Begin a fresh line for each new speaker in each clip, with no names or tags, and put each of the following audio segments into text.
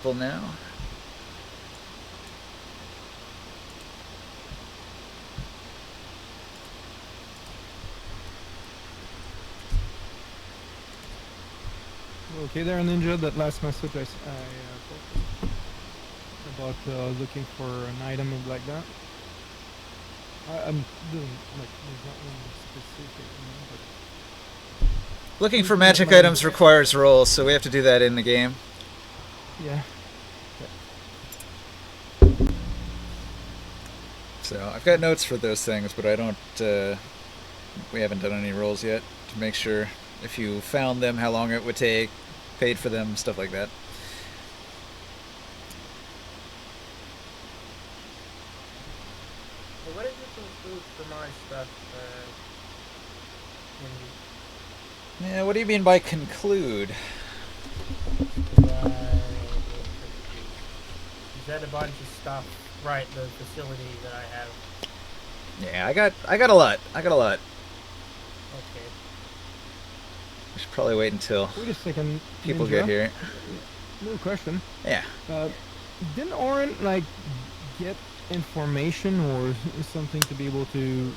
Well, now.
Okay there, Ninja. That last message I posted about looking for an item like that. I'm doing like there's not one specific, but
Looking for magic items requires rolls, so we have to do that in the game.
Yeah.
So I've got notes for those things, but I don't. We haven't done any rolls yet to make sure if you found them, how long it would take, paid for them, stuff like that.
Well, what does this include for my stuff?
Yeah, what do you mean by conclude?
Is that a bunch of stuff? Right, the facility that I have.
Yeah, I got a lot. Okay. We should probably wait until
wait a second,
people
Ninja.
get here.
No question.
Yeah.
Didn't Oren like get information or something to be able to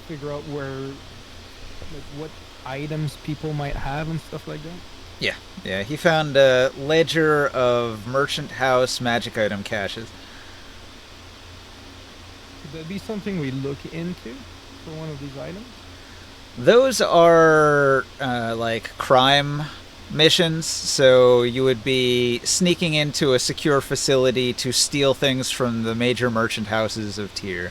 figure out where, like, what items people might have and stuff like that?
Yeah, he found a ledger of merchant house magic item caches.
Could that be something we look into for one of these items?
Those are like crime missions, so you would be sneaking into a secure facility to steal things from the major merchant houses of Tyr.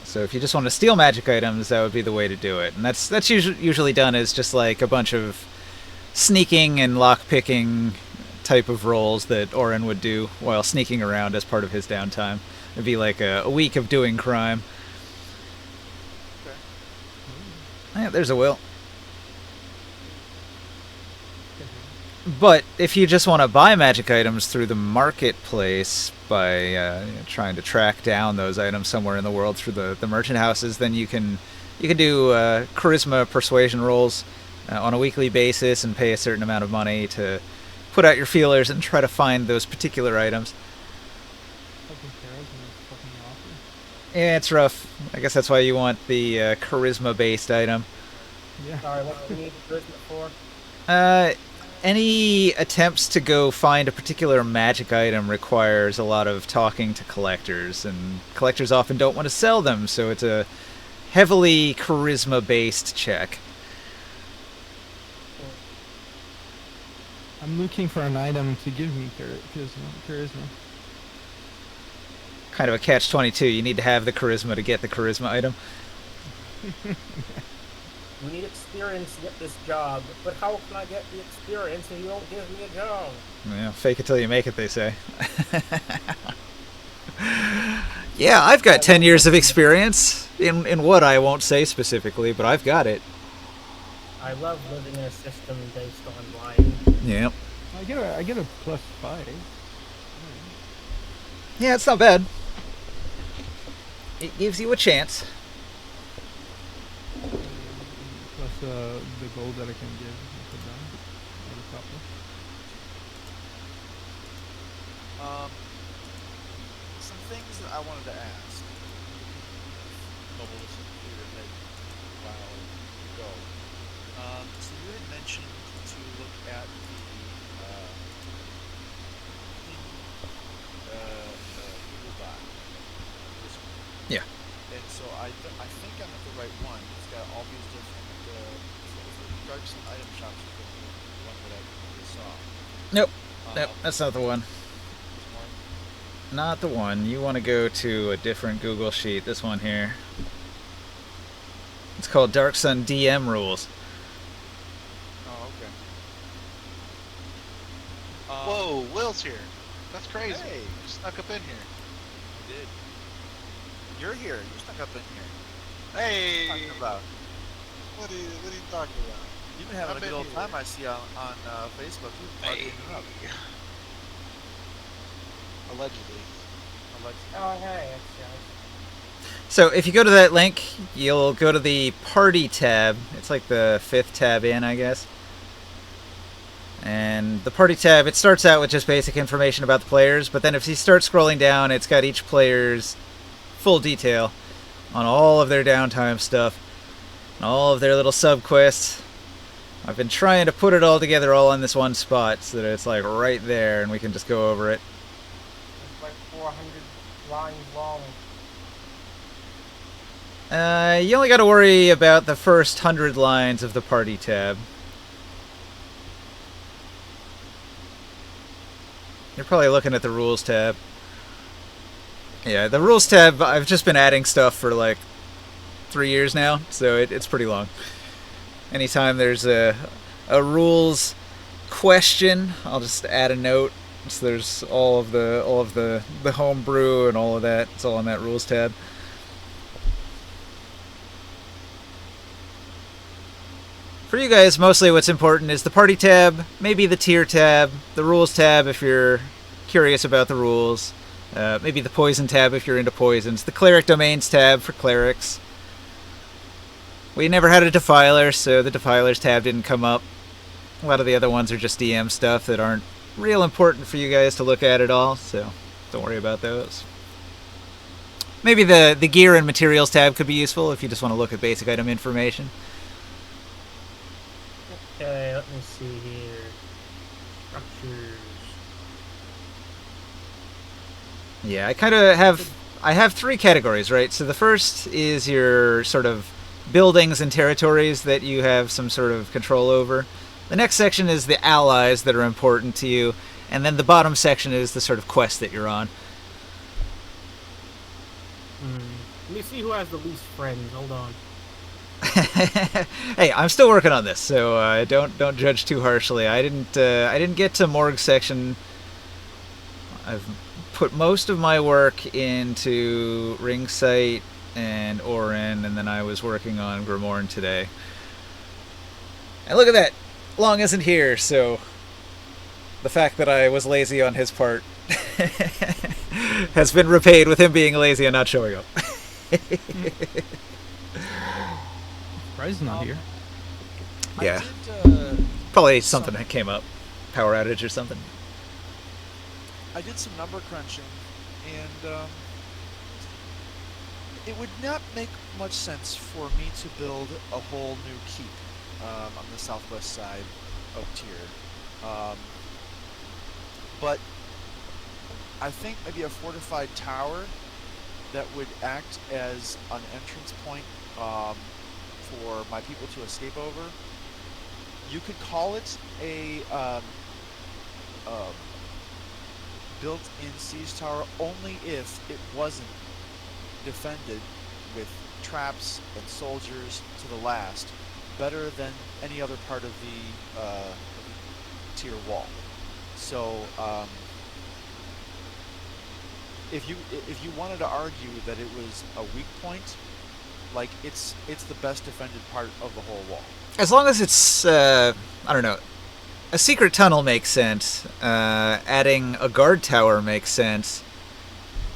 So if you just want to steal magic items, that would be the way to do it. And that's usually done as just like a bunch of sneaking and lock-picking type of roles that Oren would do while sneaking around as part of his downtime. It'd be like a week of doing crime. Okay. Yeah, there's a will. But if you just want to buy magic items through the marketplace by trying to track down those items somewhere in the world through the merchant houses, then you can do charisma persuasion rolls on a weekly basis and pay a certain amount of money to put out your feelers and try to find those particular items. Yeah, it's rough. I guess that's why you want the charisma-based item.
Yeah. Sorry, what do you need charisma for?
Any attempts to go find a particular magic item requires a lot of talking to collectors, and collectors often don't want to sell them, so it's a heavily charisma-based check.
I'm looking for an item to give me charisma.
Kind of a catch-22. You need to have the charisma to get the charisma item.
We need experience to get this job, but how can I get the experience if you won't give me a job?
Yeah, fake it till you make it, they say. Yeah, I've got 10 years of experience in what I won't say specifically, but I've got it.
I love living in a system based on lying.
Yep.
I get a +5.
Yeah, it's not bad. It gives you a chance.
Plus the gold that I can give put down at the top.
Some things that I wanted to ask. Bubble was computer head a while ago. So you had mentioned to look at the Google Doc.
Yeah.
And so I think I'm at the right one. It's got all these different Dark Sun item shops. The one that I saw.
Nope. Nope, that's not the one. Not the one. You want to go to a different Google sheet. This one here. It's called Dark Sun DM Rules.
Oh, okay.
Whoa, Will's here. That's crazy.
Hey.
You snuck up in here.
I did. You're here. You snuck up in here.
Hey!
What are you talking about?
What are you talking about?
You've been having a good old time, I see on Facebook. You've been partying it up.
Allegedly.
Oh, hey, it's
So if you go to that link, you'll go to the party tab. It's like the 5th tab in, I guess. And the party tab, it starts out with just basic information about the players, but then if you start scrolling down, it's got each player's full detail on all of their downtime stuff, and all of their little sub-quests. I've been trying to put it all together all in this one spot so that it's like right there and we can just go over it.
It's like 400 lines long.
You only got to worry about the first 100 lines of the party tab. You're probably looking at the rules tab. Yeah, the rules tab, I've just been adding stuff for like 3 years now, so it's pretty long. Anytime there's a rules question, I'll just add a note. So there's all of the homebrew and all of that. It's all on that rules tab. For you guys, mostly what's important is the party tab, maybe the tier tab, the rules tab if you're curious about the rules, maybe the poison tab if you're into poisons, the cleric domains tab for clerics. We never had a defiler, so the defilers tab didn't come up. A lot of the other ones are just DM stuff that aren't real important for you guys to look at at all, so don't worry about those. Maybe the gear and materials tab could be useful if you just want to look at basic item information.
Okay, let me see here. Structures.
Yeah, I have 3 categories, right? So the first is your sort of buildings and territories that you have some sort of control over. The next section is the allies that are important to you, and then the bottom section is the sort of quest that you're on.
Let me see who has the least friends. Hold on.
Hey, I'm still working on this, so don't judge too harshly. I didn't get to Morg's section. I've put most of my work into Ringsight and Orin, and then I was working on Grimorn today. And look at that! Long isn't here, so the fact that I was lazy on his part has been repaid with him being lazy and not showing up.
Surprised not here.
Yeah.
I did,
Probably something that came up. Power outage or something.
I did some number crunching, and it would not make much sense for me to build a whole new keep on the southwest side of Tyr. But I think maybe a fortified tower that would act as an entrance point for my people to escape over. You could call it a built-in siege tower only if it wasn't defended with traps and soldiers to the last, better than any other part of the tier wall. So if you wanted to argue that it was a weak point, like it's the best defended part of the whole wall.
As long as it's I don't know, a secret tunnel makes sense. Adding a guard tower makes sense.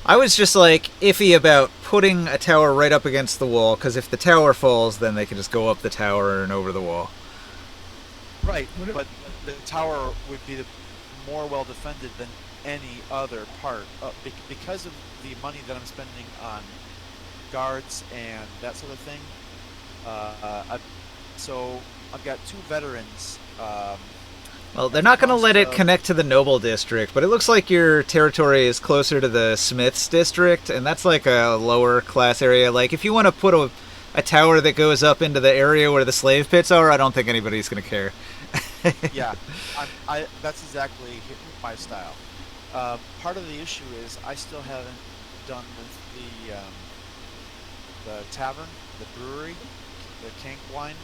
I was just like iffy about putting a tower right up against the wall, because if the tower falls, then they can just go up the tower and over the wall.
Right, but the tower would be more well defended than any other part because of the money that I'm spending on guards and that sort of thing. So I've got 2 veterans.
Well, they're not going to let it connect to the Noble District, but it looks like your territory is closer to the Smiths District, and that's like a lower class area. Like, if you want to put a tower that goes up into the area where the slave pits are, I don't think anybody's going to care.
Yeah, that's exactly my style. Part of the issue is I still haven't done the tavern, the brewery, the Kank wine,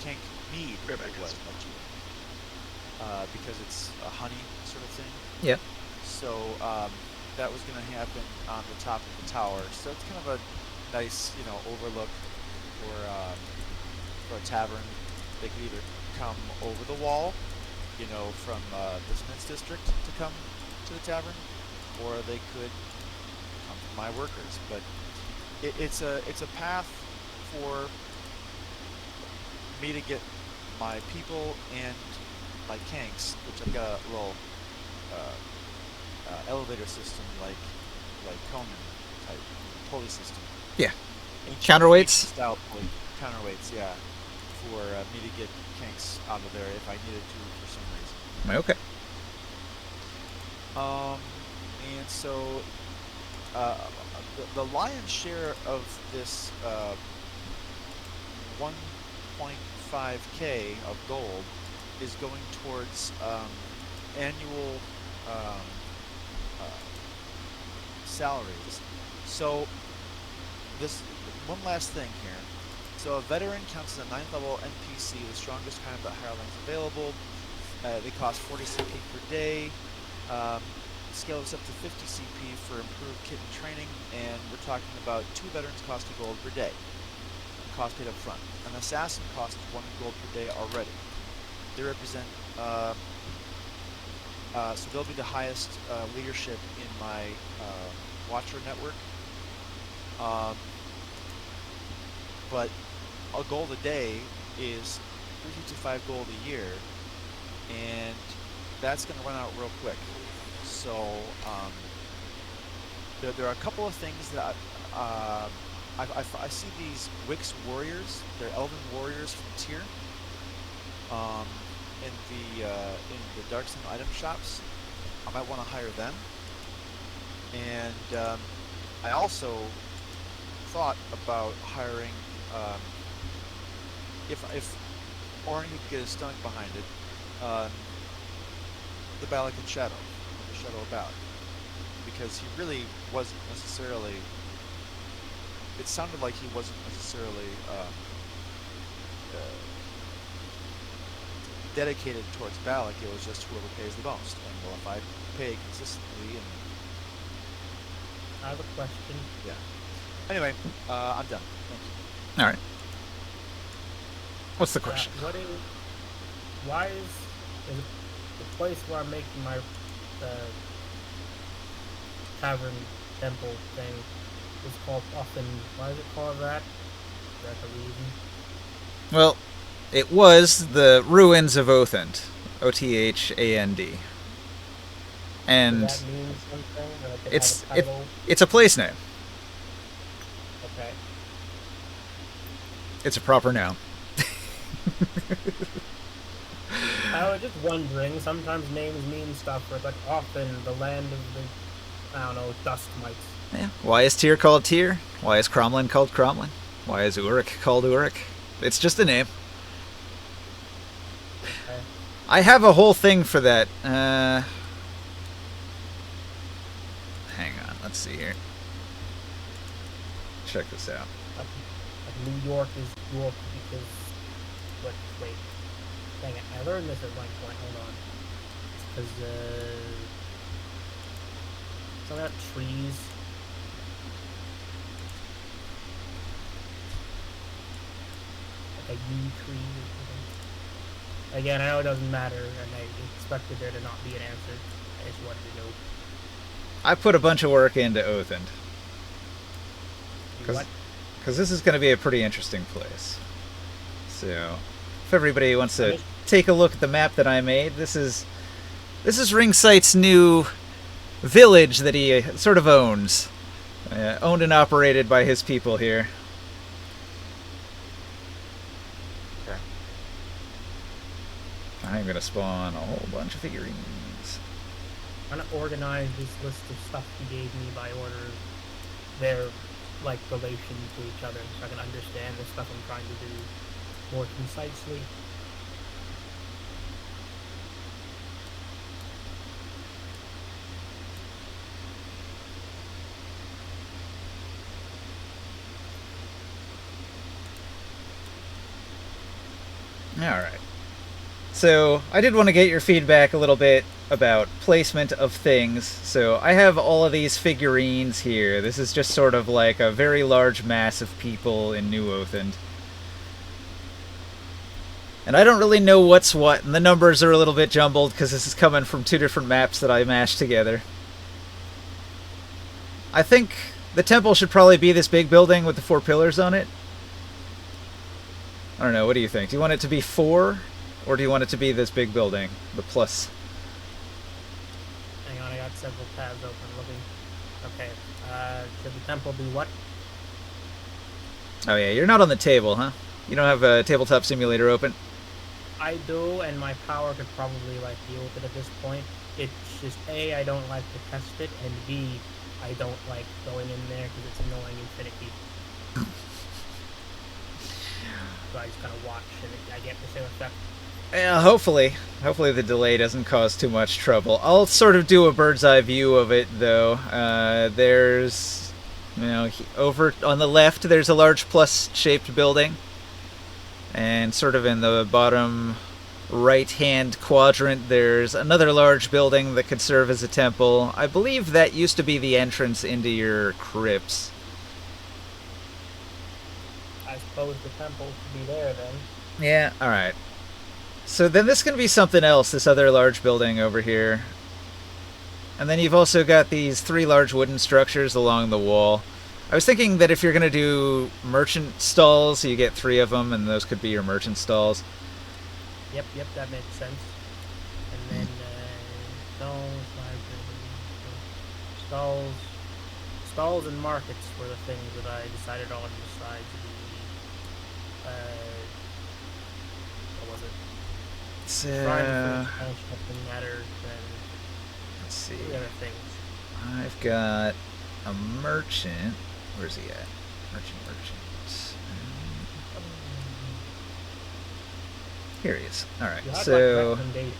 Kank mead, it was actually. Because it's a honey sort of thing.
Yep.
So that was going to happen on the top of the tower. So it's kind of a nice, overlook for a tavern. They could either come over the wall, from the Smiths District to come to the tavern, or they could come from my workers. But it's a path for me to get my people and my kanks, which I've got a little elevator system like Conan type pulley system.
Yeah.
Ancient
Counterweights?
style pulley counterweights, yeah, for me to get kanks out of there if I needed to for some reason.
Okay.
And so the lion's share of this 1.5k of gold is going towards annual salaries. So this one last thing here. So a veteran counts as a 9th level NPC, the strongest kind of the hirelings available. They cost 40 CP per day. Scale this up to 50 CP for improved kit and training, and we're talking about 2 veterans cost 2 gold per day. Cost paid up front. An assassin costs 1 gold per day already. They represent, so they'll be the highest leadership in my Watcher network. But a gold a day is 355 gold a year, and that's going to run out real quick. So there are a couple of things that I see these Wix warriors. They're elven warriors from Tyr. In the Darkstone item shops, I might want to hire them. And I also thought about hiring, if Orin could get his stomach behind it, the Balakan Shadow, the Shadow of Balak, because he really wasn't necessarily. It sounded like he wasn't necessarily dedicated towards Balak. It was just whoever pays the most. And well, if I pay consistently, and
I have a question.
yeah. Anyway, I'm done. Thank you.
All right. What's the question?
Why is the place where I'm making my tavern temple thing is called Othan? Why is it called that? Is that the reason?
Well, it was the ruins of Othand, Othand, and
Does that mean something? That I could
it's
have a title?
it's a place name.
Okay.
It's a proper noun.
I was just wondering. Sometimes names mean stuff. Where it's like often the land of the, I don't know, dust mites.
Yeah. Why is Tyr called Tyr? Why is Cromlin called Cromlin? Why is Uruk called Uruk? It's just a name.
Okay.
I have a whole thing for that. Hang on. Let's see here. Check this out.
Like New York is York because. Wait. Dang it! I learned this at one point. Hold on. Because something about trees. Like a yew tree or something. Again, I know it doesn't matter, and I expected there to not be an answer. I just wanted to know.
I put a bunch of work into Othand.
What?
Because this is going to be a pretty interesting place. So, if everybody wants to take a look at the map that I made, this is Ringsight's new village that he sort of owns. Owned and operated by his people here.
Okay.
I'm going to spawn a whole bunch of figurines.
I'm gonna organize this list of stuff he gave me by order of their like relation to each other, so I can understand the stuff I'm trying to do more concisely.
Alright. So, I did want to get your feedback a little bit about placement of things. So, I have all of these figurines here. This is just sort of like a very large mass of people in New Othand. And I don't really know what's what, and the numbers are a little bit jumbled because this is coming from two different maps that I mashed together. I think the temple should probably be this big building with the 4 pillars on it. I don't know. What do you think? Do you want it to be 4, or do you want it to be this big building, the plus?
Hang on, I got several tabs open looking. Okay, should the temple be what?
Oh yeah, you're not on the table, huh? You don't have a tabletop simulator open?
I do, and my power could probably like deal with it at this point. It's just A, I don't like to test it, and B, I don't like going in there because it's annoying and finicky. So I just kind of watch and I get the same effect.
Yeah, hopefully the delay doesn't cause too much trouble. I'll sort of do a bird's eye view of it, though. There's, over on the left, there's a large plus-shaped building. And sort of in the bottom right-hand quadrant, there's another large building that could serve as a temple. I believe that used to be the entrance into your crypts.
I suppose the temple should be there then.
Yeah, alright. So then this can be something else, this other large building over here. And then you've also got these 3 large wooden structures along the wall. I was thinking that if you're going to do merchant stalls, you get 3 of them, and those could be your merchant stalls.
Yep, that makes sense. And then, stalls and markets were the things that I decided on besides the, what was it?
So,
Something matter than
let's see.
the other things.
I've got a merchant. Where's he at? Merchant. Here he is. All right.
You had,
So,
like, recommendations.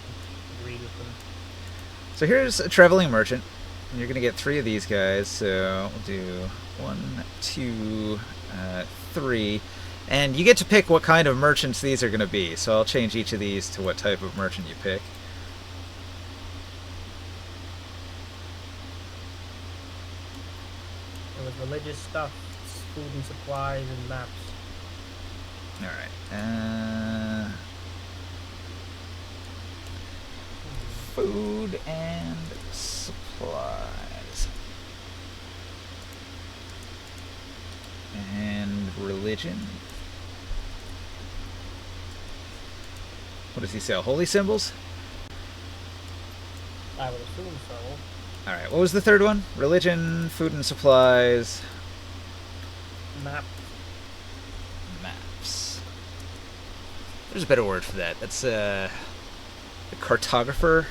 Read with them.
so here's a traveling merchant. And you're gonna get 3 of these guys. So we'll do 1, 2, 3. And you get to pick what kind of merchants these are gonna be. So I'll change each of these to what type of merchant you pick.
There was religious stuff, food and supplies, and maps.
All right. Food and supplies. And religion. What does he sell? Holy symbols?
I would assume so.
Alright, what was the third one? Religion, food and supplies,
Map.
maps. There's a better word for that. That's a cartographer.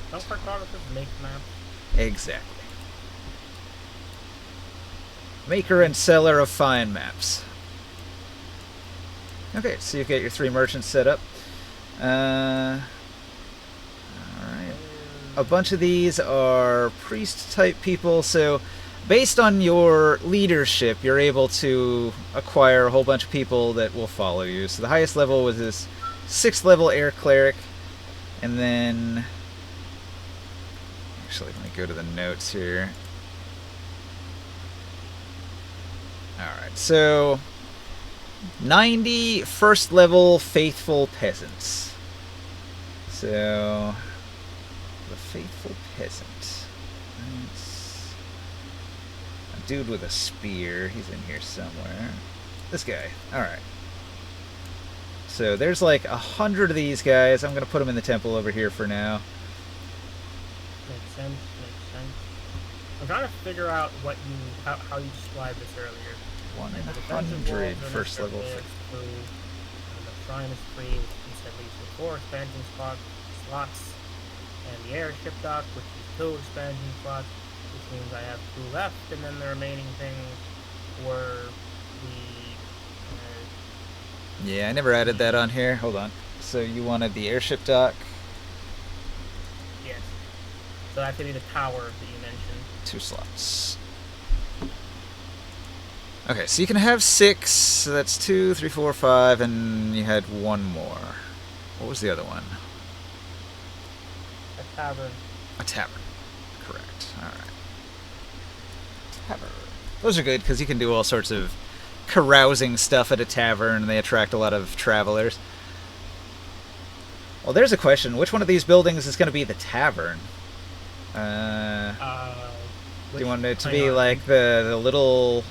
Don't cartographers make maps?
Exactly. Maker and seller of fine maps. Okay, so you've got your 3 merchants set up. Alright. A bunch of these are priest-type people, so based on your leadership, you're able to acquire a whole bunch of people that will follow you. So the highest level was this 6th level air cleric, and then... Actually, let me go to the notes here. Alright, so 90 first level faithful peasants. So the faithful peasant. That's a dude with a spear. He's in here somewhere. This guy. Alright. So there's like 100 of these guys. I'm going to put them in the temple over here for now.
Makes sense. I'm trying to figure out how you described this earlier.
1 in
The defensive
100
walls are
first level.
necessarily through, and the shrine is free, which instead leaves with 4 expansion slots, and the airship dock, which is 2 expansion slots, which means I have 2 left, and then the remaining things were the
Yeah, I never added that on here. Hold on. So you wanted the airship dock.
yes. So that could be the tower that you mentioned.
2 slots. Okay, so you can have 6. So that's 2, 3, 4, 5, and you had 1 more. What was the other one?
A tavern.
A tavern. Correct. All right. Tavern. Those are good because you can do all sorts of carousing stuff at a tavern, and they attract a lot of travelers. Well, there's a question. Which one of these buildings is going to be the tavern? Do you want it to
hang
be
on.
like the little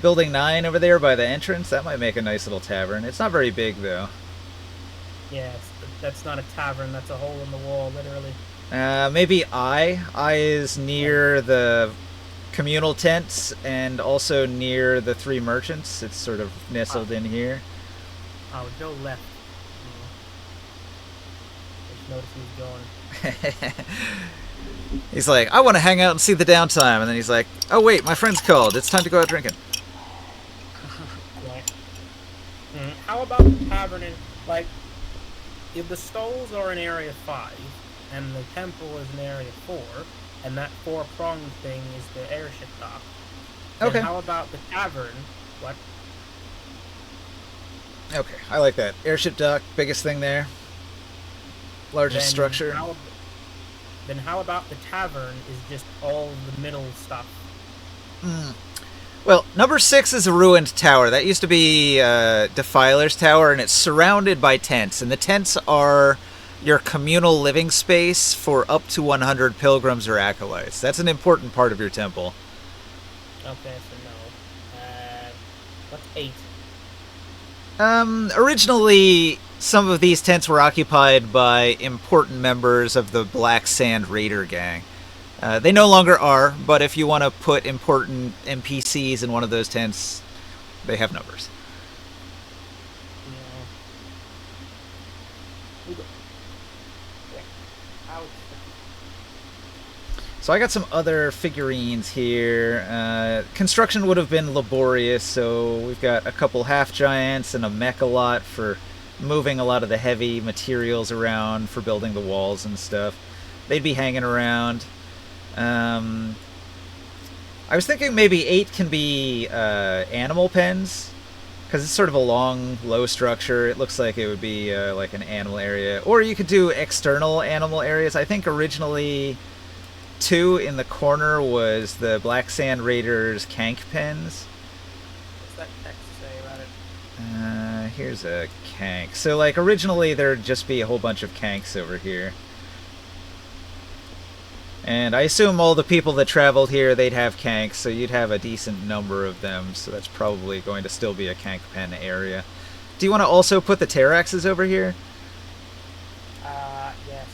building 9 over there by the entrance? That might make a nice little tavern. It's not very big though.
Yes, that's not a tavern. That's a hole in the wall, literally.
Maybe I is near the communal tents and also near the 3 merchants. It's sort of nestled in here.
Oh, go left. Just notice he's going.
He's like, I want to hang out and see the downtime, and then he's like, oh wait, my friend's called. It's time to go out drinking.
Right. How about the tavern in, like, if the stalls are in area 5 and the temple is in area 4, and that 4-pronged thing is the airship dock, then
Okay.
how about the tavern? What?
Okay, I like that. Airship dock, biggest thing there. Largest structure.
Then how about the tavern is just all the middle stuff?
Well, number 6 is a ruined tower. That used to be Defiler's Tower, and it's surrounded by tents. And the tents are your communal living space for up to 100 pilgrims or acolytes. That's an important part of your temple.
Okay, so no. What's 8?
Originally, some of these tents were occupied by important members of the Black Sand Raider gang. They no longer are, but if you want to put important NPCs in one of those tents, they have numbers. So I got some other figurines here. Construction would have been laborious, so we've got a couple half giants and a mechalot for moving a lot of the heavy materials around for building the walls and stuff. They'd be hanging around. I was thinking maybe 8 can be animal pens, because it's sort of a long, low structure. It looks like it would be like an animal area. Or you could do external animal areas. I think originally 2 in the corner was the Black Sand Raiders kank pens.
What's that text say about it?
Here's a kank. So, like, originally there'd just be a whole bunch of kanks over here. And I assume all the people that traveled here, they'd have kanks, so you'd have a decent number of them, so that's probably going to still be a kank pen area. Do you want to also put the Terraxes over here?
Yes.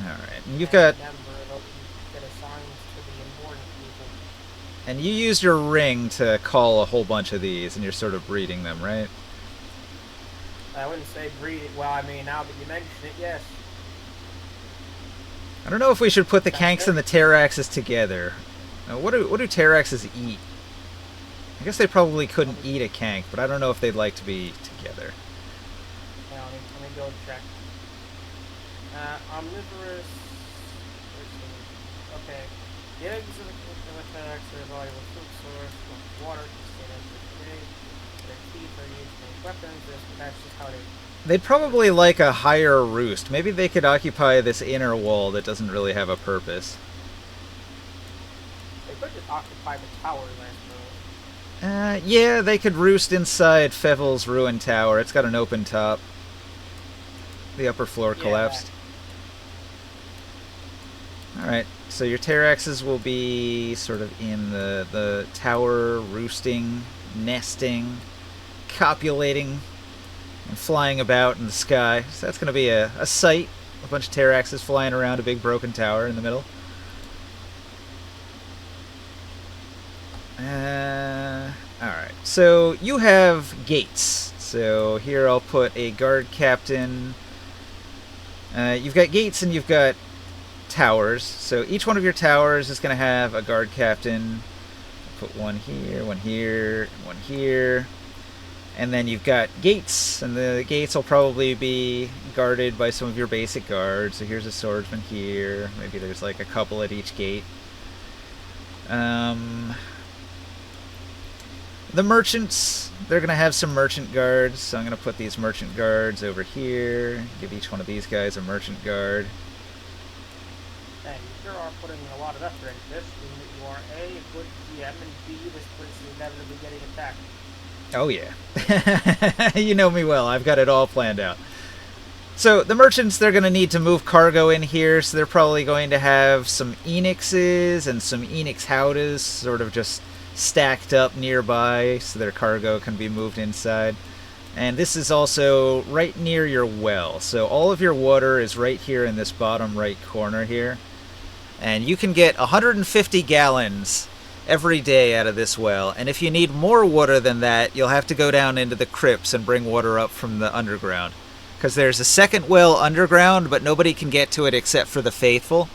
Alright, and you've got...
Remember, it'll get assigned to the important people.
And you used your ring to call a whole bunch of these, and you're sort of breeding them, right?
I wouldn't say breed it. Well, I mean, now that you mention it, yes.
I don't know if we should put the kanks and the Terraxes together. What do Terraxes eat? I guess they probably couldn't eat a kank, but I don't know if they'd like to be together.
Now, let me go check. Omnivorous. Okay. The eggs of the Terrax are a valuable food source. Water can stay there for days. Their teeth are used to make weapons. That's just how they...
They'd probably like a higher roost. Maybe they could occupy this inner wall that doesn't really have a purpose.
They could just occupy the towers, I suppose.
Yeah, they could roost inside Fevel's ruined tower. It's got an open top. The upper floor collapsed. Alright, so your Terraxes will be sort of in the tower, roosting, nesting, copulating, and flying about in the sky. So that's going to be a sight. A bunch of Terraxes flying around a big broken tower in the middle. Alright, so you have gates. So here I'll put a guard captain. You've got gates and you've got towers. So each one of your towers is going to have a guard captain. I'll put one here, one here, one here. And then you've got gates, and the gates will probably be guarded by some of your basic guards. So here's a swordsman here. Maybe there's like a couple at each gate. The merchants, they're going to have some merchant guards. So I'm going to put these merchant guards over here. Give each one of these guys a merchant guard.
And you sure are putting a lot of effort into this. You are A, a good GM, and B, this place is inevitably getting attacked.
Oh yeah. You know me well. I've got it all planned out. So the merchants, they're going to need to move cargo in here, so they're probably going to have some Enixes and some Enix Howdas sort of just stacked up nearby so their cargo can be moved inside. And this is also right near your well, so all of your water is right here in this bottom right corner here. And you can get 150 gallons every day out of this well, and if you need more water than that, you'll have to go down into the crypts and bring water up from the underground. Because there's a second well underground, but nobody can get to it except for the faithful.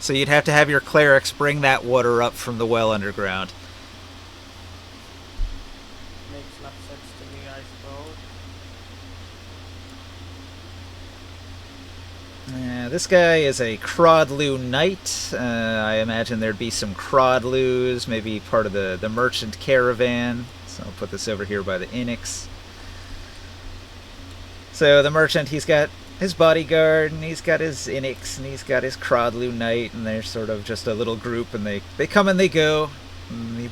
So you'd have to have your clerics bring that water up from the well underground.
Makes enough sense to me, I suppose.
This guy is a Crodlu Knight. I imagine there'd be some Crodlus, maybe part of the merchant caravan. So I'll put this over here by the Enix. So the merchant, he's got his bodyguard, and he's got his Enix, and he's got his Crodlu Knight, and they're sort of just a little group, and they come and they go. And he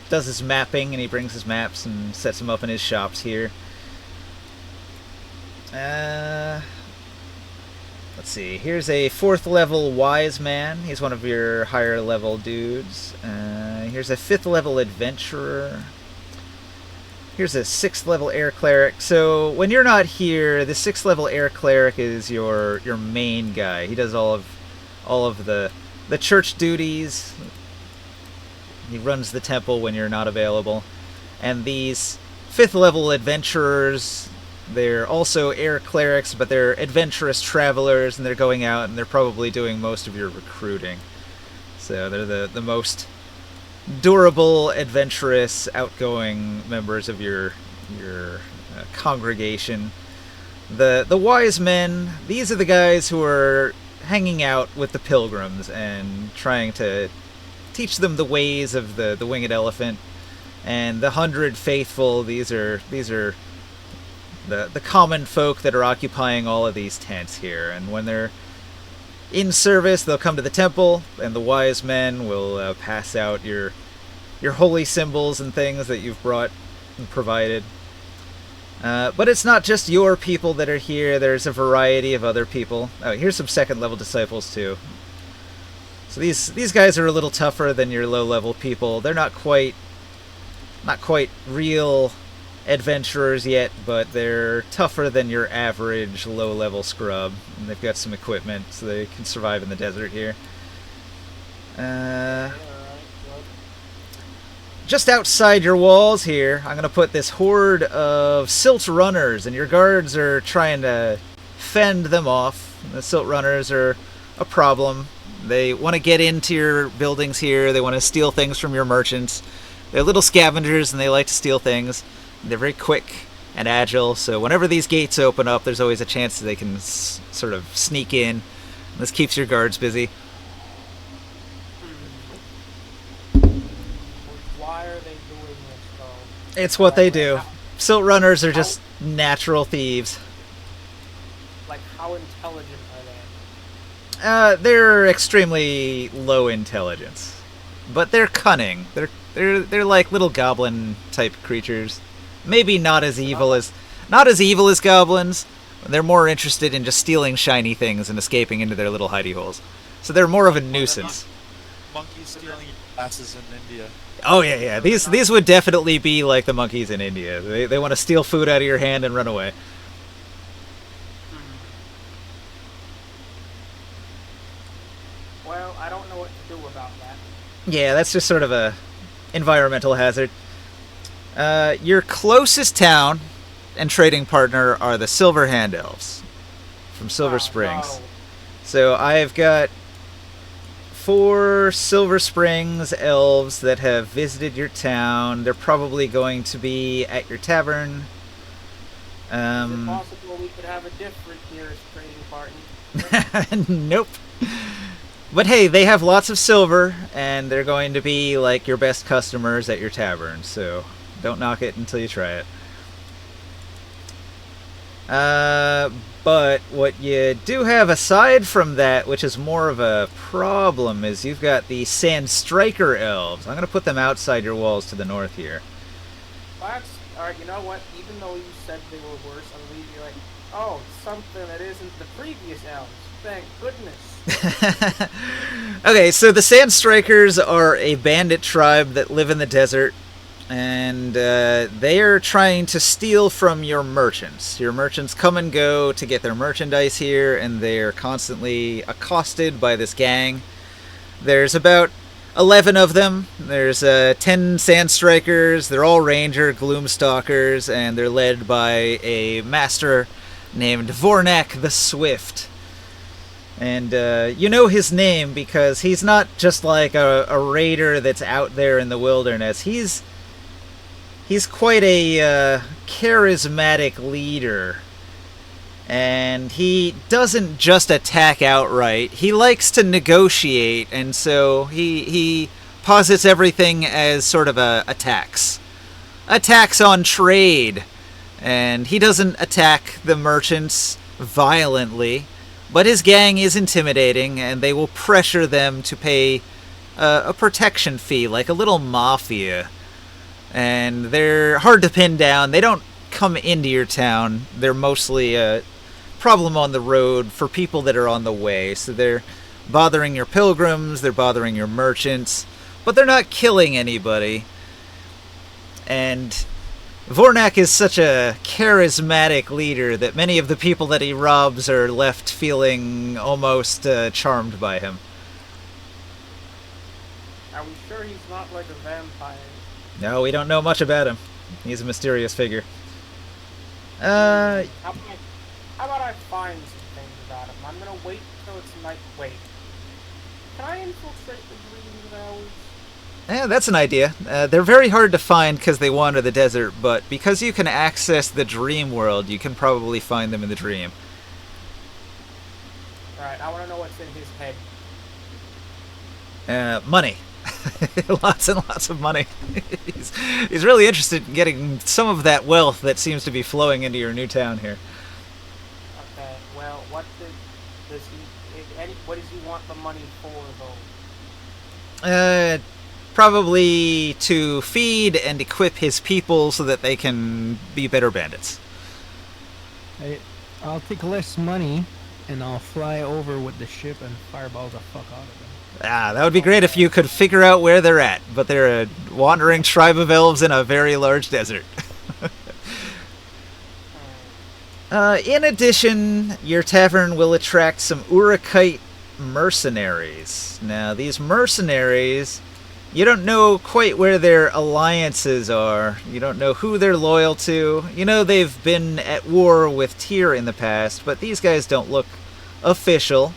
does his mapping, and he brings his maps and sets them up in his shops here. Let's see, here's a 4th level Wise Man. He's one of your higher level dudes. Here's a 5th level Adventurer. Here's a 6th level Air Cleric. So when you're not here, the 6th level Air Cleric is your main guy. He does all of the church duties. He runs the temple when you're not available. And these 5th level Adventurers, they're also Air Clerics, but they're adventurous travelers, and they're going out and they're probably doing most of your recruiting. So they're the most durable, adventurous, outgoing members of your congregation. The wise men, these are the guys who are hanging out with the pilgrims and trying to teach them the ways of the winged elephant. And the 100 faithful, these are the common folk that are occupying all of these tents here. And when they're in service, they'll come to the temple, and the wise men will pass out your holy symbols and things that you've brought and provided. But it's not just your people that are here. There's a variety of other people. Oh, here's some 2nd level disciples too. So these guys are a little tougher than your low level people. They're not quite real adventurers yet, but they're tougher than your average low-level scrub. And they've got some equipment, so they can survive in the desert here. Just outside your walls here, I'm going to put this horde of silt runners, and your guards are trying to fend them off. The silt runners are a problem. They want to get into your buildings here. They want to steal things from your merchants. They're little scavengers, and they like to steal things. They're very quick and agile, so whenever these gates open up, there's always a chance that they can sort of sneak in. This keeps your guards busy.
Why are they doing this, though?
It's what they do. Silt runners are just natural thieves.
Like, how intelligent are they?
They're extremely low intelligence, but they're cunning. They're like little goblin type creatures. Maybe not as evil as goblins. They're more interested in just stealing shiny things and escaping into their little hidey holes. So they're more of a nuisance.
Monkeys stealing your glasses in India.
Oh yeah. These would definitely be like the monkeys in India. They want to steal food out of your hand and run away.
Well, I don't know what to do about that.
Yeah, that's just sort of a environmental hazard. Your closest town and trading partner are the Silver Hand Elves from Silver Springs.
No.
So I've got 4 Silver Springs elves that have visited your town. They're probably going to be at your tavern.
Is it possible we could have a different nearest trading partner?
Nope. But hey, they have lots of silver, and they're going to be like your best customers at your tavern, so don't knock it until you try it. But what you do have aside from that, which is more of a problem, is you've got the Sand Striker elves. I'm going to put them outside your walls to the north here.
Are alright, you know what? Even though you said they were worse, I'll leave you like, oh, something that isn't the previous elves. Thank goodness.
Okay, so the Sand Strikers are a bandit tribe that live in the desert, and they are trying to steal from your merchants. Your merchants come and go to get their merchandise here, and they are constantly accosted by this gang. There's about 11 of them. There's 10 Sand Strikers. They're all Ranger Gloomstalkers, and they're led by a master named Vornak the Swift. And you know his name because he's not just like a raider that's out there in the wilderness. He's quite a charismatic leader. And he doesn't just attack outright. He likes to negotiate, and so he posits everything as sort of a tax. A tax on trade. And he doesn't attack the merchants violently, but his gang is intimidating, and they will pressure them to pay a protection fee, like a little mafia. And they're hard to pin down. They don't come into your town. They're mostly a problem on the road for people that are on the way. So they're bothering your pilgrims, they're bothering your merchants, but they're not killing anybody. And Vornak is such a charismatic leader that many of the people that he robs are left feeling almost charmed by him.
Are we sure he's not like a vampire?
No, we don't know much about him. He's a mysterious figure.
How about I find some things about him? I'm gonna wait till it's night. Wait. Can I infiltrate the dreams of elves?
Yeah, that's an idea. They're very hard to find because they wander the desert, but because you can access the dream world, you can probably find them in the dream.
Alright, I wanna know what's in his head.
Money. Lots and lots of money. he's really interested in getting some of that wealth that seems to be flowing into your new town here.
Okay, well, what does he want the money for, though?
Probably to feed and equip his people so that they can be better bandits.
I'll take less money, and I'll fly over with the ship and fireball the fuck out of them.
Ah, that would be great if you could figure out where they're at, but they're a wandering tribe of elves in a very large desert. In addition, your tavern will attract some Urakite mercenaries. Now, these mercenaries, you don't know quite where their alliances are. You don't know who they're loyal to. You know they've been at war with Tyr in the past, but these guys don't look official.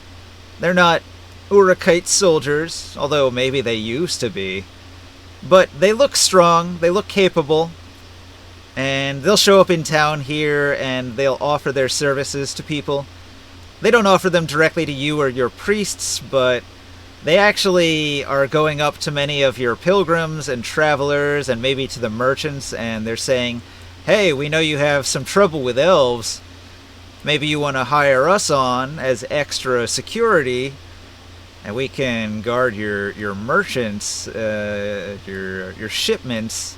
They're not Urakite soldiers, although maybe they used to be. But they look strong, they look capable, and they'll show up in town here and they'll offer their services to people. They don't offer them directly to you or your priests, but they actually are going up to many of your pilgrims and travelers and maybe to the merchants, and they're saying, hey, we know you have some trouble with elves. Maybe you want to hire us on as extra security, and we can guard your merchants, your shipments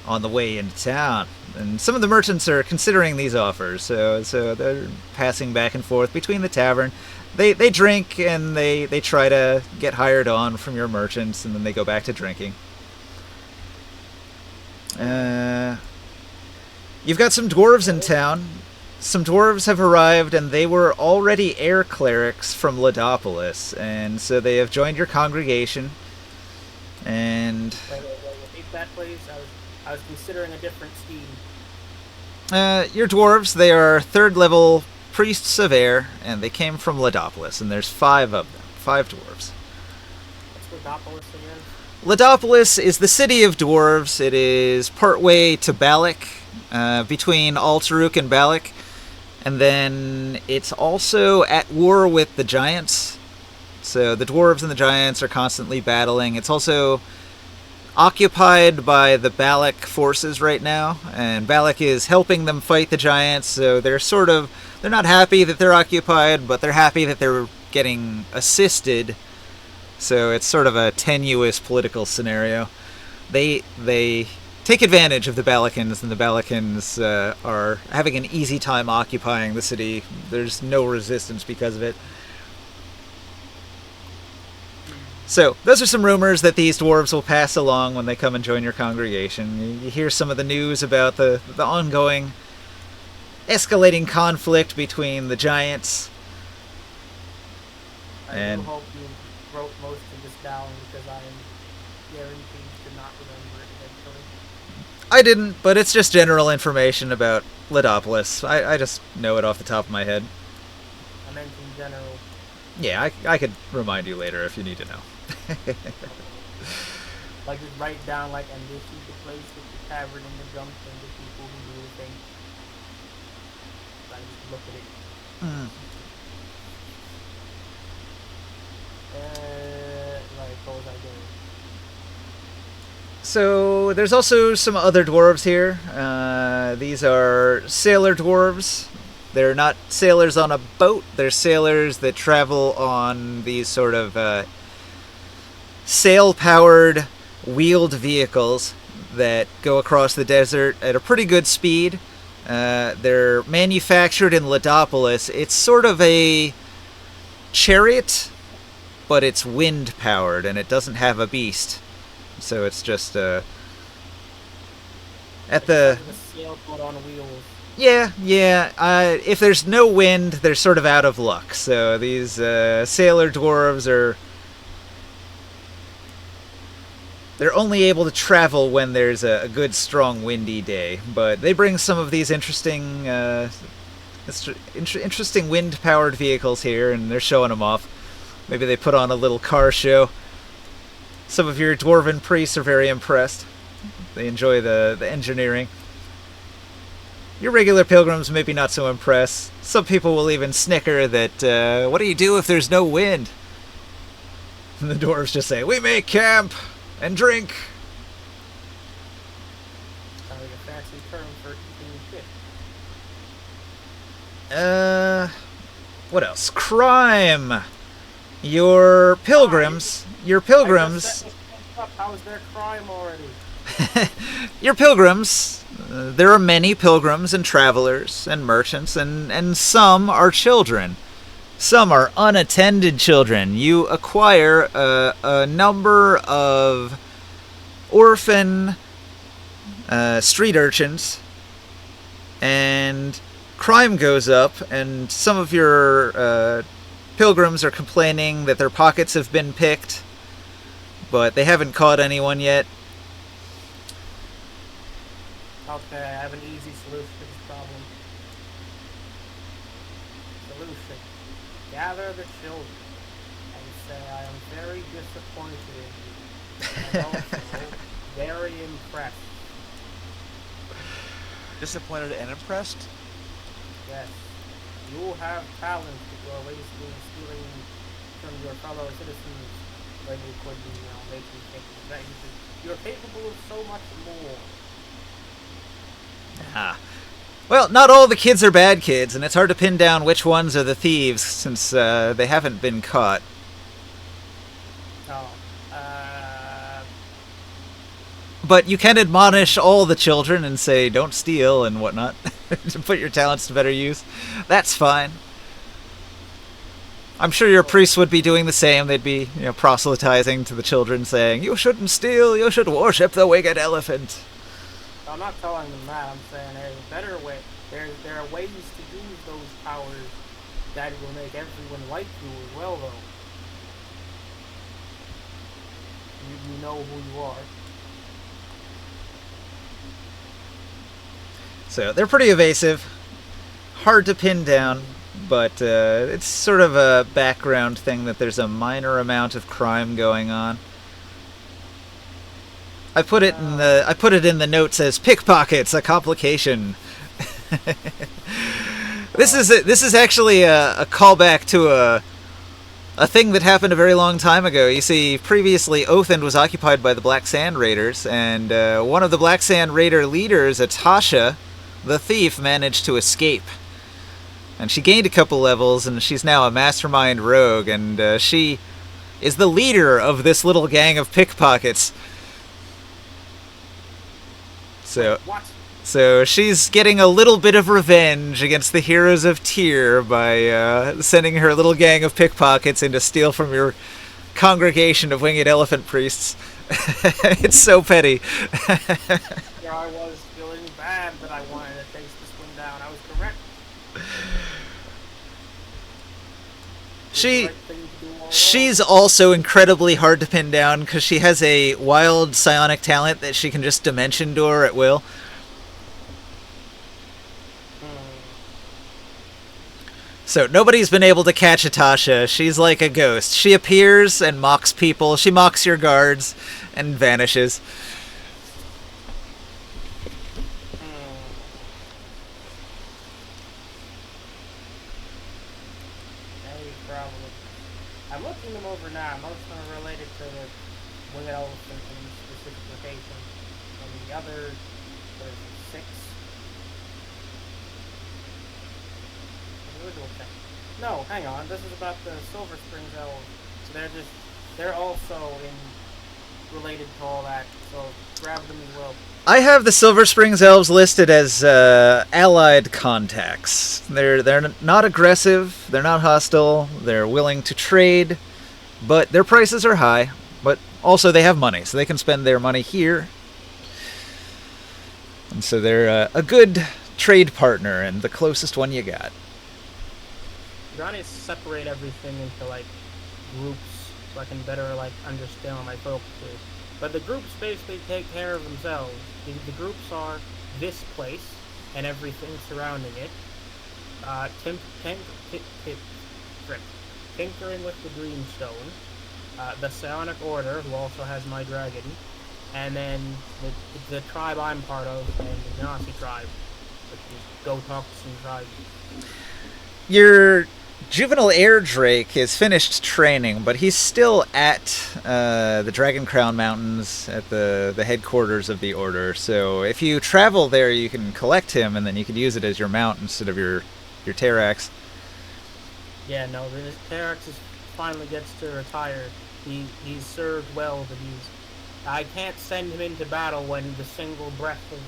on the way into town. And some of the merchants are considering these offers, so they're passing back and forth between the tavern. They drink and they try to get hired on from your merchants, and then they go back to drinking. You've got some dwarves in town. Some dwarves have arrived, and they were already air clerics from Ladopolis, and so they have joined your congregation. And
Wait, repeat that, please. I was considering a different scheme.
your dwarves, they are 3rd level priests of air, and they came from Ladopolis, and there's 5 of them. 5 dwarves.
What's Rodopolis again?
Ladopolis is the city of dwarves. It is partway to Balak, between Altaruk and Balak. And then it's also at war with the giants. So the dwarves and the giants are constantly battling. It's also occupied by the Balak forces right now, and Balak is helping them fight the giants, so they're not happy that they're occupied, but they're happy that they're getting assisted. So it's sort of a tenuous political scenario. They take advantage of the Balikans, and the Balikans are having an easy time occupying the city. There's no resistance because of it. So, those are some rumors that these dwarves will pass along when they come and join your congregation. You hear some of the news about the ongoing escalating conflict between the giants.
I
And-
do hope you wrote most of this down because I am guaranteed to not remember it eventually.
I didn't, but it's just general information about Lidopolis. I just know it off the top of my head.
I meant in general.
Yeah, I could remind you later if you need to know.
Like just write down like, and this is the place with the tavern and the jump and the people who do the thing. I just look at it. Like, what was I doing?
So there's also some other dwarves here. These are sailor dwarves. They're not sailors on a boat. They're sailors that travel on these sort of sail-powered wheeled vehicles that go across the desert at a pretty good speed. They're manufactured in Lidopolis. It's sort of a chariot, but it's wind-powered, and it doesn't have a beast. So it's just at the...
Like a sailboat on wheels.
Yeah. If there's no wind, they're sort of out of luck. So these sailor dwarves are... They're only able to travel when there's a good, strong, windy day. But they bring some of these interesting wind-powered vehicles here, and they're showing them off. Maybe they put on a little car show. Some of your dwarven priests are very impressed. They enjoy the engineering. Your regular pilgrims maybe not so impressed. Some people will even snicker that, what do you do if there's no wind? And the dwarves just say, we make camp and drink.
Sounds like a fancy term for eating fish.
What else? Crime. Your pilgrims.
How is there crime already?
Your pilgrims. There are many pilgrims and travelers and merchants, and some are children. Some are unattended children. You acquire a number of orphan street urchins, and crime goes up, and some of your pilgrims are complaining that their pockets have been picked, but they haven't caught anyone yet.
Okay, I have an easy solution to this problem. Solution. Gather the children and say I am very disappointed in you. And also very impressed.
Disappointed and impressed?
Yes. You have talent that you are wasting stealing from your fellow citizens when you could be, making things. You're capable of so much more.
Well, not all the kids are bad kids, and it's hard to pin down which ones are the thieves since they haven't been caught.
Oh.
But you can admonish all the children and say, don't steal and whatnot, to put your talents to better use. That's fine. I'm sure your priests would be doing the same. They'd be, proselytizing to the children, saying, you shouldn't steal, you should worship the winged elephant.
I'm not telling them that. I'm saying there's a better way. There are ways to use those powers that will make everyone like you as well, though. You know who you are.
So they're pretty evasive, hard to pin down, but it's sort of a background thing that there's a minor amount of crime going on. I put it in the notes as pickpockets, a complication. This is actually a callback to a thing that happened a very long time ago. You see, previously Othend was occupied by the Black Sand Raiders, and one of the Black Sand Raider leaders, Atasha, the thief, managed to escape. And she gained a couple levels, and she's now a mastermind rogue, and she is the leader of this little gang of pickpockets. So,
What?
so she's getting a little bit of revenge against the heroes of Tyr by sending her little gang of pickpockets in to steal from your congregation of winged elephant priests. It's so petty.
Here I was feeling bad that I wanted to face this one down. I was correct.
She She's also incredibly hard to pin down because she has a wild psionic talent that she can just dimension door at will. So nobody's been able to catch Atasha. She's like a ghost. She appears and mocks people. She mocks your guards and vanishes.
I'm looking them over now. Most of them are related to the winged elephant in specific location. And the other, what is it, 6? Individual thing. No, hang on. This is about the Silver Springs elves. So they're also related to all that. So grab them as well.
I have the Silver Springs elves listed as allied contacts. They're not aggressive, they're not hostile, they're willing to trade, but their prices are high. But also they have money, so they can spend their money here. And so they're a good trade partner and the closest one you got.
I'm trying to separate everything into like groups so I can better like understand what my focus is. But the groups basically take care of themselves. The groups are this place and everything surrounding it. Tinkering with the Dreamstone. The Psionic Order, who also has my dragon. And then the tribe I'm part of, and the Nazi tribe. Which is go talk to some tribes.
Your juvenile air drake is finished training, but he's still at the Dragon Crown Mountains at the headquarters of the Order. So if you travel there, you can collect him, and then you can use it as your mount instead of your Terax.
Yeah, no, the Terax finally gets to retire. He's served well, but I can't send him into battle when the single breath of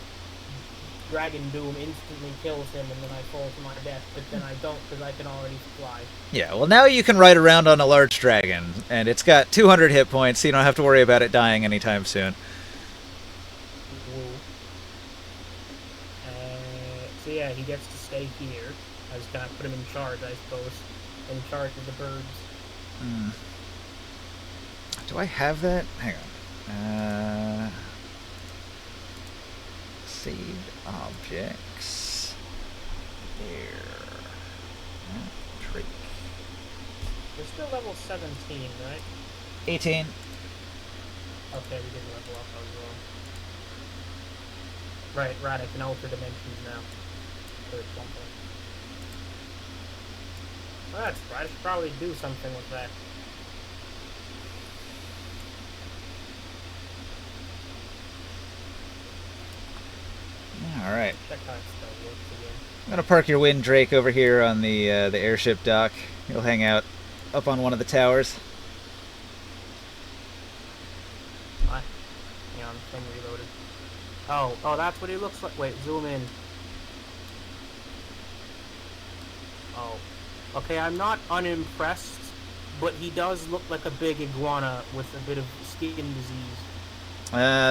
Dragon Doom instantly kills him and then I fall to my death, but then I don't because I can already fly.
Yeah, well now you can ride around on a large dragon, and it's got 200 hit points, so you don't have to worry about it dying anytime soon.
So yeah, he gets to stay here. I just gotta put him in charge, I suppose. In charge of the birds.
Do I have that? Hang on. Saved objects. There. Drake.
We're still level 17, right?
18.
Okay, we didn't level up, I was wrong. Right, I can alter dimensions now. So it's 1 point. Well, that's right, I should probably do something with that.
Alright.
Check how it still works again.
I'm gonna park your Wind Drake over here on the airship dock. You'll hang out up on one of the towers.
Hang on, thing reloaded. Oh, that's what he looks like. Wait, zoom in. Oh. Okay, I'm not unimpressed, but he does look like a big iguana with a bit of skin disease.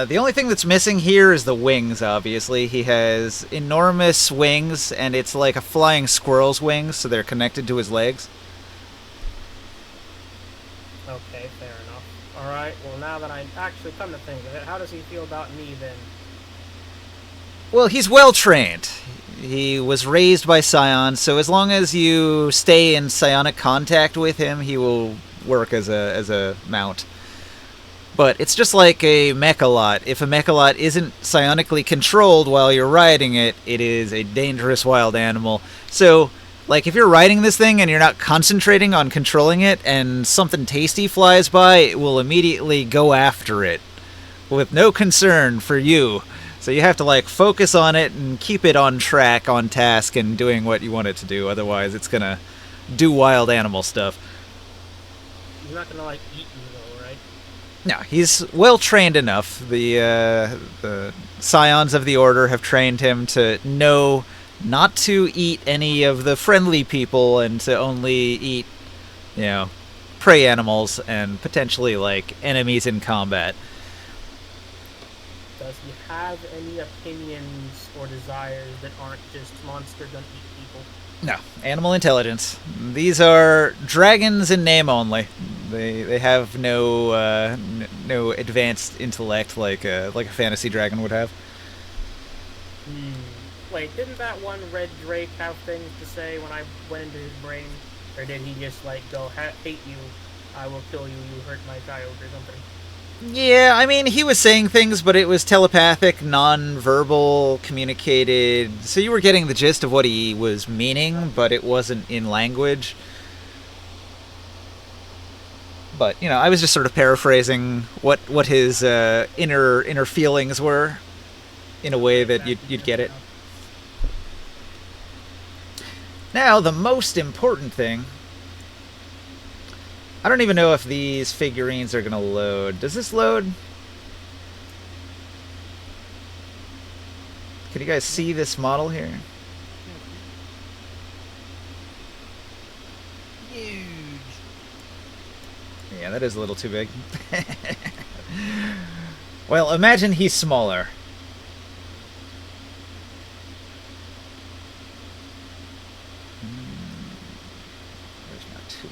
The only thing that's missing here is the wings, obviously. He has enormous wings, and it's like a flying squirrel's wings, so they're connected to his legs.
Okay, fair enough. Alright, well now that I actually come to think of it, how does he feel about me then?
Well, he's well trained. He was raised by scions, so as long as you stay in psionic contact with him, he will work as a mount. But it's just like a mechalot. If a mechalot isn't psionically controlled while you're riding it, it is a dangerous wild animal. So, like, if you're riding this thing and you're not concentrating on controlling it and something tasty flies by, it will immediately go after it with no concern for you. So you have to, like, focus on it and keep it on track, on task, and doing what you want it to do. Otherwise, it's gonna do wild animal stuff.
He's not gonna, like, eat me though, right?
No, he's well trained enough. The scions of the order have trained him to know not to eat any of the friendly people and to only eat, you know, prey animals and potentially like enemies in combat.
Does he have any opinions or desires that aren't just monster gonna eat people?
No, animal intelligence. These are dragons in name only. They have no advanced intellect like a fantasy dragon would have.
Wait, didn't that one red drake have things to say when I went into his brain? Or did he just like go, hate you, I will kill you, you hurt my child, or something?
Yeah, I mean, he was saying things, but it was telepathic, non-verbal, communicated. So you were getting the gist of what he was meaning, but it wasn't in language. But, you know, I was just sort of paraphrasing what his inner feelings were in a way that you'd get it. Now, the most important thing... I don't even know if these figurines are going to load. Does this load? Can you guys see this model here?
Huge.
Yeah, that is a little too big. Well, imagine he's smaller. Where's my tool?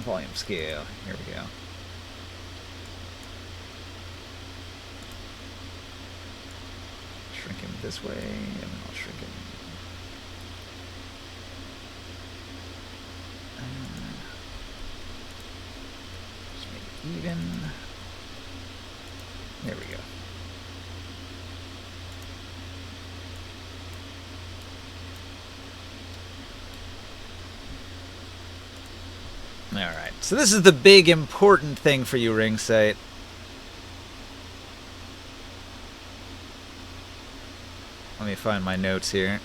Volume scale. Here we go. Shrink him this way, and then I'll shrink him. Just make it even. There we go. Alright, so this is the big important thing for you, Ringsight. Let me find my notes here.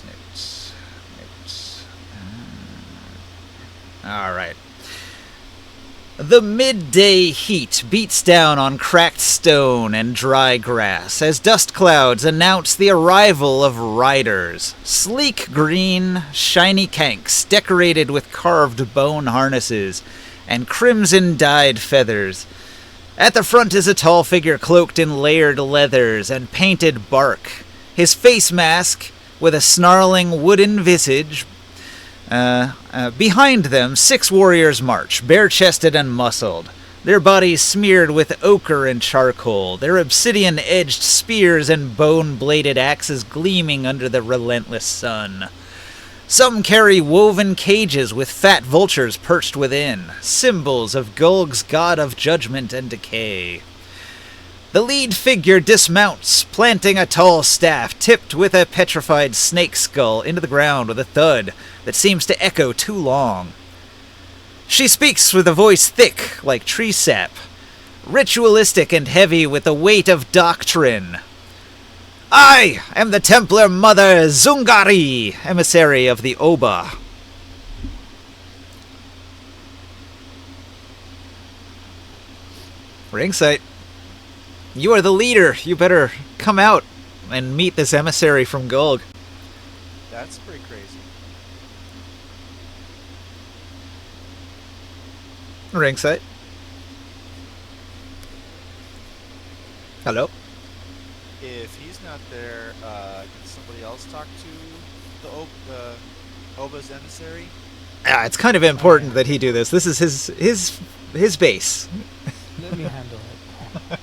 Notes. Alright. The midday heat beats down on cracked stone and dry grass as dust clouds announce the arrival of riders. Sleek green, shiny kanks decorated with carved bone harnesses and crimson-dyed feathers. At the front is a tall figure cloaked in layered leathers and painted bark. His face mask, with a snarling wooden visage. Behind them, 6 warriors march, bare-chested and muscled, their bodies smeared with ochre and charcoal, their obsidian-edged spears and bone-bladed axes gleaming under the relentless sun. Some carry woven cages with fat vultures perched within, symbols of Gulg's god of judgment and decay. The lead figure dismounts, planting a tall staff tipped with a petrified snake skull into the ground with a thud that seems to echo too long. She speaks with a voice thick like tree sap, ritualistic and heavy with the weight of doctrine. I am the Templar Mother Zungari, emissary of the Oba. Ringsight. You are the leader. You better come out and meet this emissary from Gulg.
That's pretty crazy.
Ringsight. Hello?
If he's not there, can somebody else talk to the Oba's emissary?
It's kind of important that he do this. This is his base.
Let me handle it.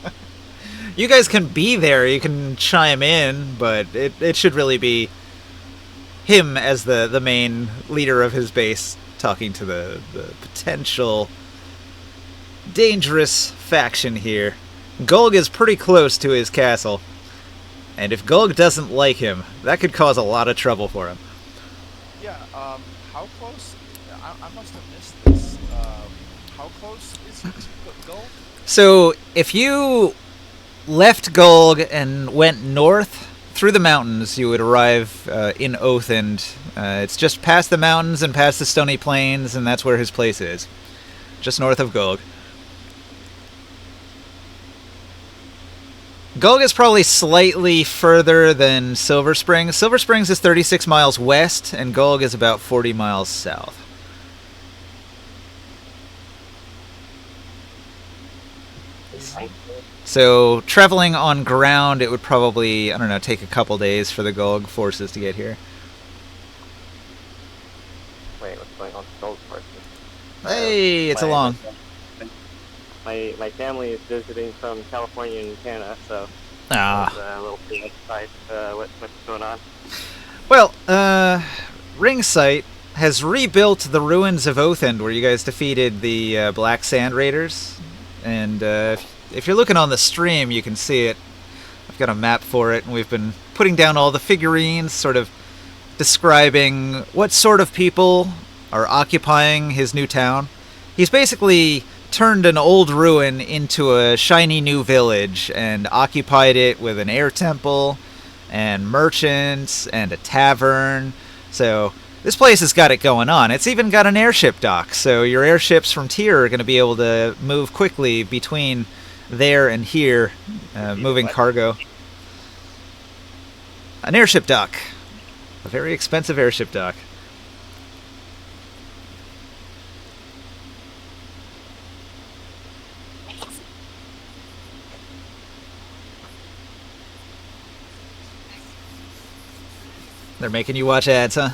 You guys can be there, you can chime in, but it should really be him as the main leader of his base talking to the potential dangerous faction here. Gulg is pretty close to his castle, and if Gulg doesn't like him, that could cause a lot of trouble for him.
Yeah, how close? I must have missed this. How close is he to Gulg?
So, if you left Gulg and went north through the mountains, you would arrive in Othend. It's just past the mountains and past the stony plains, and that's where his place is, just north of Gulg. Gulg is probably slightly further than Silver Springs. Silver Springs is 36 miles west, and Gulg is about 40 miles south. So traveling on ground, it would probably, I don't know, take a couple days for the Gulg forces to get here.
Wait, what's going on with Gold Forces?
Hey, it's along.
My family is visiting from California and Canada, so
Ah.
a little bit outside. What's going on?
Well, Ringsight has rebuilt the ruins of Othend, where you guys defeated the Black Sand Raiders. And if you're looking on the stream, you can see it. I've got a map for it, and we've been putting down all the figurines, sort of describing what sort of people are occupying his new town. He's basically turned an old ruin into a shiny new village and occupied it with an air temple and merchants and a tavern. So this place has got it going on. It's even got an airship dock, so your airships from Tyr are going to be able to move quickly between there and here, moving cargo. An airship dock. A very expensive airship dock. They're making you watch ads, huh?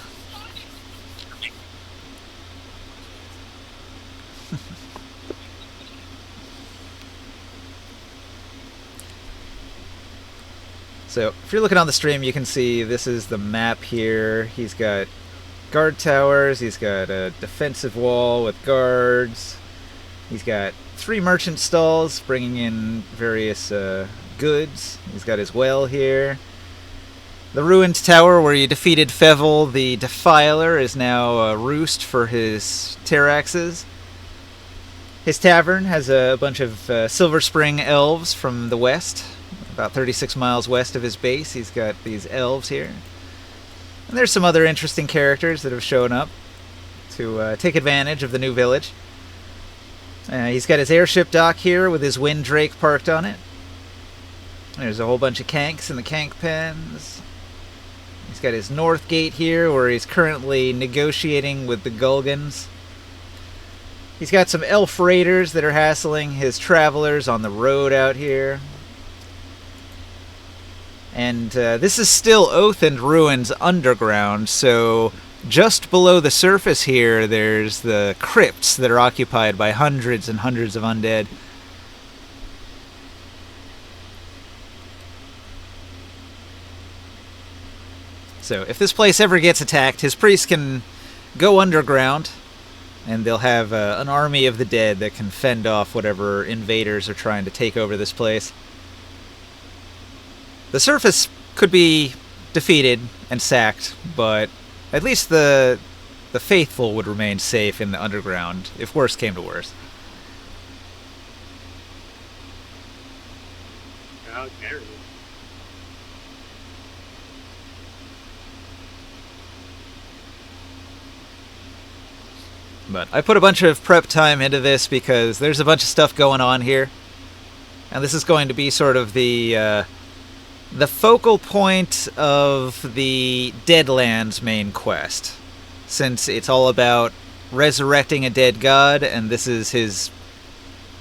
So, if you're looking on the stream, you can see this is the map here. He's got guard towers, he's got a defensive wall with guards, he's got 3 merchant stalls bringing in various goods, he's got his well here. The ruined tower where you defeated Fevel the Defiler is now a roost for his Terraxes. His tavern has a bunch of Silver Spring elves from the west, about 36 miles west of his base. He's got these elves here. And there's some other interesting characters that have shown up to take advantage of the new village. He's got his airship dock here with his Wind Drake parked on it. There's a whole bunch of Kanks in the Kank pens. He's got his north gate here where he's currently negotiating with the Gulgans. He's got some elf raiders that are hassling his travelers on the road out here. And this is still Othend ruins underground, so just below the surface here there's the crypts that are occupied by hundreds and hundreds of undead. So if this place ever gets attacked, his priests can go underground, and they'll have an army of the dead that can fend off whatever invaders are trying to take over this place. The surface could be defeated and sacked, but at least the faithful would remain safe in the underground, if worse came to worse.
Okay.
But I put a bunch of prep time into this because there's a bunch of stuff going on here. And this is going to be sort of the focal point of the Deadlands main quest. Since it's all about resurrecting a dead god, and this is his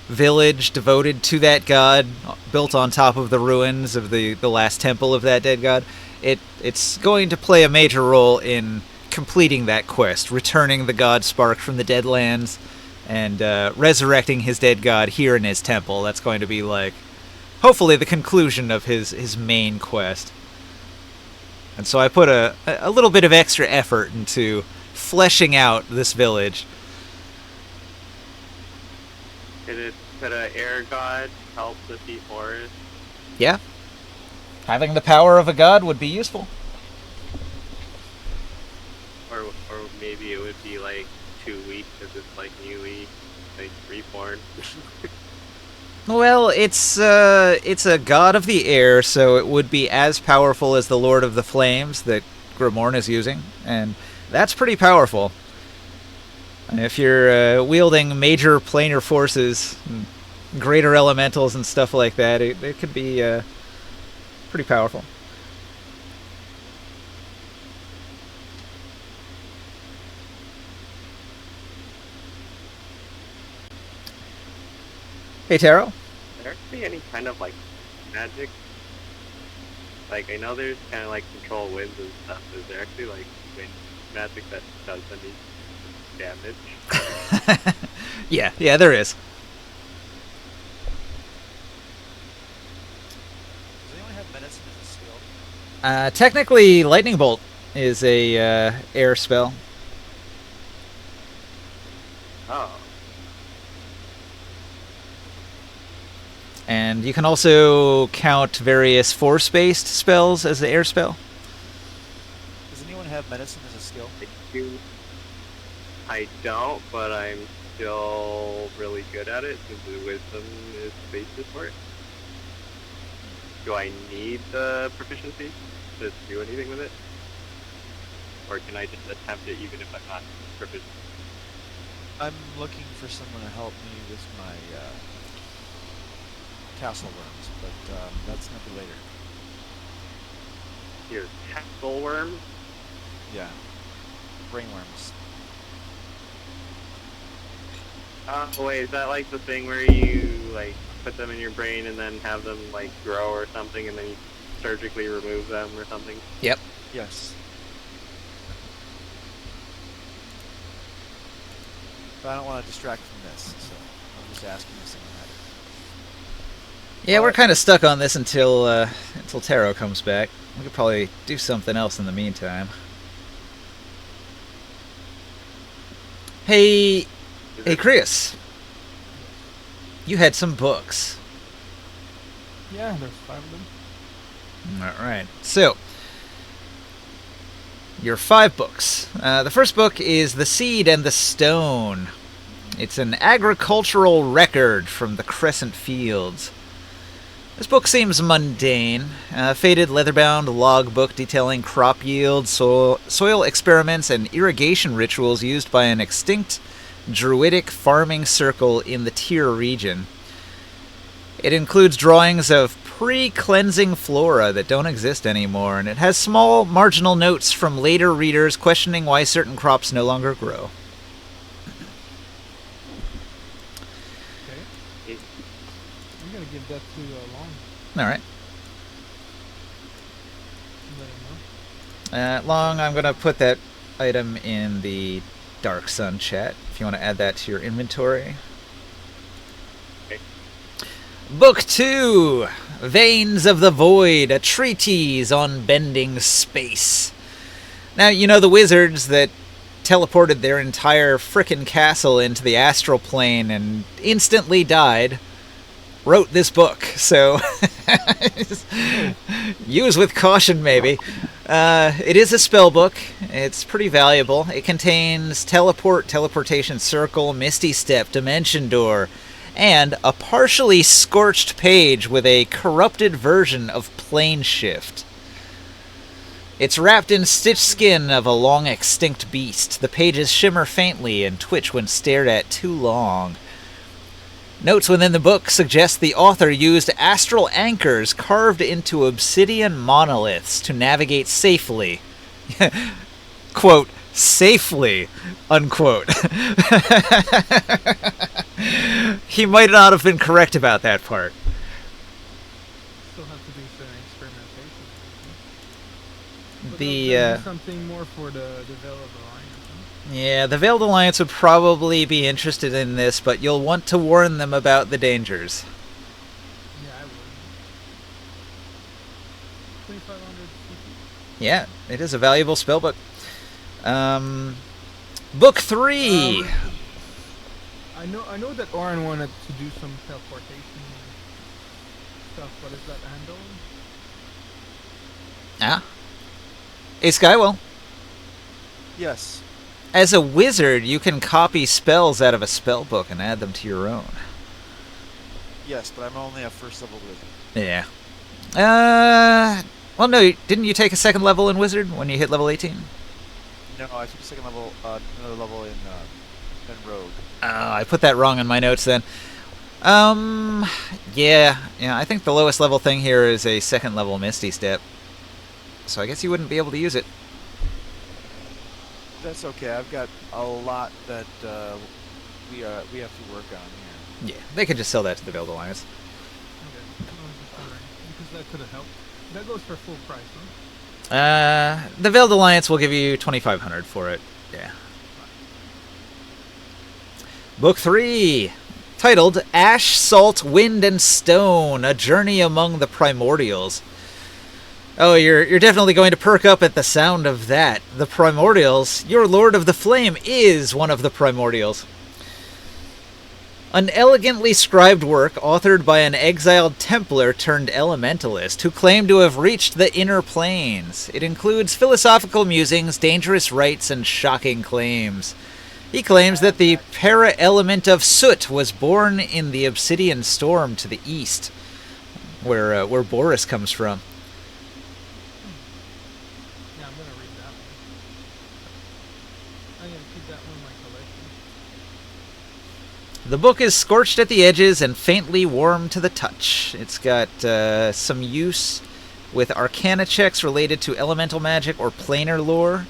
village devoted to that god, built on top of the ruins of the last temple of that dead god. It's going to play a major role in completing that quest, returning the god Spark from the Deadlands, and resurrecting his dead god here in his temple. That's going to be like, hopefully, the conclusion of his main quest. And so I put a little bit of extra effort into fleshing out this village.
Could a air god help defeat Horus?
Yeah. Having the power of a god would be useful.
Or maybe it would be, 2 weeks, because it's, newly, reborn.
Well, it's a god of the air, so it would be as powerful as the Lord of the Flames that Grimorn is using, and that's pretty powerful. If you're wielding major planar forces, greater elementals and stuff like that, it could be pretty powerful. Hey, Taro.
Is there actually any kind of like magic? Like I know there's kind of like control winds and stuff. Is there actually like wind magic that does any damage?
Yeah, there is.
Does anyone have medicine as a skill?
Technically, Lightning Bolt is a air spell.
Oh,
And you can also count various force-based spells as the air spell.
Does anyone have medicine as a skill?
I do. I don't, but I'm still really good at it since the wisdom is the basis for it. Do I need the proficiency to do anything with it? Or can I just attempt it even if I'm not proficient?
I'm looking for someone to help me with my castle worms, but that's gonna be later.
Your castle worm?
Yeah. Brain worms.
Wait, is that like the thing where you like put them in your brain and then have them like grow or something and then you surgically remove them or something?
Yep.
Yes. But I don't want to distract from this, so I'm just asking if someone had it.
Yeah, we're kind of stuck on this until Taro comes back. We could probably do something else in the meantime. Hey, Chris. You had some books.
Yeah, there's 5 of them.
All right. So, your 5 books. The first book is The Seed and the Stone. It's an agricultural record from the Crescent Fields. This book seems mundane. A faded leather-bound logbook detailing crop yield, soil experiments, and irrigation rituals used by an extinct druidic farming circle in the Tyr region. It includes drawings of pre-cleansing flora that don't exist anymore, and it has small marginal notes from later readers questioning why certain crops no longer grow.
Okay. I'm gonna give that to Long.
All right.
Let him know.
Long, I'm going to put that item in the Dark Sun chat, if you want to add that to your inventory.
Okay.
Book 2, Veins of the Void, a treatise on bending space. Now, you know the wizards that teleported their entire frickin' castle into the astral plane and instantly died wrote this book, so use with caution maybe. It is a spell book. It's pretty valuable. It contains teleportation circle, misty step, dimension door, and a partially scorched page with a corrupted version of plane shift. It's wrapped in stitched skin of a long extinct beast. The pages shimmer faintly and twitch when stared at too long. Notes within the book suggest the author used astral anchors carved into obsidian monoliths to navigate safely. Quote, safely, unquote. He might not have been correct about that part.
Still have to do some experimentation. But
The,
that'll be something more for the Veil of the Lion.
Yeah, the Veiled Alliance would probably be interested in this, but you'll want to warn them about the dangers.
Yeah, I would. 2,500 CP.
Yeah, it is a valuable spellbook. Book 3.
I know that Oren wanted to do some teleportation stuff, but is that handled?
Ah. Hey, Skywell.
Yes.
As a wizard, you can copy spells out of a spellbook and add them to your own.
Yes, but I'm only a first level wizard.
Yeah. Well, no, didn't you take a second level in Wizard when you hit level 18?
No, I took a second level, another level in Rogue.
I put that wrong in my notes then. Yeah, I think the lowest level thing here is a second level Misty Step. So I guess you wouldn't be able to use it.
That's okay. I've got a lot that we have to work on here.
Yeah, they could just sell that to the Veiled Alliance.
Okay. I was just wondering, because that could have helped. That goes for full price, huh?
The Veiled Alliance will give you 2,500 for it. Yeah. Book 3, titled Ash, Salt, Wind, and Stone: A Journey Among the Primordials. Oh, you're definitely going to perk up at the sound of that. The Primordials. Your Lord of the Flame is one of the Primordials. An elegantly scribed work authored by an exiled Templar turned elementalist who claimed to have reached the inner planes. It includes philosophical musings, dangerous rites, and shocking claims. He claims that the para-element of soot was born in the obsidian storm to the east, where Boris comes from.
Yeah, I'm gonna read that one. I'm gonna keep that one in my collection.
The book is scorched at the edges and faintly warm to the touch. It's got some use with arcana checks related to elemental magic or planar lore.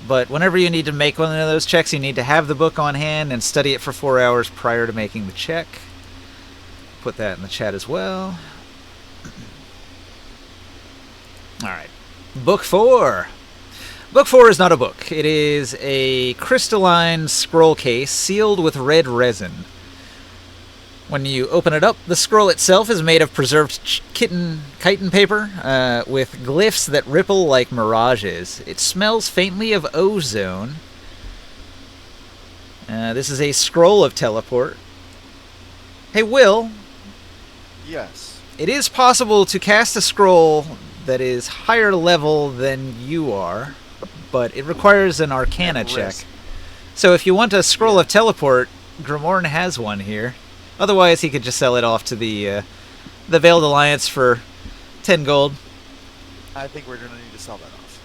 But whenever you need to make one of those checks, you need to have the book on hand and study it for 4 hours prior to making the check. Put that in the chat as well. Alright. Book 4. Book 4 is not a book. It is a crystalline scroll case sealed with red resin. When you open it up, the scroll itself is made of preserved chitin paper with glyphs that ripple like mirages. It smells faintly of ozone. This is a scroll of teleport. Hey, Will.
Yes.
It is possible to cast a scroll that is higher level than you are, but it requires an arcana
And
check.
risk.
So if you want a scroll of teleport, Grimorn has one here. Otherwise, he could just sell it off to the Veiled Alliance for 10 gold.
I think we're going to need to sell that off.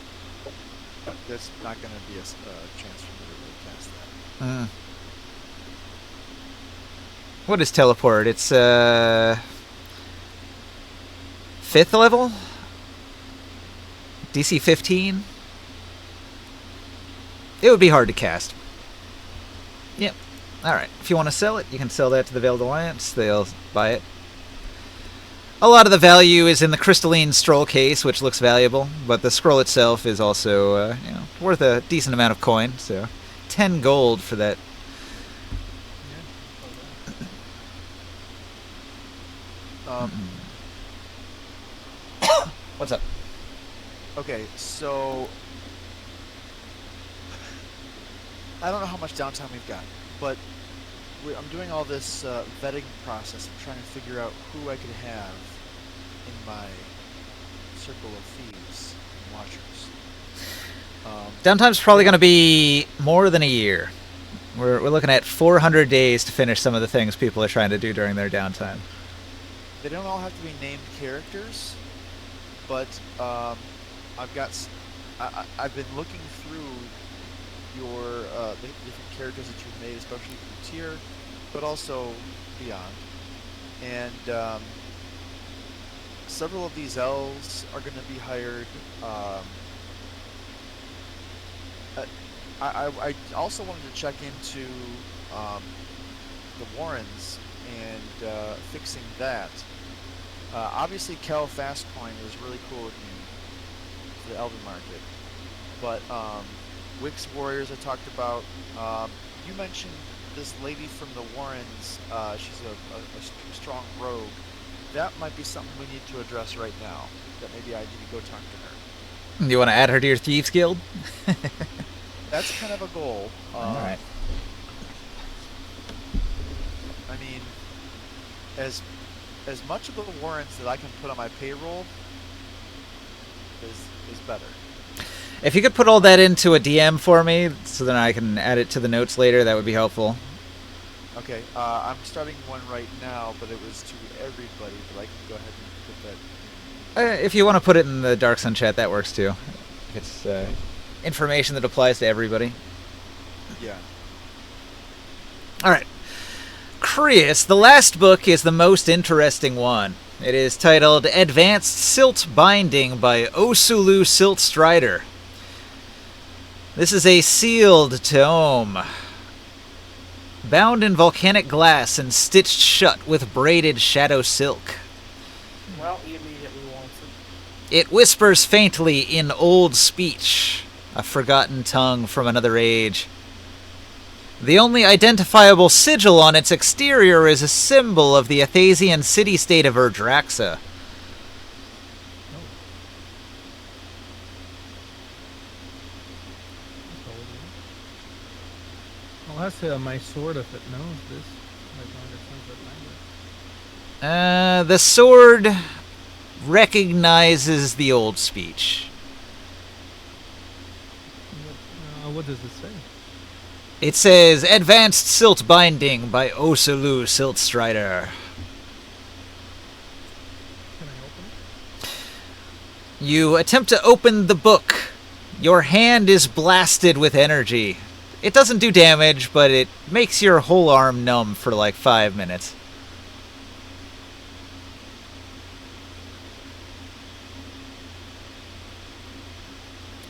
There's not going to be a chance for me to really cast that.
What is teleport? It's 5th level? DC 15? It would be hard to cast. Yep. Alright, if you want to sell it, you can sell that to the Veiled Alliance. They'll buy it. A lot of the value is in the crystalline scroll case, which looks valuable, but the scroll itself is also worth a decent amount of coin, so 10 gold for that. What's up?
Okay, so I don't know how much downtime we've got, but I'm doing all this vetting process. I'm trying to figure out who I could have in my circle of thieves and watchers.
Downtime's probably going to be more than a year. We're looking at 400 days to finish some of the things people are trying to do during their downtime.
They don't all have to be named characters, but I've been looking through your the different characters that you've made, especially for tier, but also beyond. And several of these elves are going to be hired. I also wanted to check into the Warrens and fixing that. Obviously, Cal Fastcoin was really cool with me for the Elven Market, but Wix Warriors I talked about. You mentioned this lady from the Warrens. She's a strong rogue. That might be something we need to address right now. That maybe I need to go talk to her.
You want to add her to your Thieves Guild?
That's kind of a goal.
Alright.
I mean, as much of the Warrens that I can put on my payroll is better.
If you could put all that into a DM for me, so then I can add it to the notes later, that would be helpful.
Okay, I'm starting one right now, but it was to everybody, but I can go ahead and put that
If you want to put it in the Dark Sun chat, that works too. It's information that applies to everybody.
in. Yeah.
All right. Chris, the last book is the most interesting one. It is titled Advanced Silt Binding by Osulu Silt Strider. This is a sealed tome, bound in volcanic glass and stitched shut with braided shadow silk.
Well, he immediately wants it.
It whispers faintly in old speech, a forgotten tongue from another age. The only identifiable sigil on its exterior is a symbol of the Athasian city-state of Erdraxa.
I'll ask my sword if it knows this. Like, understands that language.
The sword recognizes the old speech.
What does it say?
It says, Advanced Silt Binding by Osulu Silt Strider.
Can I open it?
You attempt to open the book. Your hand is blasted with energy. It doesn't do damage, but it makes your whole arm numb for like 5 minutes.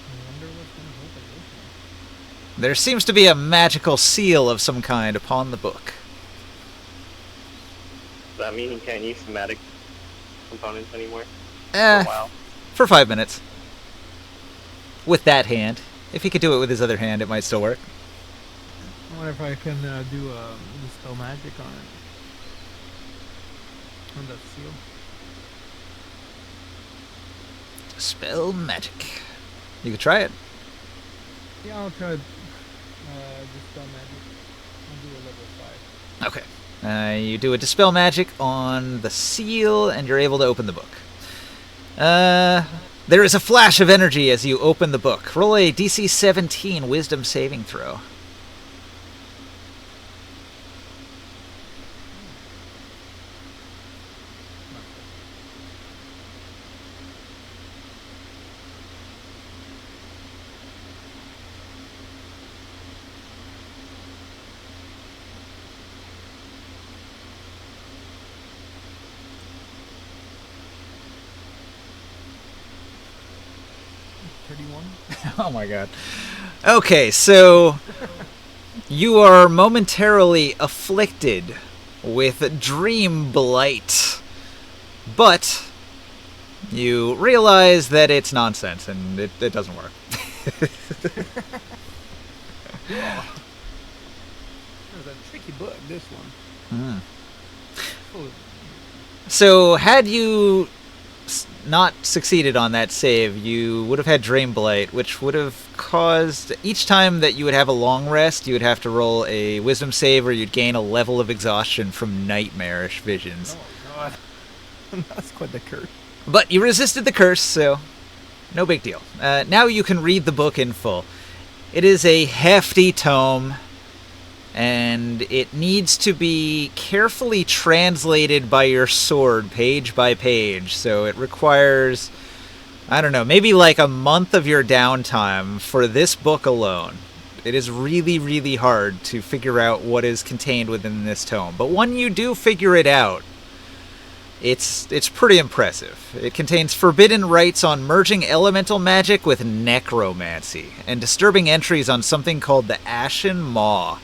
I wonder what's going to open this one.
There seems to be a magical seal of some kind upon the book.
Does that mean he can't use somatic components anymore? For
Eh,
a while.
for 5 minutes. With that hand. If he could do it with his other hand, it might still work.
I wonder if I can do dispel magic on it. On that seal.
Spell magic. You could try it.
Yeah, I'll try dispel magic. I'll do a level 5.
Okay. You do a dispel magic on the seal, and you're able to open the book. There is a flash of energy as you open the book. Roll a DC 17 Wisdom saving throw. Oh my god. Okay, so you are momentarily afflicted with dream blight, but you realize that it's nonsense and it doesn't work.
It's a tricky book, this one. Full of-
So had you not succeeded on that save, you would have had Dream Blight, which would have caused each time that you would have a long rest, you would have to roll a Wisdom save, or you'd gain a level of exhaustion from nightmarish visions.
Oh god. That's quite the curse.
But you resisted the curse, so no big deal. Now you can read the book in full. It is a hefty tome, and it needs to be carefully translated by your sword page by page, so it requires, I don't know, maybe like a month of your downtime for this book alone. It is really, really hard to figure out what is contained within this tome, but when you do figure it out, it's pretty impressive. It contains forbidden rites on merging elemental magic with necromancy, and disturbing entries on something called the Ashen Maw.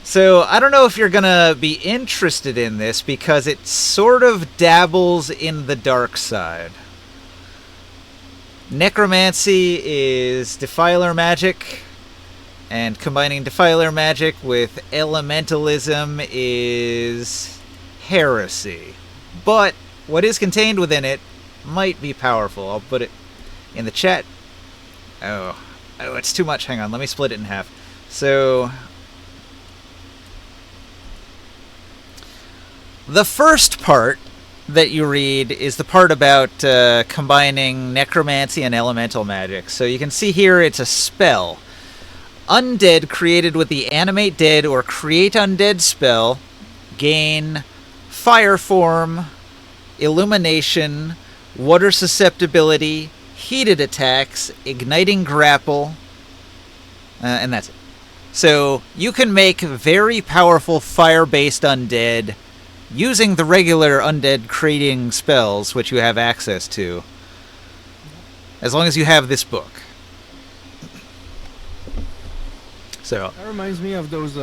So, I don't know if you're gonna be interested in this, because it sort of dabbles in the dark side. Necromancy is defiler magic, and combining defiler magic with elementalism is heresy. But what is contained within it might be powerful. I'll put it in the chat. Oh, it's too much. Hang on, let me split it in half. So the first part that you read is the part about combining necromancy and elemental magic. So you can see here it's a spell. undead created with the Animate Dead or Create Undead spell gain Fire Form, Illumination, Water Susceptibility, Heated Attacks, Igniting Grapple, and that's it. So you can make very powerful fire-based undead using the regular undead creating spells, which you have access to, as long as you have this book. So
That reminds me of those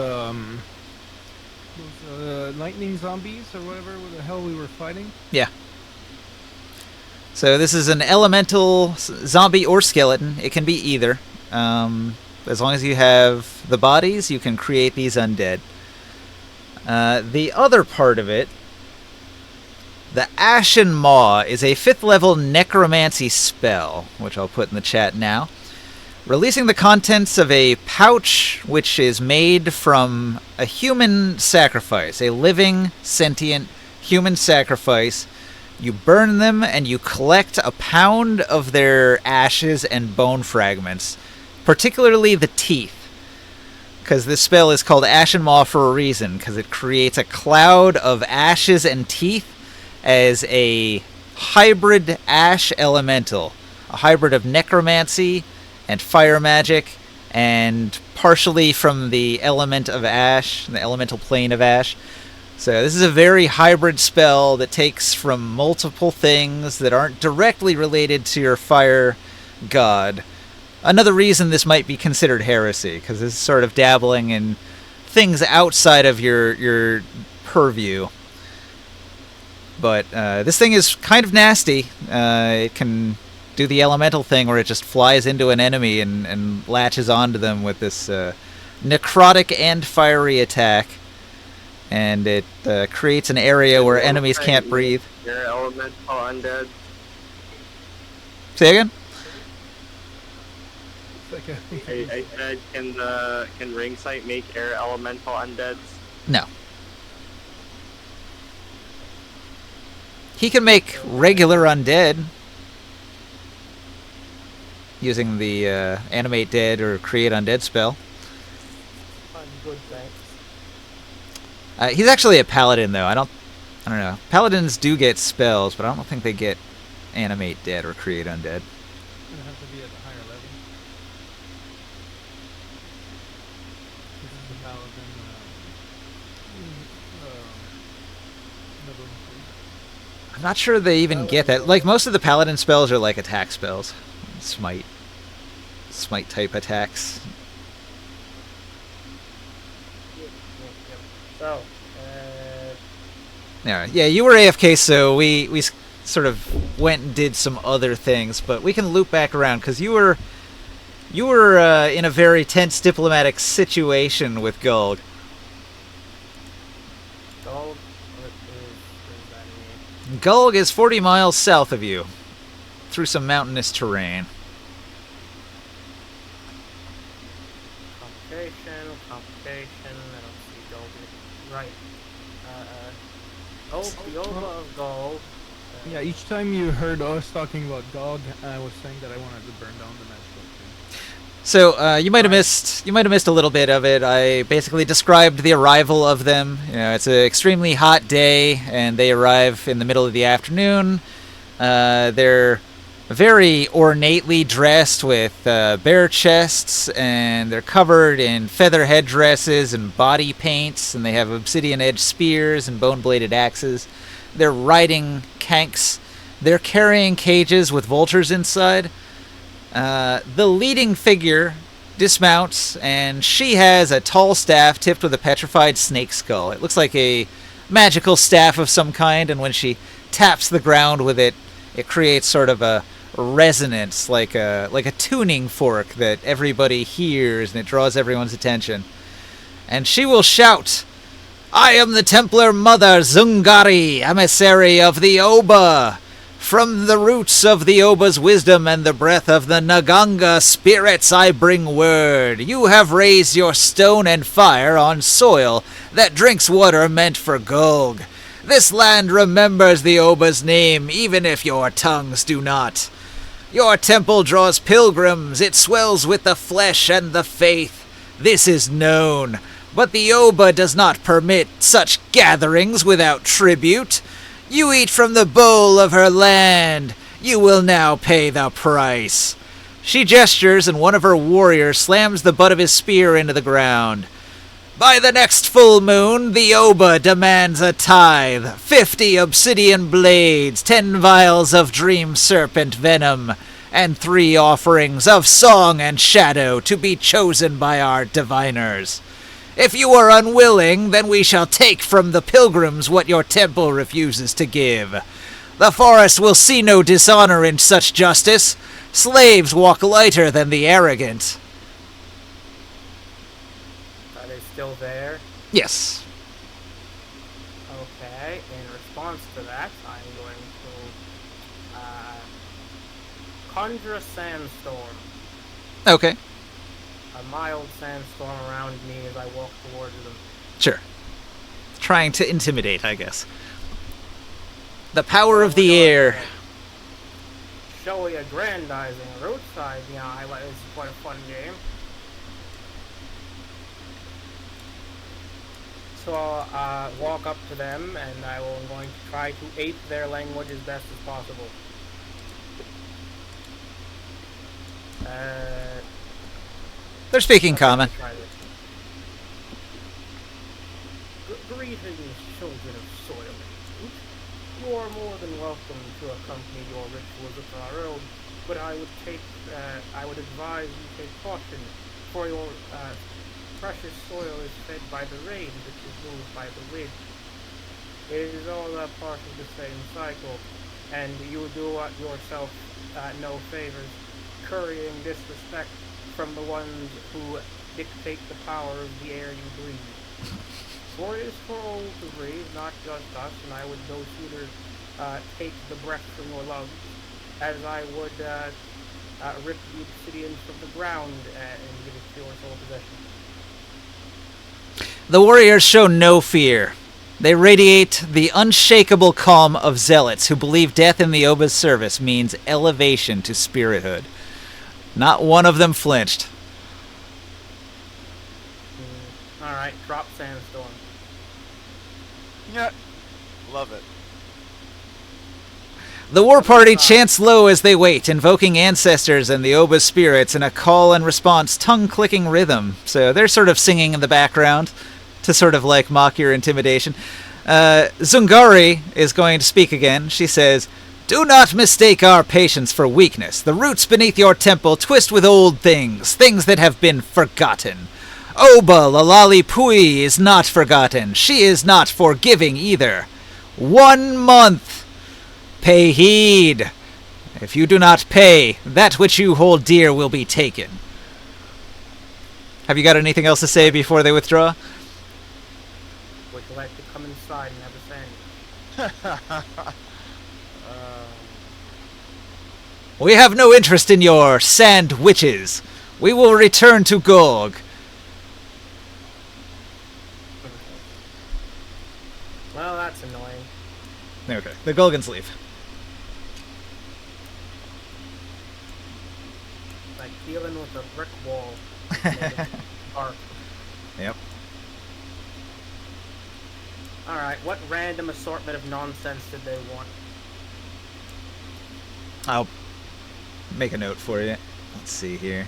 lightning zombies or whatever the hell we were fighting.
So this is an elemental zombie or skeleton. It can be either. As long as you have the bodies, you can create these undead. The other part of it, the Ashen Maw, is a 5th level necromancy spell, which I'll put in the chat now. Releasing the contents of a pouch which is made from a human sacrifice, a living, sentient human sacrifice. You burn them and you collect a pound of their ashes and bone fragments, particularly the teeth. Because this spell is called Ashen Maw for a reason, because it creates a cloud of ashes and teeth as a hybrid ash elemental. A hybrid of necromancy and fire magic, and partially from the element of ash, the elemental plane of ash. So this is a very hybrid spell that takes from multiple things that aren't directly related to your fire god. Another reason this might be considered heresy, because this is sort of dabbling in things outside of your purview. But this thing is kind of nasty. It can do the elemental thing where it just flies into an enemy and latches onto them with this necrotic and fiery attack. And it creates an area where enemies can't breathe.
Your elemental undead.
Say again?
It's like
I said, can ring sight make air elemental undeads?
No. He can make regular undead using the Animate Dead or Create Undead spell.
I'm good, thanks.
He's actually a paladin, though. I don't know. Paladins do get spells, but I don't think they get Animate Dead or Create Undead.
It's gonna have to be at a higher level. This is the paladin. Level 3.
I'm not sure they even get that. Like, most of the paladin spells are like attack spells. Smite type attacks.
So,
Yeah, you were AFK, so we sort of went and did some other things, but we can loop back around because you were in a very tense diplomatic situation with Gulg.
gold, what is that mean?
Gulg is 40 miles south of you, through some mountainous terrain.
Complication, I don't see gold. Right. The Oba of gold.
Yeah, each time you heard us talking about GOG, I was saying that I wanted to burn down the magical tree.
So you might have missed a little bit of it. I basically described the arrival of them. You know, it's an extremely hot day, and they arrive in the middle of the afternoon. They're very ornately dressed with bare chests, and they're covered in feather headdresses and body paints, and they have obsidian-edged spears and bone-bladed axes. They're riding kanks. They're carrying cages with vultures inside. The leading figure dismounts, and she has a tall staff tipped with a petrified snake skull. It looks like a magical staff of some kind, and when she taps the ground with it, it creates sort of a resonance, like a tuning fork that everybody hears, and it draws everyone's attention. And she will shout, "I am the Templar Mother Zungari, emissary of the Oba. From the roots of the Oba's wisdom and the breath of the Naganga spirits I bring word. You have raised your stone and fire on soil that drinks water meant for Gulg. This land remembers the Oba's name, even if your tongues do not. Your temple draws pilgrims, it swells with the flesh and the faith. This is known, but the Oba does not permit such gatherings without tribute. You eat from the bowl of her land. You will now pay the price. She gestures, and one of her warriors slams the butt of his spear into the ground. By the next full moon, the Oba demands a tithe, 50 obsidian blades, 10 vials of dream serpent venom, and 3 offerings of song and shadow to be chosen by our diviners. If you are unwilling, then we shall take from the pilgrims what your temple refuses to give. The forest will see no dishonor in such justice. Slaves walk lighter than the arrogant.
Are they still there?
Yes.
Okay, in response to that, I'm going to conjure a sandstorm.
Okay.
A mild sandstorm around me as I walk towards them.
Sure. Trying to intimidate, I guess. The power of the air.
Showy aggrandizing roadside, it's quite a fun game. So I'll walk up to them and I'm going to try to ape their language as best as possible.
They're speaking common.
Greetings, children of soil and fruit. You are more than welcome to accompany your rituals with our own, but I would advise you take caution, for your precious soil is fed by the rain, which is moved by the wind. It is all a part of the same cycle, and you do yourself no favors, currying disrespect from the ones who dictate the power of the air you breathe. For it is for all to breathe, not just us, and I would no sooner take the breath from your lungs as I would rip the obsidian from the ground and give it to your sole possession.
The warriors show no fear. They radiate the unshakable calm of zealots who believe death in the Oba's service means elevation to spirithood. Not one of them flinched.
Alright, drop sandstorm.
Yeah. Love it.
The war party chants low as they wait, invoking ancestors and the Oba's spirits in a call and response tongue-clicking rhythm. So they're sort of singing in the background to sort of like mock your intimidation. Zungari is going to speak again. She says, "Do not mistake our patience for weakness. The roots beneath your temple twist with old things, things that have been forgotten. Oba Lalali Pui is not forgotten. She is not forgiving either. 1 month. Pay heed. If you do not pay, that which you hold dear will be taken." Have you got anything else to say before they withdraw?
Would you like to come inside and have a sandwich?
We have no interest in your sand witches. We will return to Gog.
Well, that's annoying.
Okay, the Golgans leave.
Like dealing with a brick wall. made of bark.
Yep.
Alright, what random assortment of nonsense did they want?
I'll make a note for you. Let's see here.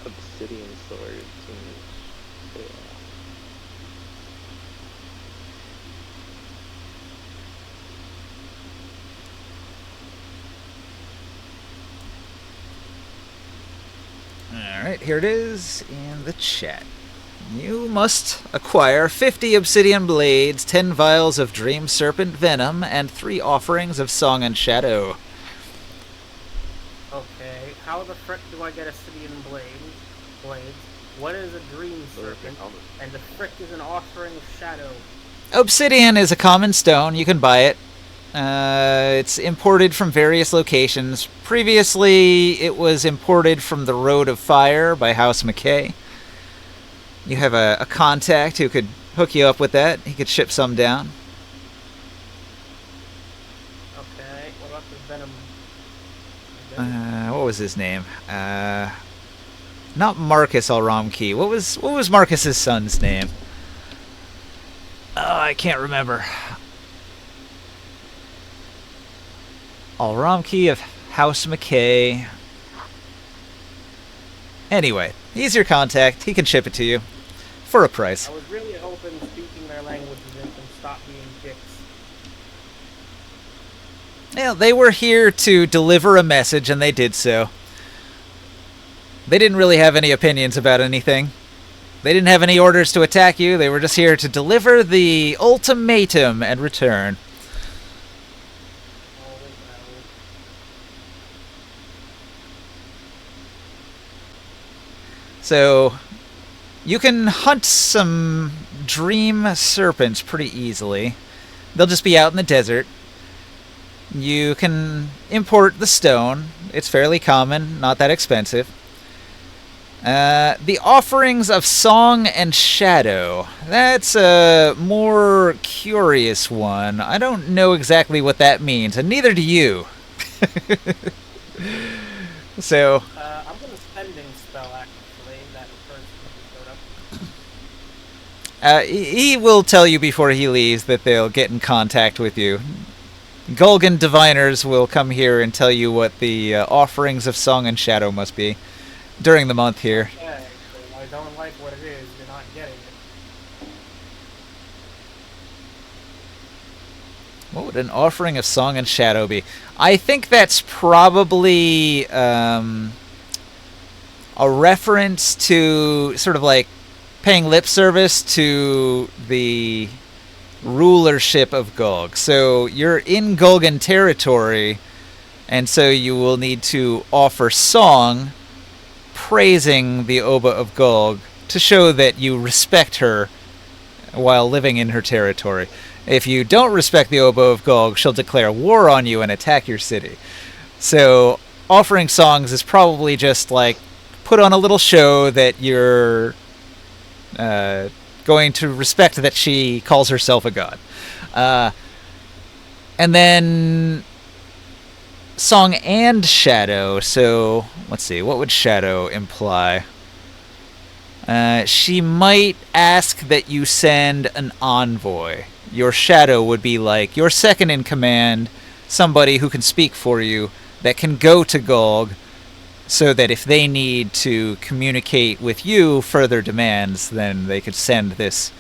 Obsidian sword.
Alright, here it is in the chat. You must acquire 50 obsidian blades, 10 vials of dream serpent venom, and 3 offerings of song and shadow.
Okay, how the frick do I get obsidian blades? What is a dream serpent? And the frick is an offering of shadow.
Obsidian is a common stone. You can buy it. It's imported from various locations. Previously, it was imported from the Road of Fire by House McKay. You have a contact who could hook you up with that. He could ship some down.
Okay, what about the venom?
What was his name? Not Marcus Alramkey. What was Marcus's son's name? Oh, I can't remember. Alramkey of House McKay. Anyway, he's your contact. He can ship it to you for a price.
I was really hoping speaking their language would make them stop being dicks.
Yeah, they were here to deliver a message, and they did so. They didn't really have any opinions about anything. They didn't have any orders to attack you. They were just here to deliver the ultimatum and return.
Oh, well.
So, you can hunt some dream serpents pretty easily. They'll just be out in the desert. You can import the stone. It's fairly common, not that expensive. The offerings of song and shadow. That's a more curious one. I don't know exactly what that means, and neither do you. So,
I'm gonna spending spell actually. That first showed up.
he will tell you before he leaves that they'll get in contact with you. Gulgan diviners will come here and tell you what the offerings of song and shadow must be during the month here.
Okay, so I don't like what it is. You're not getting it.
What would an offering of song and shadow be? I think that's probably a reference to sort of like paying lip service to the rulership of Gulg. So you're in Gulgan territory, and so you will need to offer song praising the Oba of Gulg to show that you respect her while living in her territory. If you don't respect the Oba of Gulg, she'll declare war on you and attack your city. So offering songs is probably just like put on a little show that you're going to respect that she calls herself a god. And then song and shadow. So let's see, what would shadow imply? She might ask that you send an envoy. Your shadow would be like your second in command, somebody who can speak for you, that can go to Gulg, so that if they need to communicate with you further demands, then they could send this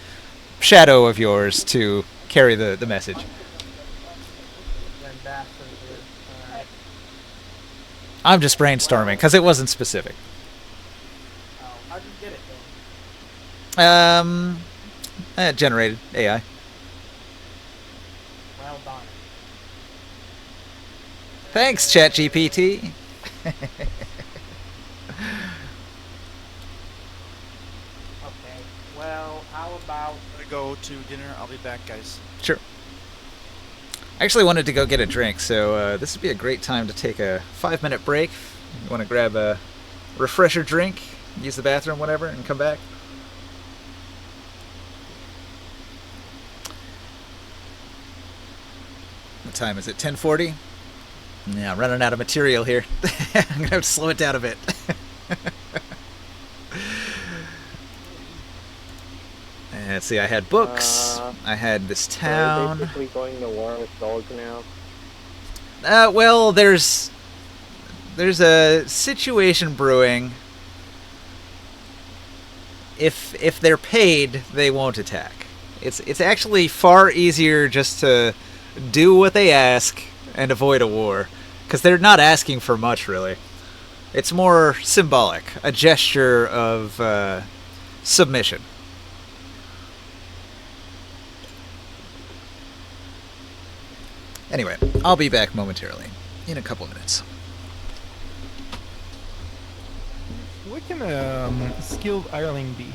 shadow of yours to carry the message.
Then that's what it is. Alright.
I'm just brainstorming, because it wasn't specific.
Oh, how'd you get it then?
Generated AI.
Well done.
Thanks, ChatGPT.
Okay. Well, how about
I'm gonna go to dinner. I'll be back, guys.
Sure. I actually wanted to go get a drink, so this would be a great time to take a 5-minute break. You want to grab a refresher drink, use the bathroom, whatever, and come back? What time is it? 10:40? Yeah, I'm running out of material here. I'm going to have to slow it down a bit. And let's see, I had books. I had this
We're
town.
basically going to war with Gulg now.
Well, there's a situation brewing. If they're paid, they won't attack. It's actually far easier just to do what they ask and avoid a war, because they're not asking for much, really. It's more symbolic, a gesture of submission. Anyway, I'll be back momentarily, in a couple of minutes.
What can a skilled hireling be?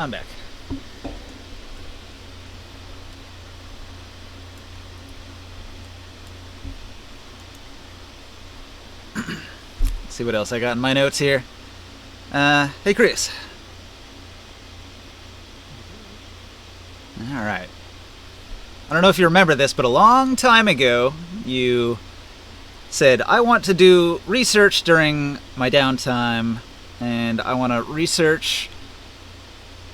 I'm back. Let's see what else I got in my notes here. Hey Chris. Alright. I don't know if you remember this, but a long time ago, you said, I want to do research during my downtime, and I want to research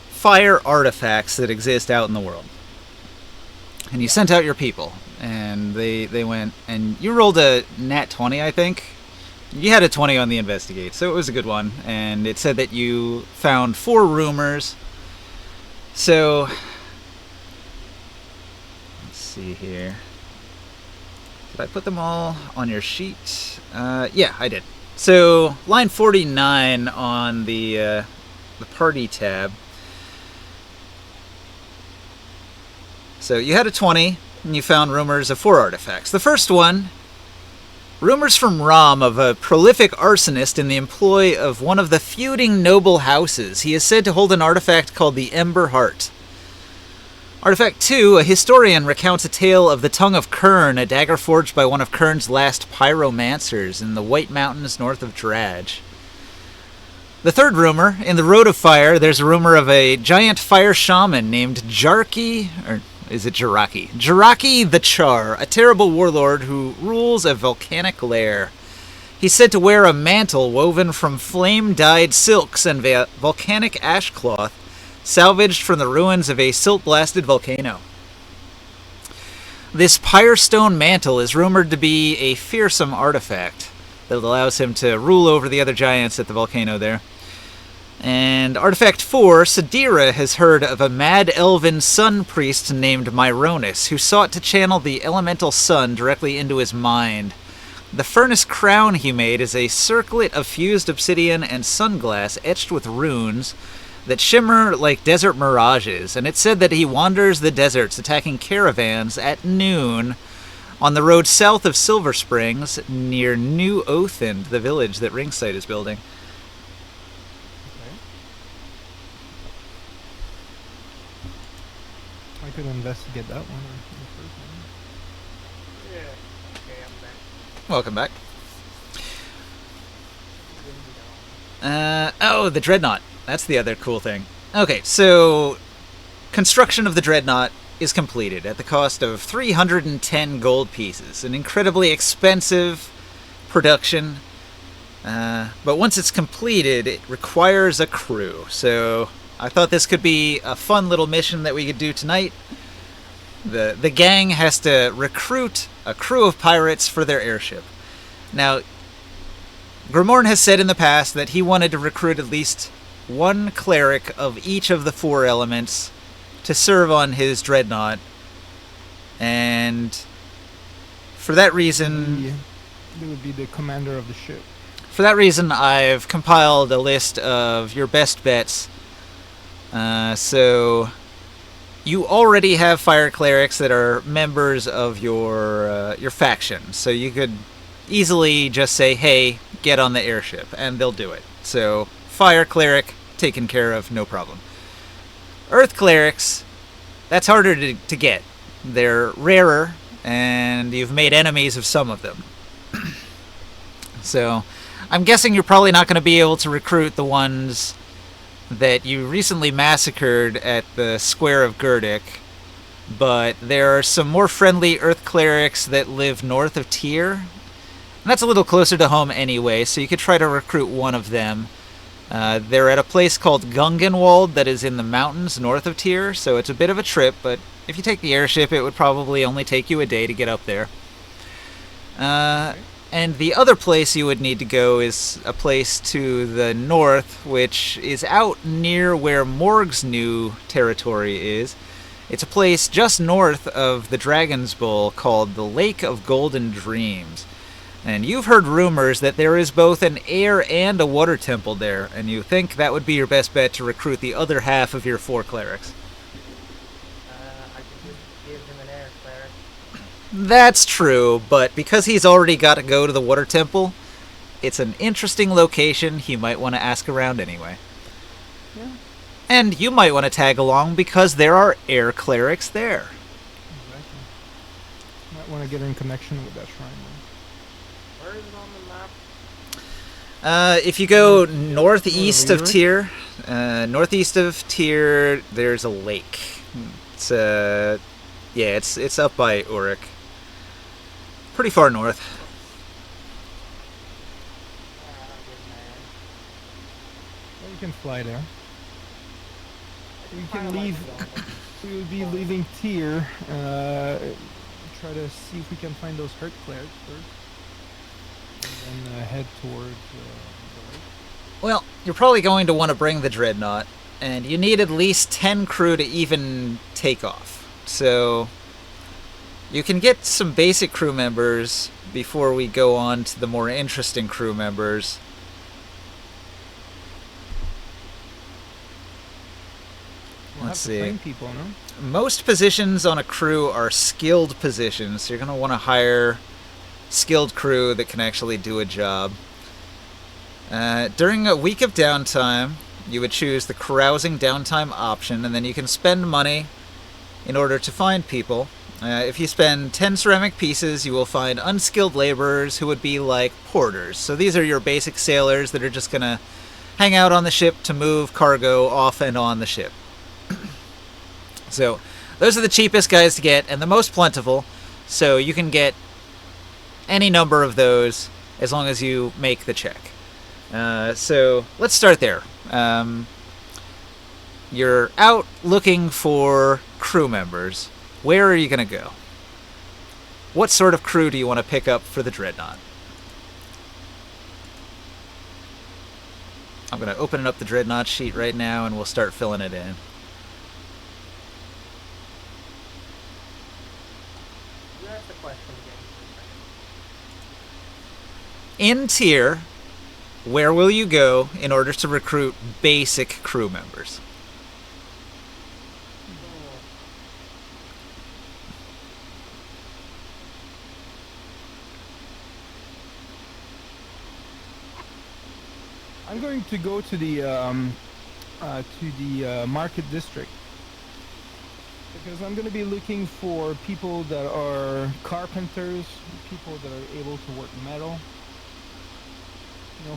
fire artifacts that exist out in the world. And you sent out your people, and they went, and you rolled a nat 20, I think. You had a 20 on the investigate, so it was a good one, and it said that you found 4 rumors. So, let's see here. Did I put them all on your sheet? Yeah, I did. So, line 49 on the party tab. So, you had a 20, and you found rumors of 4 artifacts. The first one, rumors from Ram of a prolific arsonist in the employ of one of the feuding noble houses. He is said to hold an artifact called the Ember Heart. Artifact 2, a historian recounts a tale of the Tongue of Kern, a dagger forged by one of Kern's last pyromancers in the White Mountains north of Dradge. The third rumor, in the Road of Fire, there's a rumor of a giant fire shaman named Jarki, or is it Jaraki? Jaraki the Char, a terrible warlord who rules a volcanic lair. He's said to wear a mantle woven from flame-dyed silks and volcanic ash cloth, salvaged from the ruins of a silt-blasted volcano. This Pyrestone mantle is rumored to be a fearsome artifact that allows him to rule over the other giants at the volcano there. And Artifact 4, Sadira has heard of a mad elven sun priest named Myronus, who sought to channel the elemental sun directly into his mind. The furnace crown he made is a circlet of fused obsidian and sunglass etched with runes that shimmer like desert mirages, and it's said that he wanders the deserts attacking caravans at noon on the road south of Silver Springs near New Othend, the village that Ringsight is building.
I could investigate that one.
Yeah. Okay, I'm back.
Welcome back.
Windy down.
Oh, the Dreadnought. That's the other cool thing. Okay, so construction of the Dreadnought is completed at the cost of 310 gold pieces. An incredibly expensive production. But once it's completed, it requires a crew. So I thought this could be a fun little mission that we could do tonight. The gang has to recruit a crew of pirates for their airship. Now, Grimorn has said in the past that he wanted to recruit at least one cleric of each of the 4 elements to serve on his dreadnought. And for that reason...
Yeah, they would be the commander of the ship.
For that reason, I've compiled a list of your best bets. So you already have fire clerics that are members of your faction. So you could easily just say, hey, get on the airship, and they'll do it. So fire cleric, taken care of, no problem. Earth clerics, that's harder to get. They're rarer, and you've made enemies of some of them. So I'm guessing you're probably not going to be able to recruit the ones that you recently massacred at the Square of Gurdik, but there are some more friendly Earth clerics that live north of Tyr, and that's a little closer to home anyway, so you could try to recruit one of them. They're at a place called Gungenwald that is in the mountains north of Tyr, so it's a bit of a trip, but if you take the airship, it would probably only take you a day to get up there. And the other place you would need to go is a place to the north, which is out near where Morg's new territory is. It's a place just north of the Dragon's Bowl called the Lake of Golden Dreams. And you've heard rumors that there is both an air and a water temple there, and you think that would be your best bet to recruit the other half of your 4 clerics.
I could give him an air cleric.
That's true, but because he's already got to go to the water temple, it's an interesting location. He might want to ask around anyway.
Yeah.
And you might want to tag along because there are air clerics there.
Exactly. Might want to get in connection with that shrine.
Where is it on the map?
If you go
North-
northeast of
Leroy?
Tyr, there's a lake. It's it's up by Uruk. Pretty far north.
Well, you can fly there. We can leave. We will be leaving Tyr. Try to see if we can find those hurt clerics first, and then head towards the lake.
Well, you're probably going to want to bring the Dreadnought, and you need at least 10 crew to even take off. So you can get some basic crew members before we go on to the more interesting crew members.
We'll
Let's
have to
see.
train people, no?
Most positions on a crew are skilled positions, so you're going to want to hire skilled crew that can actually do a job. During a week of downtime, you would choose the carousing downtime option, and then you can spend money in order to find people. If you spend 10 ceramic pieces, you will find unskilled laborers who would be like porters. So these are your basic sailors that are just going to hang out on the ship to move cargo off and on the ship. So those are the cheapest guys to get and the most plentiful. So you can get any number of those as long as you make the check. So let's start there. You're out looking for crew members. Where are you going to go? What sort of crew do you want to pick up for the Dreadnought? I'm going to open up the Dreadnought sheet right now and we'll start filling it in.
You asked the question again.
In Tyr, where will you go in order to recruit basic crew members?
I'm going to go to the market district because I'm going to be looking for people that are carpenters, people that are able to work metal,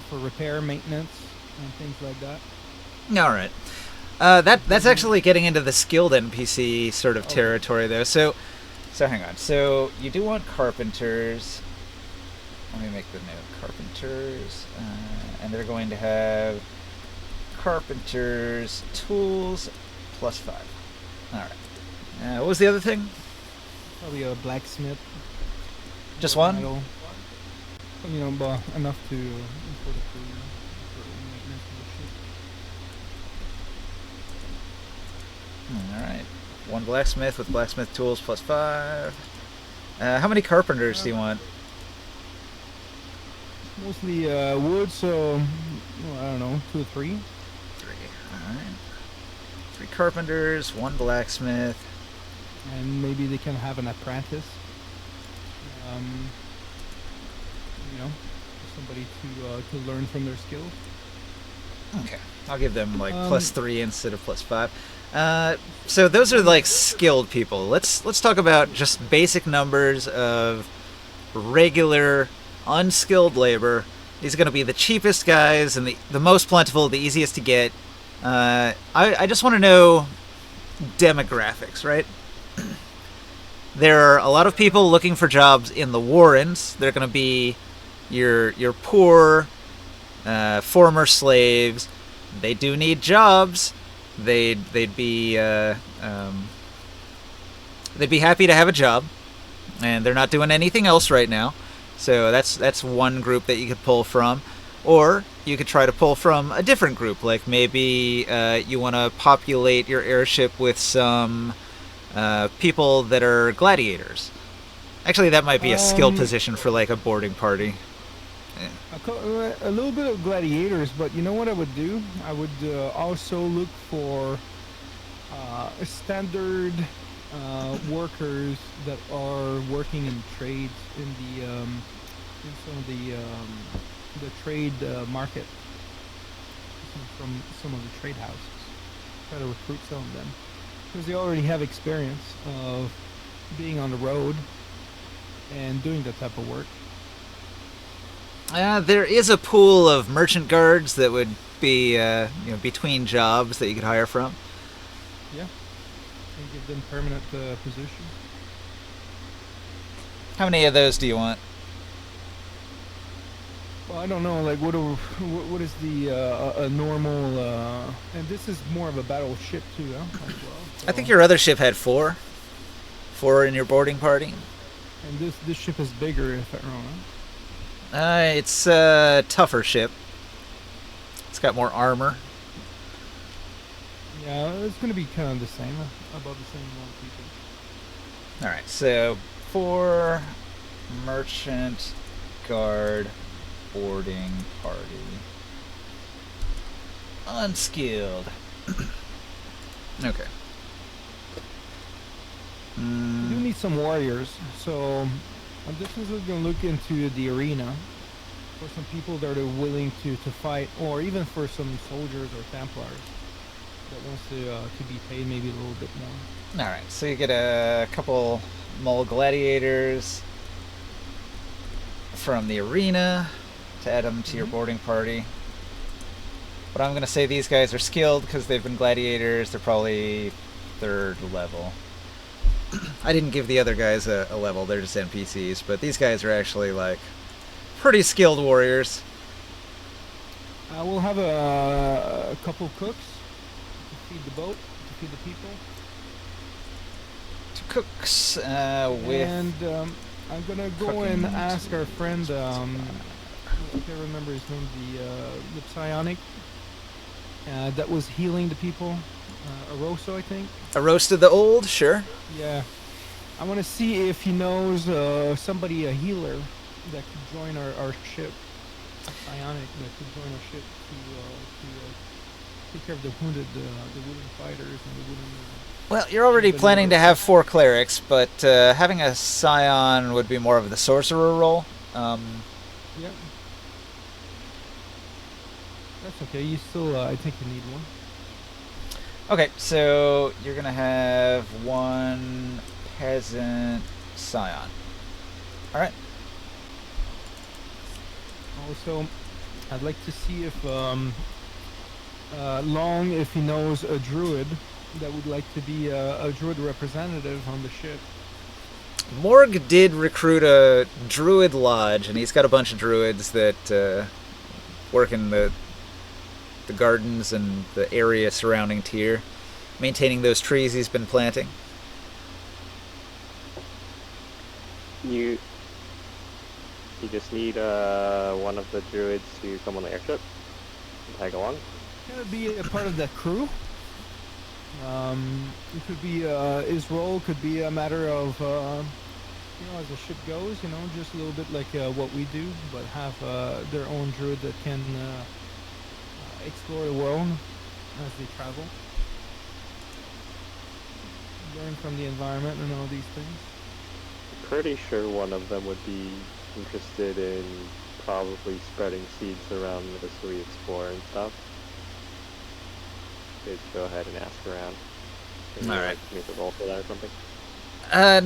for repair, maintenance, and things like that.
All right. That's actually getting into the skilled NPC sort of territory, though. So hang on. So you do want carpenters. Let me make the note. Carpenters, and they're going to have carpenters tools +5. All right. What was the other thing?
Probably a blacksmith.
Just
work
one?
metal. But enough to for the crew for maintenance of the ship.
All right. One blacksmith with blacksmith tools +5. How many carpenters do you want?
Mostly wood, so I don't know, 2 or 3.
3. All right. 3 carpenters, 1 blacksmith.
And maybe they can have an apprentice. Somebody to learn from their skills.
Okay. I'll give them like
Um,
+3 instead of +5. So those are like skilled people. Let's talk about just basic numbers of regular unskilled labor. These are going to be the cheapest guys and the most plentiful, the easiest to get. I just want to know demographics, right? There are a lot of people looking for jobs in the Warrens. They're going to be your poor former slaves. They do need jobs. They'd be happy to have a job, and they're not doing anything else right now. So that's one group that you could pull from, or you could try to pull from a different group. Like maybe you want to populate your airship with some people that are gladiators. Actually, that might be a skill position for like a boarding party.
A little bit of gladiators, but you know what I would do? I would also look for standard workers that are working in trades in some of the trade market from some of the trade houses. try to recruit some of them because they already have experience of being on the road and doing that type of work.
There is a pool of merchant guards that would be between jobs that you could hire from.
Yeah, and give them permanent position.
How many of those do you want?
Well, I don't know. Like, what is the a normal? And this is more of a battleship too, huh? As well.
I think your other ship had 4. 4 in your boarding party.
And this ship is bigger, if I'm wrong.
It's a tougher ship. It's got more armor.
Yeah, it's gonna be kind of the same, about the same amount of people.
All right, so 4 merchant guard boarding party. Unskilled. Okay.
We do need some warriors, so I'm definitely going to look into the arena for some people that are willing to fight, or even for some soldiers or Templars that wants to be paid maybe a little bit more.
All right, so you get a couple mole gladiators from the arena to add them to your boarding party. But I'm going to say these guys are skilled because they've been gladiators. They're probably 3rd level. I didn't give the other guys a level. They're just NPCs. But these guys are actually, like, pretty skilled warriors.
We'll have a couple cooks to feed the boat, to feed the people.
2 cooks with...
And I'm going to go and ask our friend, I can't remember his name, the psionic that was healing the people. Aroso, I think.
A roast of the old, sure.
Yeah. I want to see if he knows somebody, a healer, that could join our ship. A psionic that could join our ship to take care of the wounded fighters and the wooden...
Well, you're already planning to have 4 clerics, but having a scion would be more of the sorcerer role.
Yeah. That's okay. You still, I think you need one.
Okay, so you're going to have 1 peasant scion. All right.
Also, I'd like to see if Long, if he knows a druid that would like to be a druid representative on the ship.
Morg did recruit a druid lodge, and he's got a bunch of druids that work in the gardens and the area surrounding Tyr, maintaining those trees he's been planting.
You just need one of the druids to come on the airship and tag along.
Can it be a part of the crew? It could be his role could be a matter of as the ship goes, just a little bit like what we do, but have their own druid that can explore the world as they travel, learn from the environment and all these things.
Pretty sure one of them would be interested in probably spreading seeds around as we explore and stuff. Could go ahead and ask around.
All right.
Make a roll for that or something.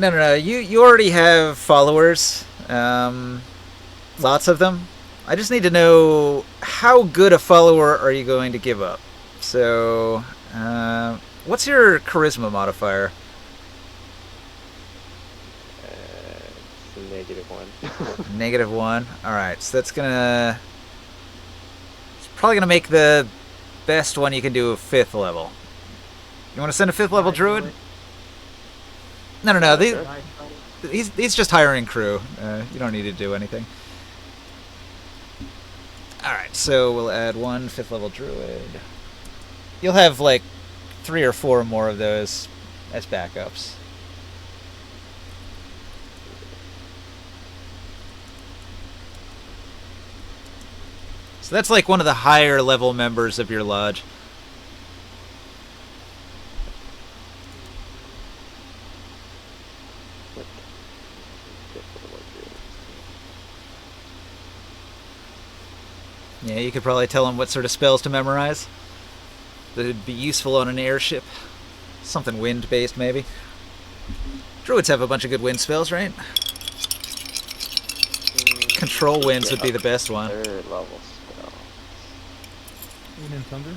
No. You already have followers. Lots of them. I just need to know how good a follower are you going to give up. So, what's your charisma modifier?
It's a -1.
-1. All right, so that's gonna. It's probably gonna make the best one you can do a 5th level. You want to send a 5th level druid? No. He's just hiring crew. You don't need to do anything. Alright, so we'll add 1 5th level druid. You'll have like 3 or 4 more of those as backups. So that's like one of the higher level members of your lodge. Yeah, you could probably tell him what sort of spells to memorize. that'd be useful on an airship. Something wind-based, maybe. Druids have a bunch of good wind spells, right? Control winds would be the best one.
Third level spell.
Wind and thunder.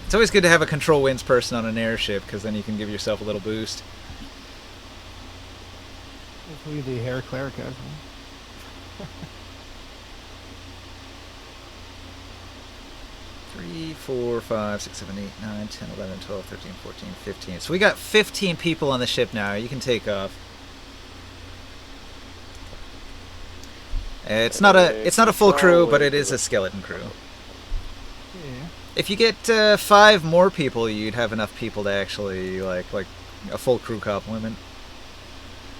It's always good to have a control winds person on an airship, because then you can give yourself a little boost.
Hopefully the hair cleric has one.
3, 4, 5, 6, 7, 8, 9, 10, 11, 12, 13, 14, 15. So we got 15 people on the ship now. You can take off. It's not a full crew, but it is a skeleton crew.
Yeah.
If you get 5 more people, you'd have enough people to actually like a full crew complement.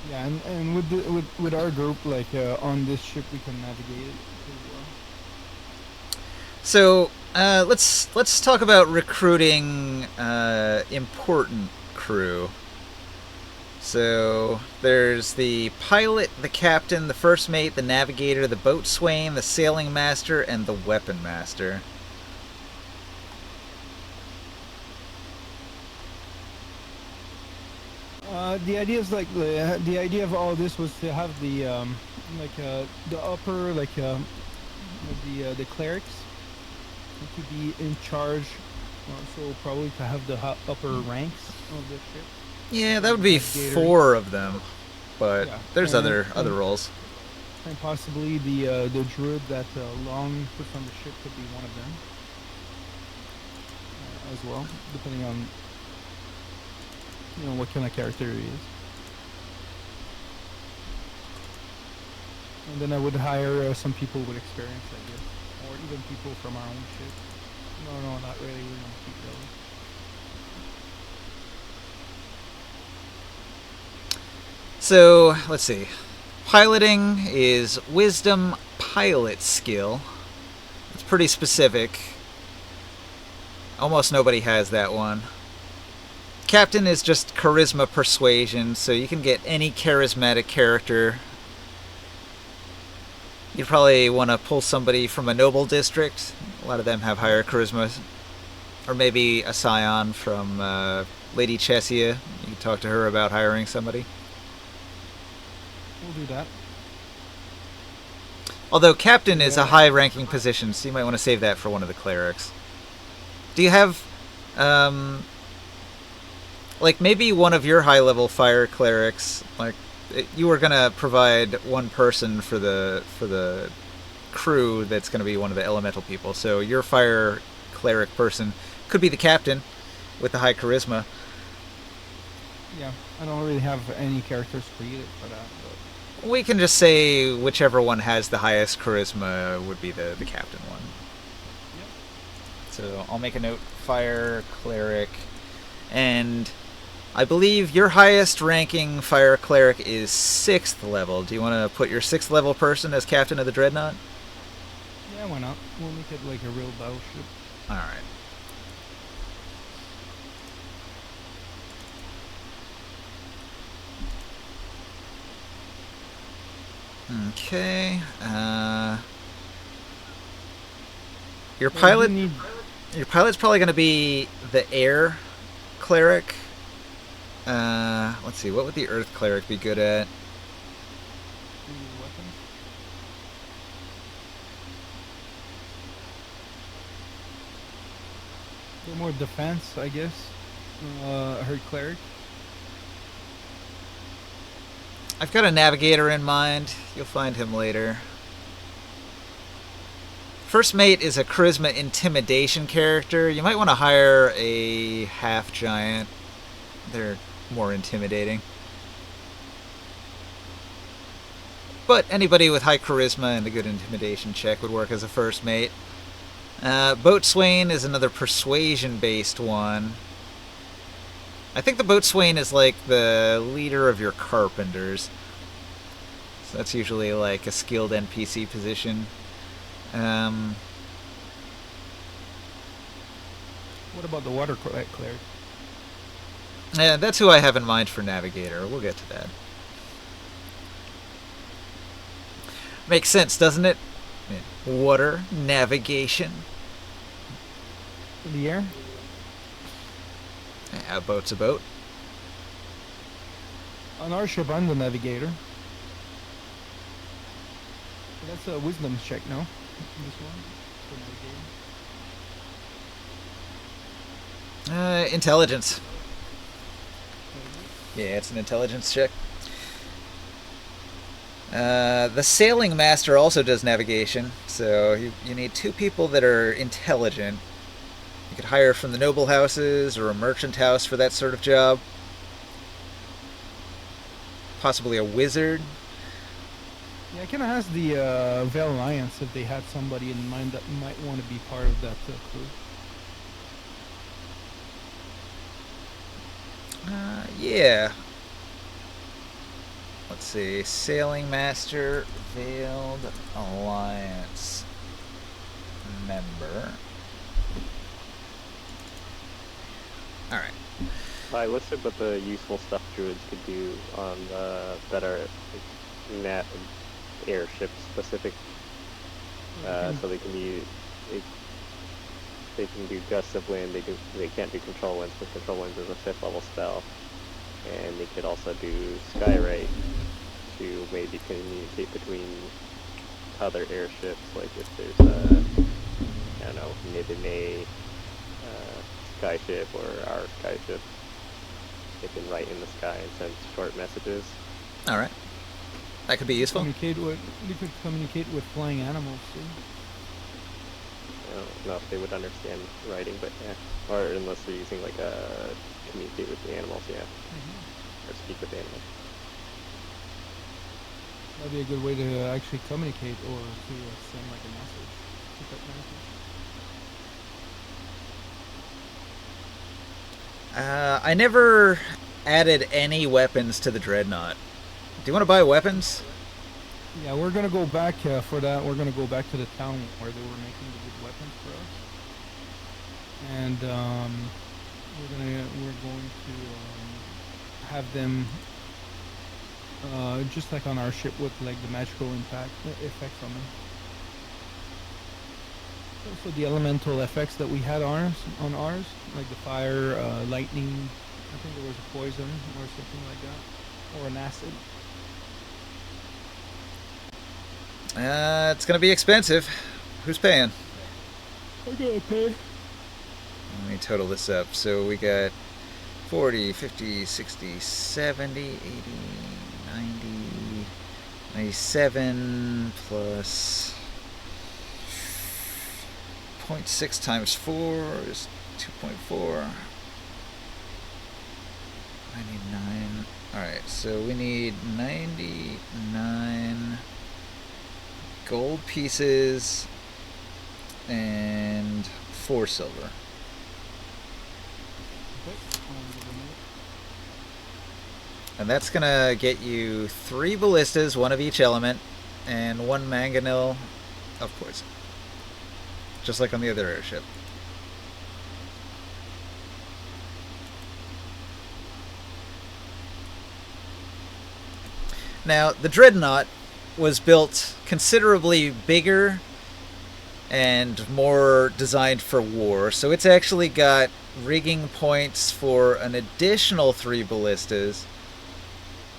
Yeah, and with our group, like on this ship, we can navigate it pretty well.
So let's talk about recruiting important crew. So there's the pilot, the captain, the first mate, the navigator, the boatswain, the sailing master, and the weapon master.
The idea is like the idea of all this was to have the upper the clerics to be in charge, so probably to have the upper ranks of the ship.
Yeah, that would be 4 of them, but
Yeah,
there's
and-
other roles.
And possibly the druid that Long puts on the ship could be one of them as well, depending on what kind of character he is. And then I would hire some people with experience, I guess, or even people from our own ship. No, not really. We want to keep those.
So let's see. Piloting is wisdom pilot skill. It's pretty specific. Almost nobody has that one. Captain is just charisma persuasion, so you can get any charismatic character. You'd probably want to pull somebody from a noble district. A lot of them have higher charisma. Or maybe a scion from Lady Chessia. You can talk to her about hiring somebody.
We'll do that.
Although captain is a high-ranking position, so you might want to save that for one of the clerics. Do you have, like maybe one of your high-level fire clerics? Like you were gonna provide one person for the crew that's gonna be one of the elemental people. So your fire cleric person could be the captain with the high charisma.
Yeah, I don't really have any characters created for that. But
We can just say whichever one has the highest charisma would be the captain one. So I'll make a note, fire cleric, and I believe your highest ranking fire cleric is 6th level. Do you want to put your 6th level person as captain of the dreadnought?
yeah, why not? We'll make it like a real battleship.
Alright. Okay. Your
Yeah, we
pilot.
need
Your pilot's probably going to be the air cleric. Let's see, what would the earth cleric be good at?
weapons. They're more defense, I guess. Her cleric.
I've got a navigator in mind. You'll find him later. First mate is a charisma intimidation character. You might want to hire a half giant. They're more intimidating. But anybody with high charisma and a good intimidation check would work as a first mate. Boatswain is another persuasion-based one. I think the boatswain is like the leader of your carpenters. So that's usually like a skilled NPC position.
What about the water cleric?
Yeah, that's who I have in mind for navigator. We'll get to that. Makes sense, doesn't it? Yeah. Water navigation.
in the air.
A boat's a boat.
On our ship, I'm the navigator. That's a wisdom check, no? This one? For navigating.
Intelligence. Yeah, it's an intelligence check. The sailing master also does navigation, so you need 2 people that are intelligent. You could hire from the noble houses or a merchant house for that sort of job. Possibly a wizard.
Yeah, I kind of asked the Vale Alliance if they had somebody in mind that might want to be part of that crew.
Yeah. Let's see. Sailing Master, Veiled Alliance member. Alright.
I listed what the useful stuff druids could do on that are like, nat airship specific. So they can be they can do gusts of wind. They can't do control winds, but control winds is a 5th level spell, and they could also do skywrite to maybe communicate between other airships. Like if there's a I don't know mid-May skyship or our skyship, they can write in the sky and send short messages.
Alright. That could be useful.
You could communicate with flying animals too.
I don't know if they would understand writing, but yeah. Or unless they're using like a communicate with the animals, yeah. Or speak with the animals.
That'd be a good way to actually communicate or to send like a message. Pick up message.
I never added any weapons to the Dreadnought. Do you want to buy weapons?
Yeah, we're gonna go back for that. We're gonna go back to the town where they were making the good weapons for us, and we're going to have them just like on our ship with like the magical impact effects on them. So the elemental effects that we had on ours, like the fire, lightning. I think there was a poison or something like that, or an acid.
It's gonna be expensive. Who's paying?
I gotta pay.
Let me total this up. So we got 40, 50, 60, 70, 80, 90, 97 plus 0.6 times 4 is 2.4. 99. Alright, so we need 99 gold pieces and 4 silver. And that's gonna get you 3 ballistas, 1 of each element, and 1 mangonel of poison. Just like on the other airship. Now, the Dreadnought was built considerably bigger and more designed for war, so it's actually got rigging points for an additional 3 ballistas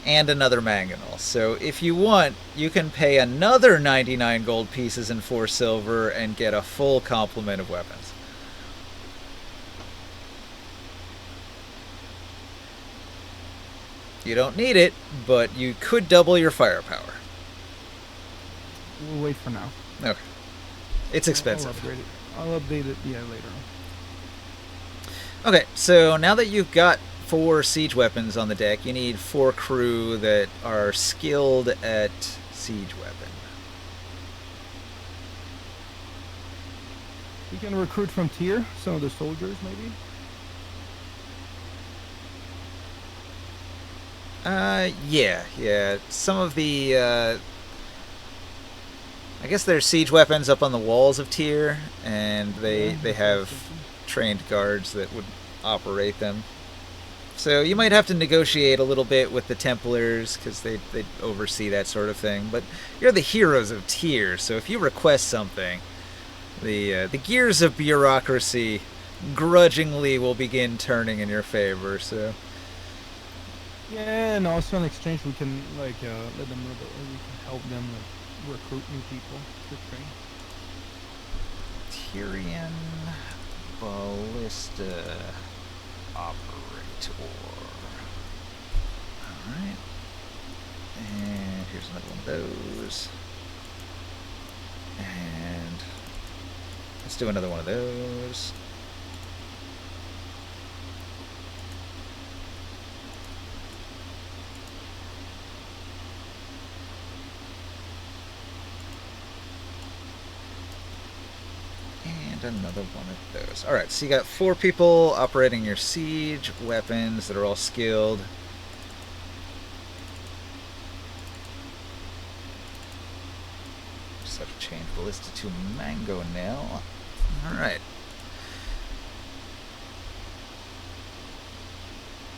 and another mangonel. So if you want, you can pay another 99 gold pieces and 4 silver and get a full complement of weapons. You don't need it, but you could double your firepower.
We'll wait for now.
Okay. It's expensive.
I'll upgrade it. I'll update it, yeah, later on.
Okay, so now that you've got 4 siege weapons on the deck, you need 4 crew that are skilled at siege weapon.
You can recruit from tier, some of the soldiers, maybe?
Yeah. Some of the, I guess there's siege weapons up on the walls of tier, and they have trained guards that would operate them. So you might have to negotiate a little bit with the Templars, because they oversee that sort of thing. But you're the heroes of tier, so if you request something, the gears of bureaucracy grudgingly will begin turning in your favor. So
Yeah, and also in exchange we can like let them know that we can help them like recruit new people to train.
Tyrion Ballista Operator. Alright. And here's another one of those. And let's do another one of those. And another one of those. Alright, so you got 4 people operating your siege weapons that are all skilled. Just have to change Ballista to Mango now. Alright.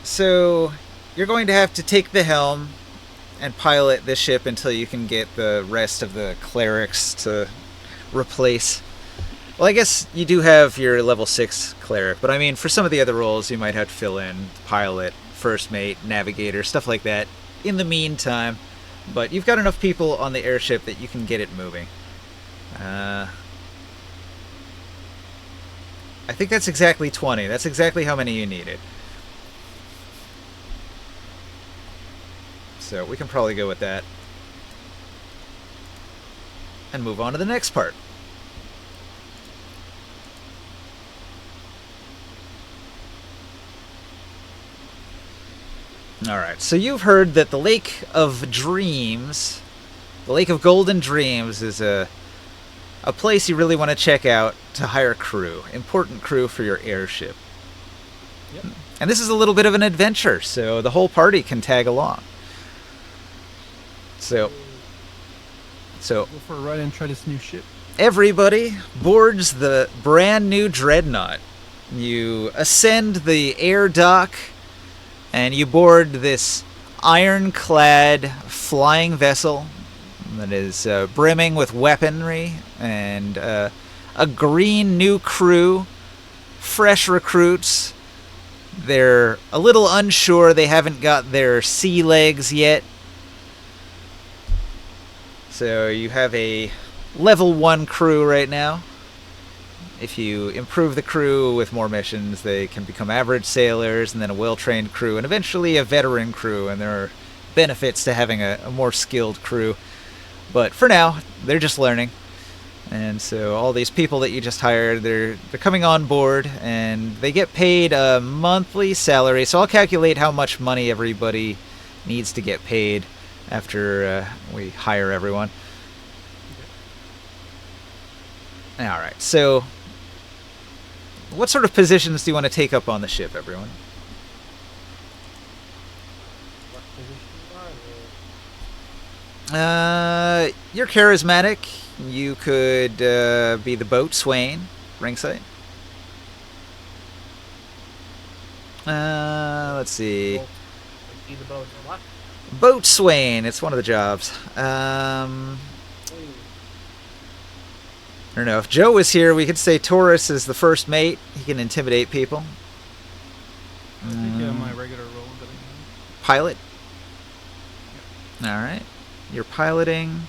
So, you're going to have to take the helm and pilot this ship until you can get the rest of the clerics to replace. Well, I guess you do have your level 6 cleric, but I mean, for some of the other roles, you might have to fill in pilot, first mate, navigator, stuff like that in the meantime. But you've got enough people on the airship that you can get it moving. I think that's exactly 20. That's exactly how many you needed. So we can probably go with that. And move on to the next part. Alright, so you've heard that the Lake of Dreams, the Lake of Golden Dreams, is a place you really want to check out to hire crew. Important crew for your airship.
Yep.
And this is a little bit of an adventure, so the whole party can tag along. So
Go for a ride and try this new ship.
everybody boards the brand new dreadnought. You ascend the air dock, and you board this ironclad flying vessel that is brimming with weaponry and a green new crew, fresh recruits. They're a little unsure. They haven't got their sea legs yet. So you have a level 1 crew right now. If you improve the crew with more missions, they can become average sailors, and then a well-trained crew, and eventually a veteran crew, and there are benefits to having a more skilled crew. But for now, they're just learning. And so all these people that you just hired, they're coming on board, and they get paid a monthly salary. So I'll calculate how much money everybody needs to get paid after we hire everyone. Alright, so what sort of positions do you want to take up on the ship, everyone?
What position are you?
You're charismatic. You could be the boatswain, ringside. Let's see.
Boat. Be the boat or what?
Boatswain, it's one of the jobs. I don't know. If Joe was here, we could say Taurus is the first mate. He can intimidate people.
I think my regular role that I have.
Pilot. Alright. You're piloting.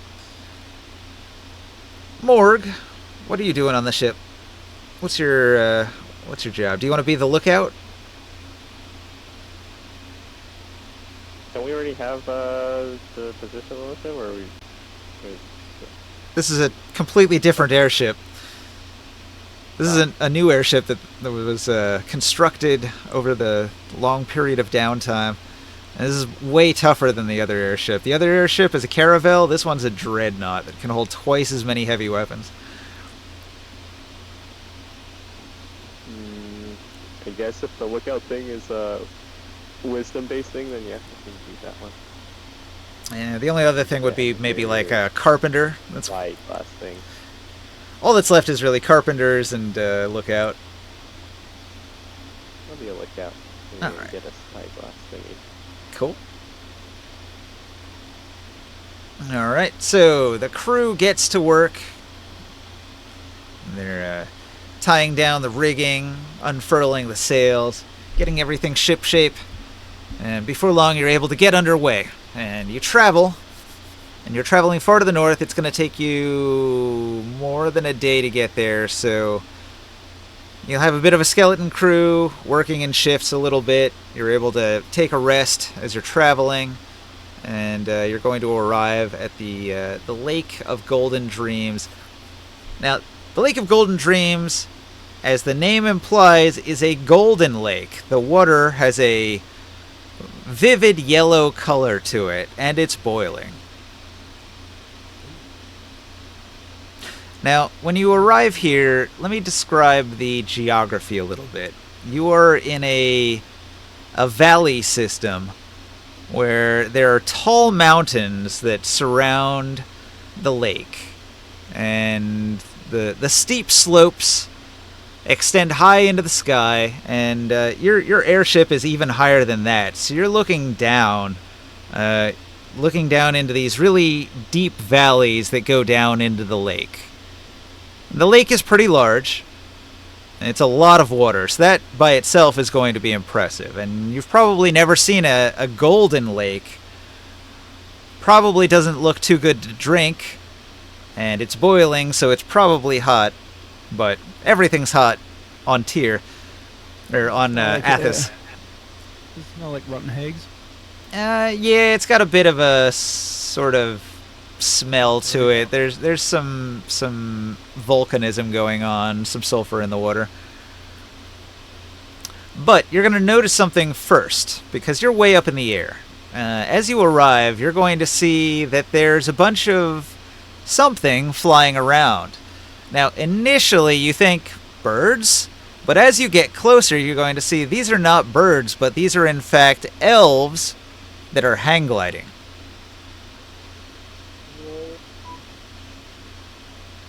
Morg, what are you doing on the ship? What's your job? Do you want to be the lookout?
Don't we already have the position on the ship, or are we?
This is a completely different airship. This is a new airship that was constructed over the long period of downtime. And this is way tougher than the other airship. The other airship is a caravel. This one's a dreadnought that can hold twice as many heavy weapons.
I guess if the lookout thing is a wisdom-based thing, then yeah, I can do that one.
Yeah, the only other thing would be maybe like a carpenter. That's
Light glass thing.
all that's left is really carpenters and lookout.
I'll be a lookout. And
Alright.
get a spy glass thingy.
Cool. Alright, so the crew gets to work. They're tying down the rigging, unfurling the sails, getting everything shipshape. And before long, you're able to get underway. And you travel, and you're traveling far to the north. It's going to take you more than a day to get there, so you'll have a bit of a skeleton crew working in shifts a little bit. You're able to take a rest as you're traveling, and you're going to arrive at the Lake of Golden Dreams. Now, the Lake of Golden Dreams, as the name implies, is a golden lake. The water has a vivid yellow color to it, and it's boiling. Now, when you arrive here, let me describe the geography a little bit. You are in a valley system where there are tall mountains that surround the lake, and the steep slopes extend high into the sky, and your airship is even higher than that. So you're looking down into these really deep valleys that go down into the lake. The lake is pretty large, and it's a lot of water, so that by itself is going to be impressive. And you've probably never seen a golden lake. Probably doesn't look too good to drink, and it's boiling, so it's probably hot, but everything's hot on Tyr, or on Athos.
Does it smell like rotten eggs?
Yeah, it's got a bit of a sort of smell to it. There's some volcanism going on, some sulfur in the water. But you're going to notice something first, because you're way up in the air. As you arrive, you're going to see that there's a bunch of something flying around. Now, initially you think birds, but as you get closer, you're going to see these are not birds, but these are in fact elves that are hang gliding.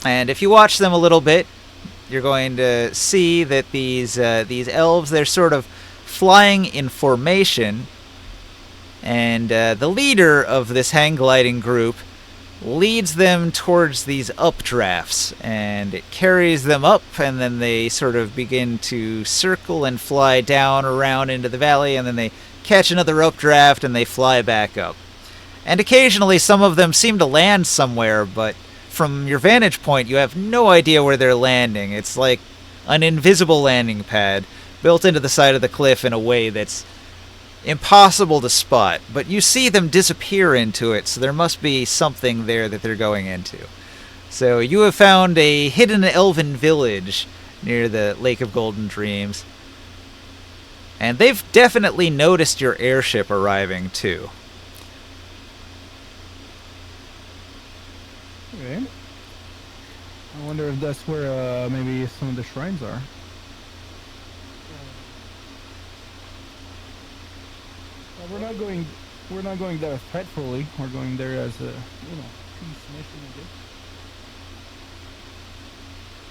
And if you watch them a little bit, you're going to see that these elves, they're sort of flying in formation, and the leader of this hang gliding group leads them towards these updrafts, and it carries them up, and then they sort of begin to circle and fly down around into the valley, and then they catch another updraft and they fly back up. And occasionally some of them seem to land somewhere, but from your vantage point you have no idea where they're landing. It's like an invisible landing pad built into the side of the cliff in a way that's impossible to spot, but you see them disappear into it, so there must be something there that they're going into. So you have found a hidden elven village near the Lake of Golden Dreams, and they've definitely noticed your airship arriving too.
Okay. I wonder if that's where maybe some of the shrines are. We're not going there threatfully. We're going there as a, peace mission, I guess.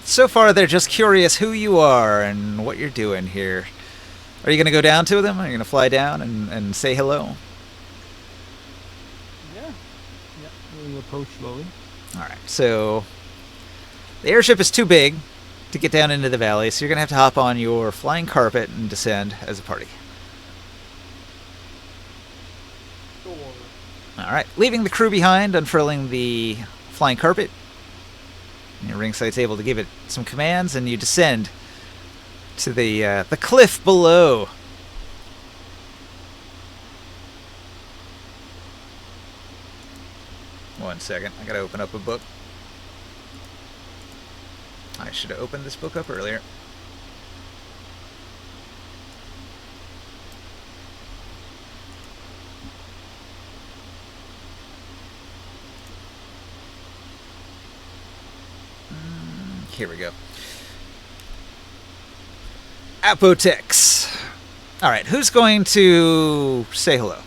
So far, they're just curious who you are and what you're doing here. Are you going to go down to them? Are you going to fly down and say hello?
Yeah. We'll approach slowly.
Alright, so the airship is too big to get down into the valley, so you're going to have to hop on your flying carpet and descend as a party. Alright, leaving the crew behind, unfurling the flying carpet. And your ring sight's able to give it some commands, and you descend to the cliff below. One second, I gotta open up a book. I should have opened this book up earlier. Here we go. Apotex. Alright, who's going to say hello?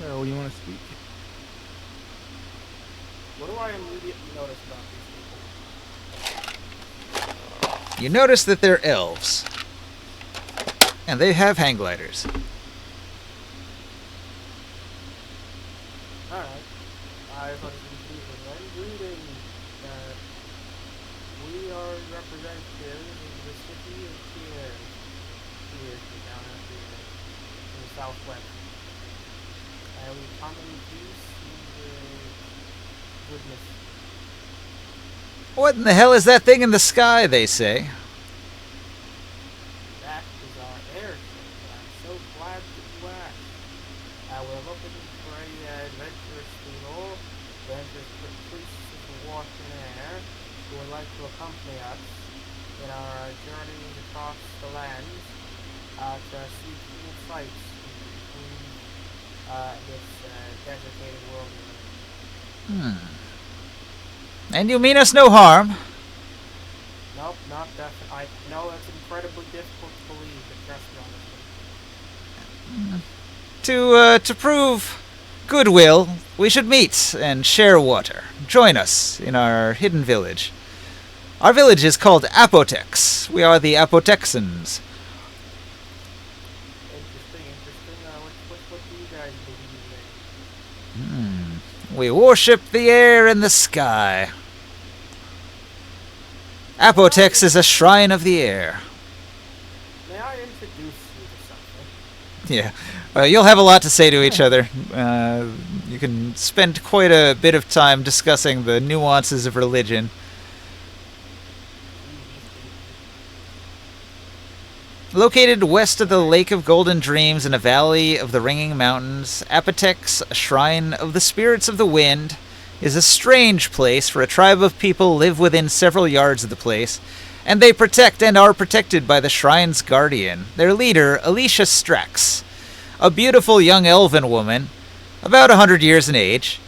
Carol, you want to speak?
What do I immediately notice about these people?
You notice that they're elves. And they have hang gliders.
Alright. Eyes on these people, right? reading that we are representatives of the city of Tears. Tears is down up here in the southwest. We come in peace and goodness.
What in the hell is that thing in the sky, they say?
That is our airship. I'm so glad that you asked. We're looking for a adventurous people, adventurous priests of the water and air, who would like to accompany us in our journeys across the lands to see cool sights in this desertated world.
And you mean us no harm?
Nope, not definitely. I know that's incredibly difficult to believe, but trust me on this one.
To prove goodwill, we should meet and share water. Join us in our hidden village. Our village is called Apotex. We are the Apotexans.
Interesting. What do you guys believe in?
We worship the air and the sky. Apotex is a shrine of the air.
May I introduce you to something?
Yeah. You'll have a lot to say to each other. You can spend quite a bit of time discussing the nuances of religion. Located west of the Lake of Golden Dreams in a valley of the Ringing Mountains, Apotex, a shrine of the spirits of the wind, is a strange place for a tribe of people live within several yards of the place, and they protect and are protected by the shrine's guardian, their leader, Alicia Strax, a beautiful young elven woman, about 100 years in age.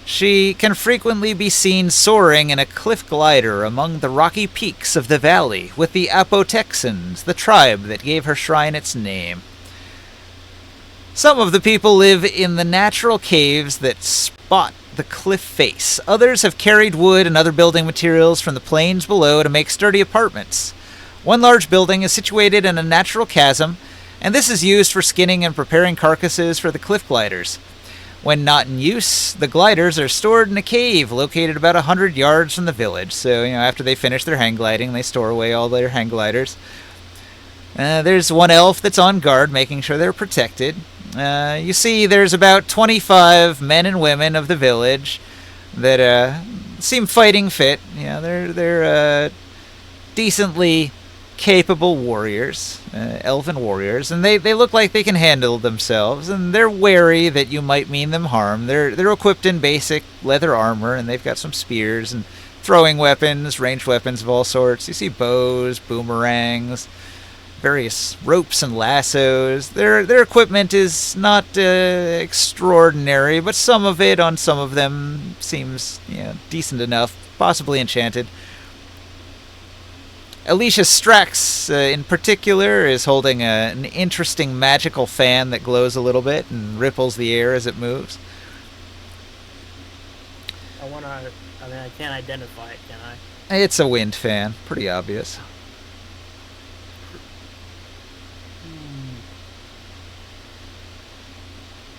She can frequently be seen soaring in a cliff glider among the rocky peaks of the valley with the Apotexans, the tribe that gave her shrine its name. Some of the people live in the natural caves that spot the cliff face. Others have carried wood and other building materials from the plains below to make sturdy apartments. One large building is situated in a natural chasm, and this is used for skinning and preparing carcasses for the cliff gliders. When not in use, the gliders are stored in a cave located about 100 yards from the village. So, after they finish their hang gliding, they store away all their hang gliders. There's one elf that's on guard, making sure they're protected. You see, there's about 25 men and women of the village that seem fighting fit. They're decently capable warriors, elven warriors, and they look like they can handle themselves, and they're wary that you might mean them harm. They're equipped in basic leather armor, and they've got some spears and throwing weapons, ranged weapons of all sorts. You see bows, boomerangs, various ropes and lassos. Their equipment is not extraordinary, but some of it on some of them seems decent enough, possibly enchanted. Alicia Strax, in particular, is holding an interesting magical fan that glows a little bit and ripples the air as it moves.
I can't identify it, can I?
It's a wind fan, pretty obvious.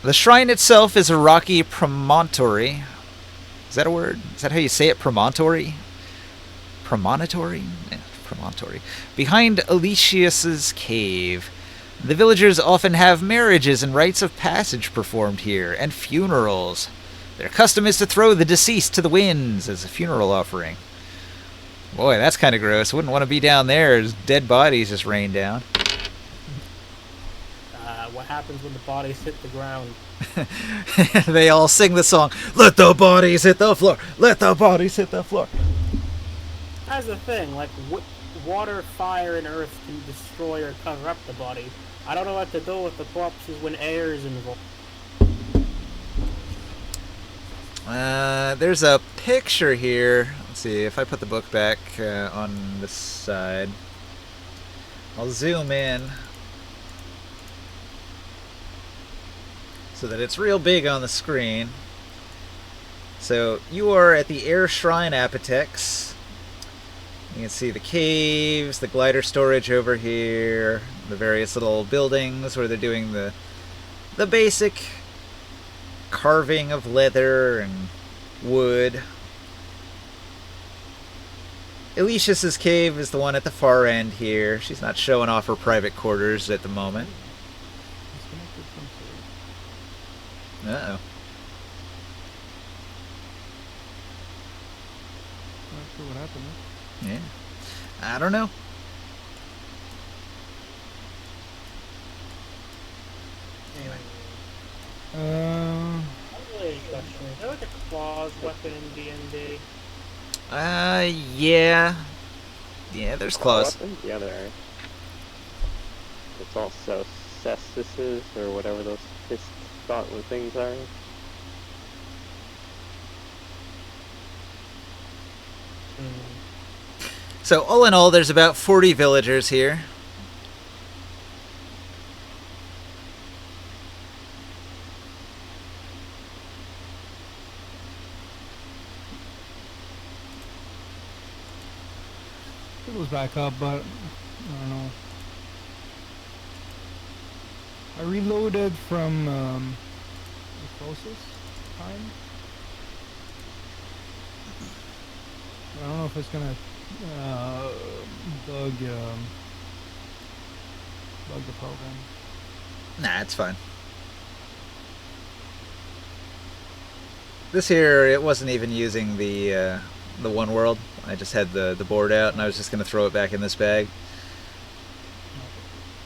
The shrine itself is a rocky promontory. Is that a word? Is that how you say it? Promontory? Promontory? Yeah, promontory. Behind Alicius's cave. The villagers often have marriages and rites of passage performed here, and funerals. Their custom is to throw the deceased to the winds as a funeral offering. Boy, that's kind of gross. Wouldn't want to be down there as dead bodies just rain down.
What happens when the bodies hit the ground?
They all sing the song, "Let the bodies hit the floor, let the bodies hit the floor."
That's the thing, like, water, fire, and earth can destroy or cover up the body. I don't know what to do with the corpses when air is involved.
There's a picture here. Let's see, if I put the book back on this side. I'll zoom in so that it's real big on the screen. So you are at the Air Shrine Apotex. You can see the caves, the glider storage over here, the various little buildings where they're doing the basic carving of leather and wood. Elicius's cave is the one at the far end here. She's not showing off her private quarters at the moment.
Disconnected from server.
Uh-oh.
Not sure what happened there.
Yeah. I don't know.
Anyway,
Uh,
really a question. Is there like a claws weapon in D&D?
Yeah. Yeah, there's claws.
Weapons? Yeah, there are. It's also cestises, or whatever those fist gauntlet things are.
So all in all, there's about 40 villagers here.
it was back up, but I don't know. I reloaded from the closest time. I don't know if it's gonna bug the program.
Nah, it's fine. This here, it wasn't even using the one world. I just had the board out, and I was just going to throw it back in this bag.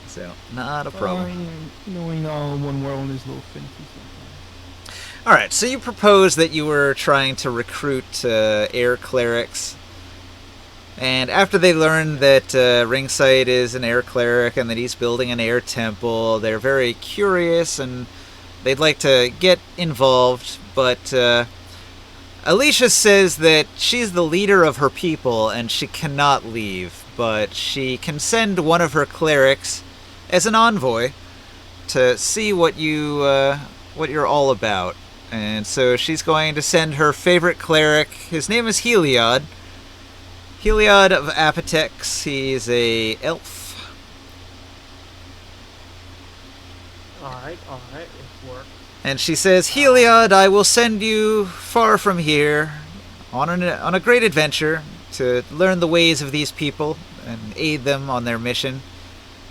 So, not a problem.
Knowing all one world is a little finicky sometimes.
Alright, so you proposed that you were trying to recruit air clerics. And after they learn that Ringside is an air cleric and that he's building an air temple, they're very curious and they'd like to get involved, but Alicia says that she's the leader of her people and she cannot leave, but she can send one of her clerics as an envoy to see what you're all about. And so she's going to send her favorite cleric. His name is Heliod. Heliod of Apotex. He's a elf.
Alright, it worked.
And she says, Heliod, I will send you far from here on a great adventure to learn the ways of these people and aid them on their mission.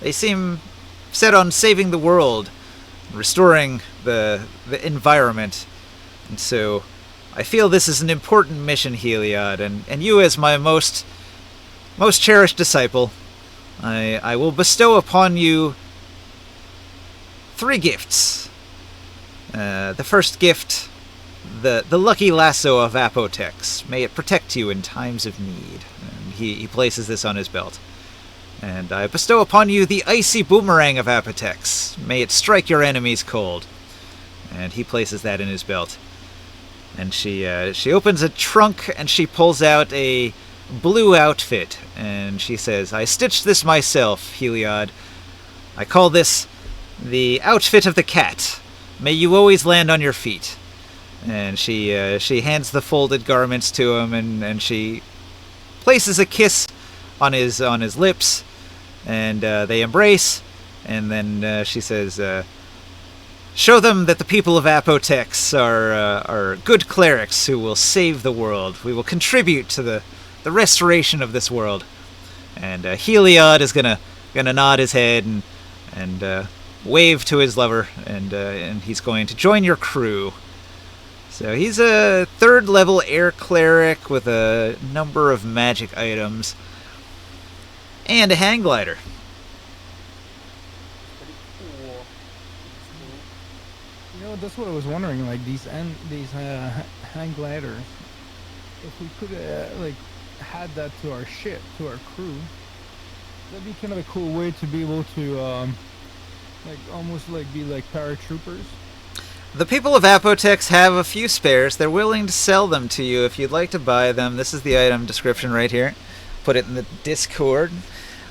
They seem set on saving the world, restoring the environment. And so I feel this is an important mission, Heliod, and you as my most cherished disciple, I will bestow upon you 3 gifts. The first gift, the lucky lasso of Apotex. May it protect you in times of need. And he places this on his belt. And I bestow upon you the icy boomerang of Apotex. May it strike your enemies cold. And he places that in his belt. And she opens a trunk and she pulls out a blue outfit. And she says, I stitched this myself, Heliod. I call this the outfit of the cat. May you always land on your feet. And she hands the folded garments to him, and she places a kiss on his lips, and they embrace. And then she says, show them that the people of Apotex are good clerics who will save the world. We will contribute to the restoration of this world. And Heliod is gonna nod his head and wave to his lover, and he's going to join your crew. So he's a 3rd level air cleric with a number of magic items and a hang glider.
Pretty cool.
You know, that's what I was wondering. Like these hang gliders, if we could had that to our ship, to our crew, that'd be kind of a cool way to be able to almost be like paratroopers.
The people of Apotex have a few spares. They're willing to sell them to you if you'd like to buy them. This is the item description right here. Put it in the Discord.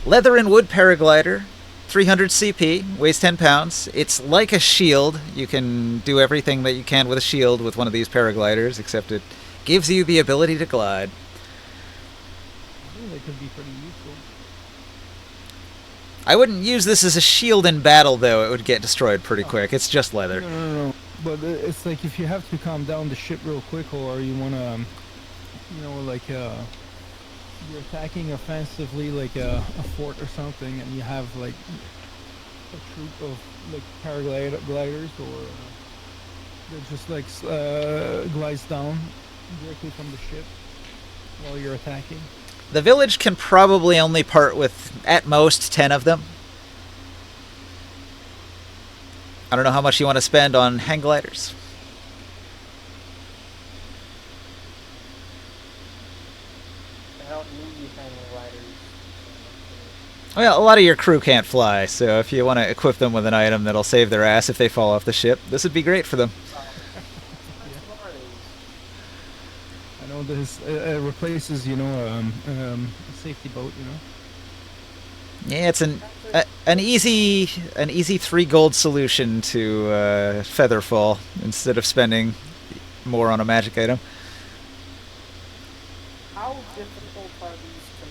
Leather and wood paraglider, 300 CP, weighs 10 pounds. It's like a shield. You can do everything that you can with a shield with one of these paragliders, except it gives you the ability to glide.
I think that could be pretty useful.
I wouldn't use this as a shield in battle, though. It would get destroyed pretty quick. It's just leather.
No. But it's like if you have to calm down the ship real quick, or you want to, you're attacking offensively like a fort or something, and you have like a troop of like paragliders or that just like glides down directly from the ship while you're attacking.
The village can probably only part with at most 10 of them. I don't know how much you want to spend on hang gliders.
I don't need hanging gliders.
Well, a lot of your crew can't fly, so if you want to equip them with an item that'll save their ass if they fall off the ship, this would be great for them.
I know this replaces, you know, a safety boat, you know.
Yeah, it's an easy 3 gold solution to Featherfall instead of spending more on a magic item.
How difficult are these to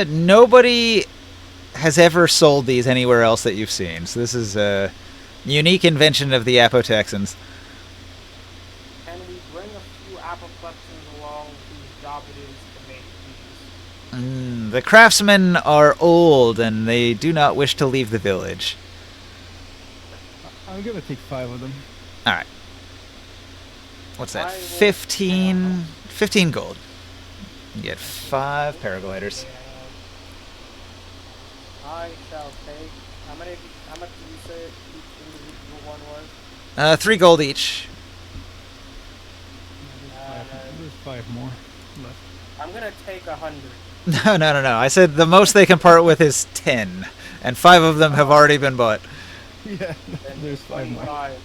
make?
Nobody has ever sold these anywhere else that you've seen, so this is a unique invention of the Apotexans.
Can we bring a few apoplexins along whose job it is to make these?
The craftsmen are old and they do not wish to leave the village.
I'm gonna take 5 of them.
Alright. What's that?
I will-
15 gold. You get 5 paragliders.
I shall take. How much did you say each individual one was?
3 gold each.
There's 5 more left.
I'm gonna take 100.
No. I said the most they can part with is 10. And 5 of them have already been bought.
Yeah,
Then
there's 5 more.
25.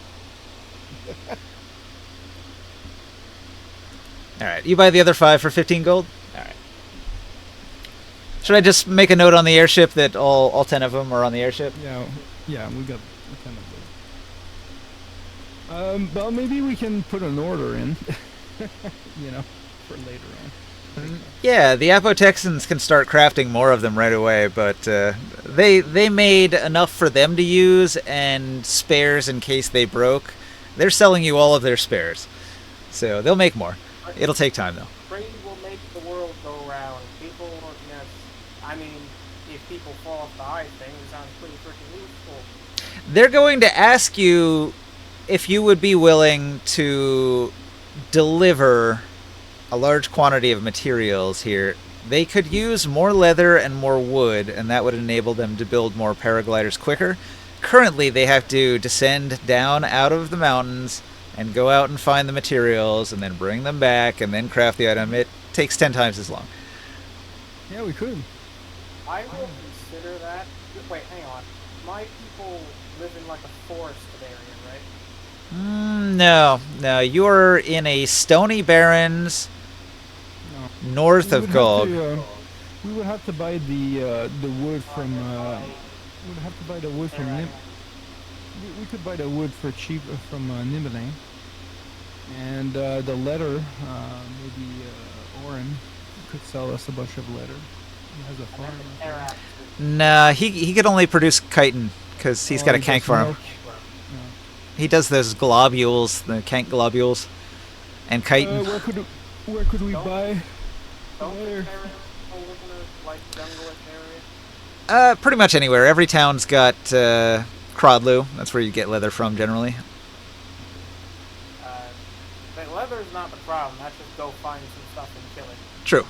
Alright, you buy the other 5 for 15 gold? Alright. Should I just make a note on the airship that all 10 of them are on the airship?
Yeah, we got 10 of those. Well, maybe we can put an order in, you know, for later on.
Yeah, the Apotexans can start crafting more of them right away, but they made enough for them to use and spares in case they broke. They're selling you all of their spares, so they'll make more. It'll take time though.
Trade will make the world go round. People, yes. I mean, if people fall off the high thing, it sounds pretty freaking useful.
They're going to ask you if you would be willing to deliver a large quantity of materials here. They could use more leather and more wood, and that would enable them to build more paragliders quicker. Currently, they have to descend down out of the mountains and go out and find the materials and then bring them back and then craft the item. It takes 10 times as long.
Yeah, we could.
I will consider that. Wait, hang on. My people live in like a forested area, right?
No. You're in a stony barrens
No.
north
We
of
would have
Gog.
to, we would have to buy the wood from. We would have to buy the wood from. We could buy the wood for cheap from Nibelheim. And the leather, maybe Oren could sell us a bunch of leather. He has a farm.
Arab.
Nah, he could only produce chitin because he's got a
he
kank
does
farm.
milk.
He does those globules, the kank globules, and chitin.
Where could we
Don't-
buy
Don't the
leather?
Terrans live in a like jungle-ish area?
Pretty much anywhere. Every town's got Crodlu. That's where you get leather from generally.
But leather's not the problem. That's just go find some stuff and kill it.
True.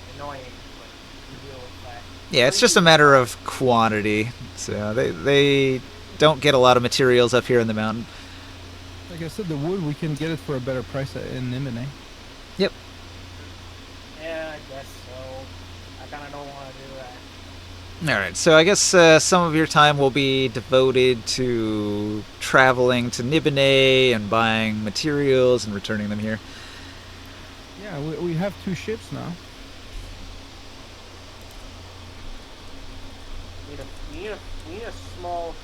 It's annoying, but you deal with that.
Yeah, it's just a matter of quantity. So they don't get a lot of materials up here in the mountain.
Like I said, the wood we can get it for a better price in Nibelheim.
Yep.
Yeah, I guess so. I kind of don't want to do that.
All right. So I guess some of your time will be devoted to traveling to Nibene and buying materials and returning them here.
Yeah, we have 2 ships now.
We need a small.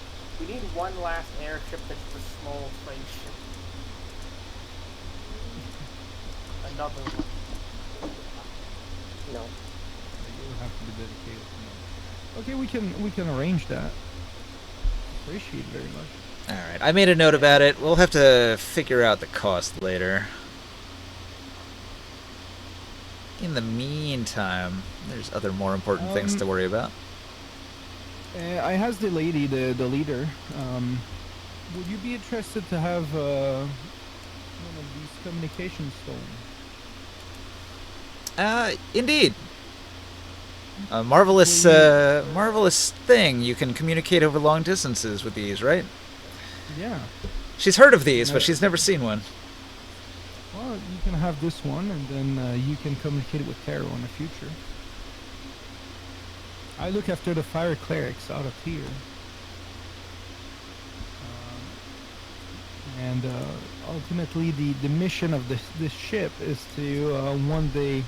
We need one last airship that's a small trade ship. Another one.
No.
It will have to be dedicated to them. Okay, we can arrange that. Appreciate it very much.
All right. I made a note about it. We'll have to figure out the cost later. in the meantime, there's other more important things to worry about.
I has the lady, the leader. Would you be interested to have one of these communication stones?
Indeed. A marvelous, marvelous thing. You can communicate over long distances with these, right?
Yeah.
She's heard of these,
No.
but she's never seen one.
Well, you can have this one, and then you can communicate with Taro in the future. I look after the fire clerics out of here. And ultimately, the mission of this ship is to one day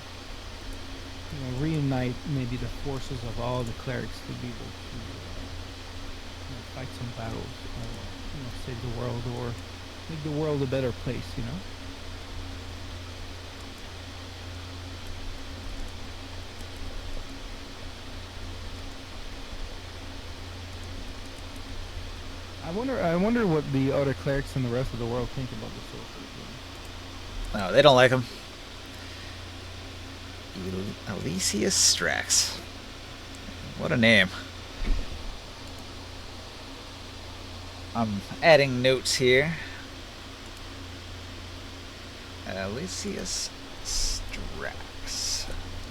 reunite maybe the forces of all the clerics to be able to fight some battles, save the world, or make the world a better place, I wonder what the other clerics and the rest of the world think about the sorcerer.
No, they don't like him. Elysius Strax. What a name. I'm adding notes here. Elysius Strax,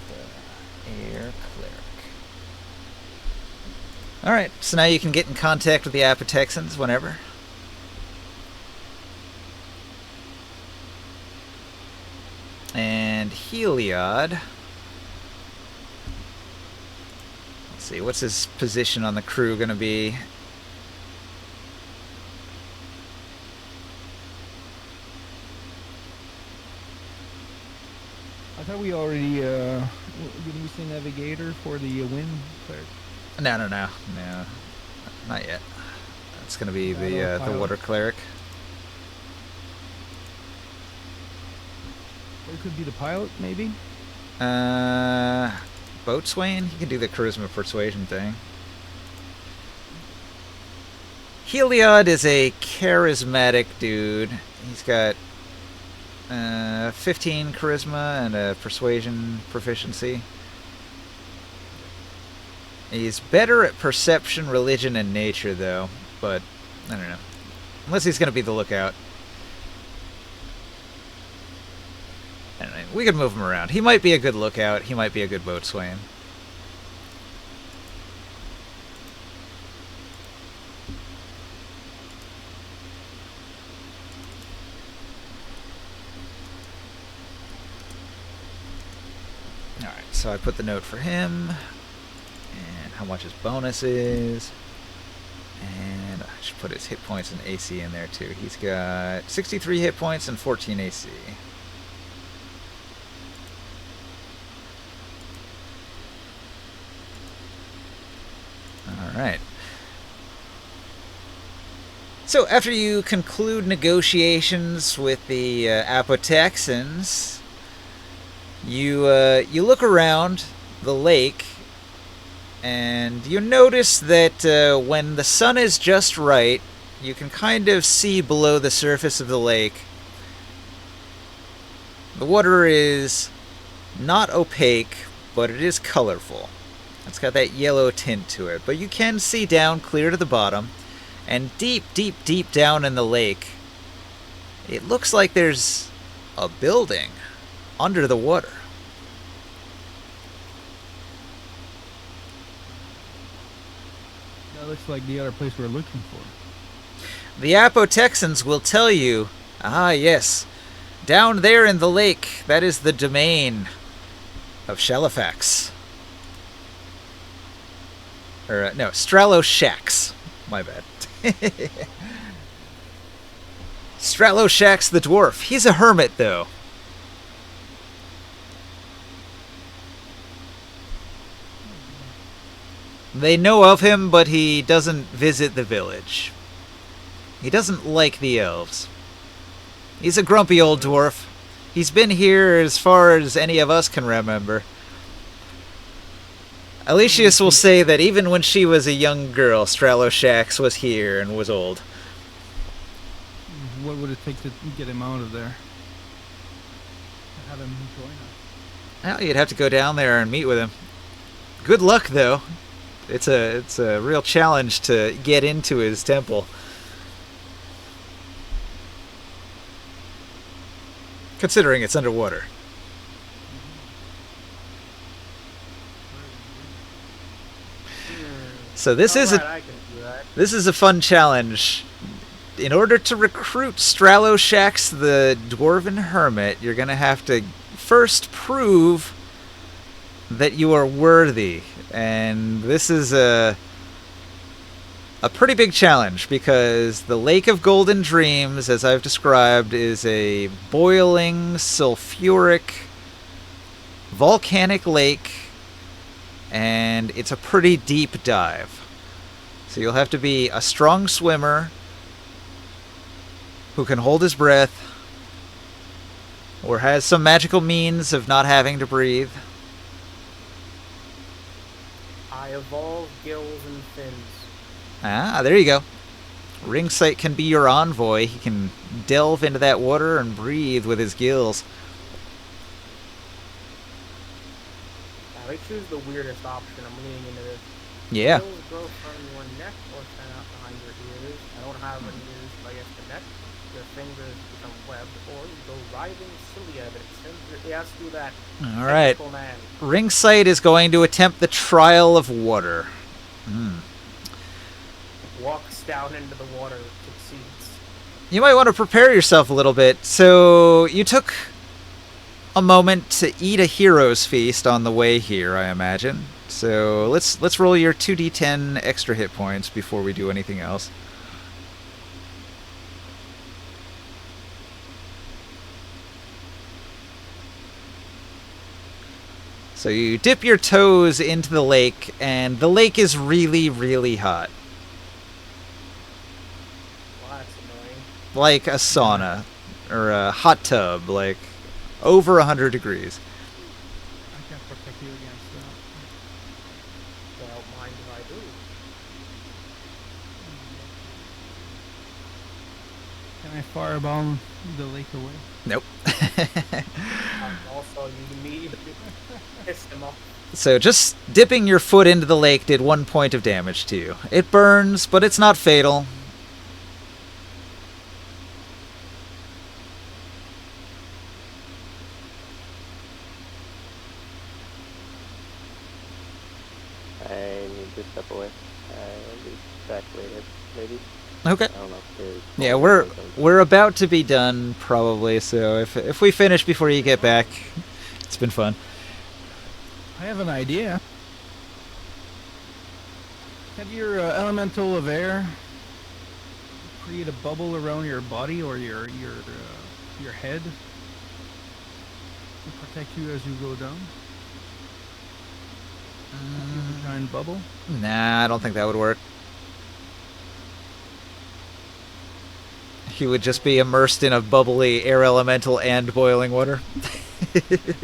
the air cleric. Alright, so now you can get in contact with the Apotexans whenever. And Heliod. Let's see, what's his position on the crew going to be?
I thought we already didn't we say navigator for the wind cleric?
No, not yet. That's going to be the water cleric.
Or it could be the pilot, maybe?
Boatswain? He can do the charisma persuasion thing. Heliod is a charismatic dude. He's got 15 charisma and a persuasion proficiency. He's better at perception, religion, and nature, though. But, I don't know. Unless he's going to be the lookout. I don't know. We could move him around. He might be a good lookout. He might be a good boatswain. Alright, so I put the note for him. And how much his bonus is. And I should put his hit points and AC in there too. He's got 63 hit points and 14 AC. Alright. So after you conclude negotiations with the Apotexans, you look around the lake, and you notice that when the sun is just right, you can kind of see below the surface of the lake. The water is not opaque, but it is colorful. It's got that yellow tint to it, but you can see down clear to the bottom, and deep, deep, deep down in the lake, it looks like there's a building under the water.
That looks like the other place we're looking for.
The Apotexans will tell you, ah yes, down there in the lake, that is the domain of Shelifax. Or, no, Straloshax. My bad. Straloshax the dwarf. He's a hermit, though. They know of him, but he doesn't visit the village. He doesn't like the elves. He's a grumpy old dwarf. He's been here as far as any of us can remember. Alicius will say that even when she was a young girl, Straloshax was here and was old.
What would it take to get him out of there? Have him join us?
Well, you'd have to go down there and meet with him. Good luck, though. It's a real challenge to get into his temple. Considering it's underwater. So this is
Alright, I can do that.
this is a fun challenge. In order to recruit Straloshax the Dwarven Hermit, you're going to have to first prove that you are worthy. And this is a pretty big challenge because the Lake of Golden Dreams, as I've described, is a boiling, sulfuric, volcanic lake, and it's a pretty deep dive. So you'll have to be a strong swimmer who can hold his breath or has some magical means of not having to breathe.
I evolve gills and fins.
Ah, there you go. Ringsight can be your envoy. He can delve into that water and breathe with his gills.
Now, they choose the weirdest option. I'm leaning into this.
Yeah.
Gills grow from your neck or stand out behind your ears. I don't have any ears, but I guess the neck. Your fingers become webbed, or you go writhing cilia that extends your... Yes, do that.
All right.
Technical man.
Ringsight is going to attempt the trial of water.
Walks down into the water, succeeds.
You might want to prepare yourself a little bit. So you took a moment to eat a hero's feast on the way here, I imagine. So let's roll your 2d10 extra hit points before we do anything else. So you dip your toes into the lake, and the lake is really, really hot.
Well, that's annoying.
Like a sauna or a hot tub, like over 100 degrees.
I can protect you against that.
Well, mind if I do.
Can I fireball the lake away?
Nope.
Also, you immediately piss them off.
So just dipping your foot into the lake did 1 point of damage to you. It burns, but it's not fatal.
I need to step away. I'll be back later, maybe.
Okay.
I don't know if there's...
Yeah, we're about to be done probably. So if we finish before you get back, it's been fun.
I have an idea. Have your elemental of air create a bubble around your body or your head to protect you as you go down? Have a giant bubble.
Nah, I don't think that would work. He would just be immersed in a bubbly air elemental and boiling water.
Feels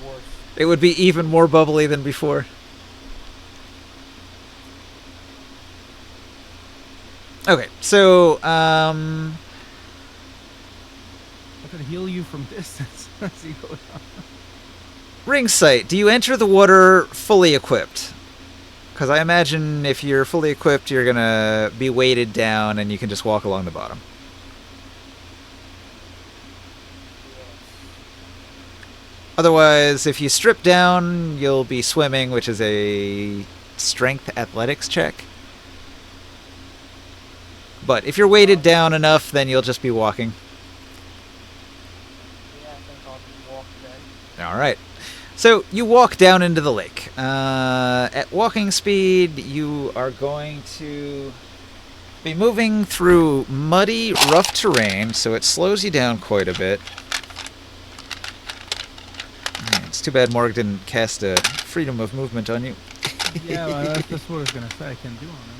worse.
It would be even more bubbly than before. Okay, so
I could heal you from distance as you go down.
ring sight. Do you enter the water fully equipped? Because I imagine if you're fully equipped, you're gonna be weighted down, and you can just walk along the bottom. Otherwise, if you strip down, you'll be swimming, which is a strength athletics check. But if you're weighted down enough, then you'll just be walking.
Yeah, I think I'll just walk then.
All right. So you walk down into the lake. At walking speed, you are going to be moving through muddy, rough terrain, so it slows you down quite a bit. It's too bad Morg didn't cast a freedom of movement on you.
Yeah, well, that's what I was gonna say. I can do on him.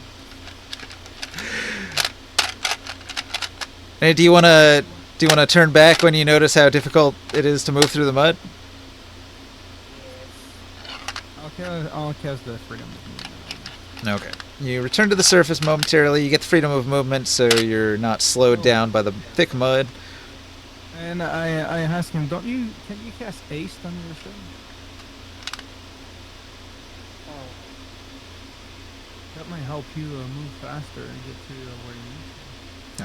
Hey, do you wanna turn back when you notice how difficult it is to move through the mud?
I'll cast the freedom of movement.
Okay. You return to the surface momentarily. You get the freedom of movement, so you're not slowed down by the thick mud.
And I asked him, can you cast haste on yourself?
Oh,
That might help you move faster and get to where you need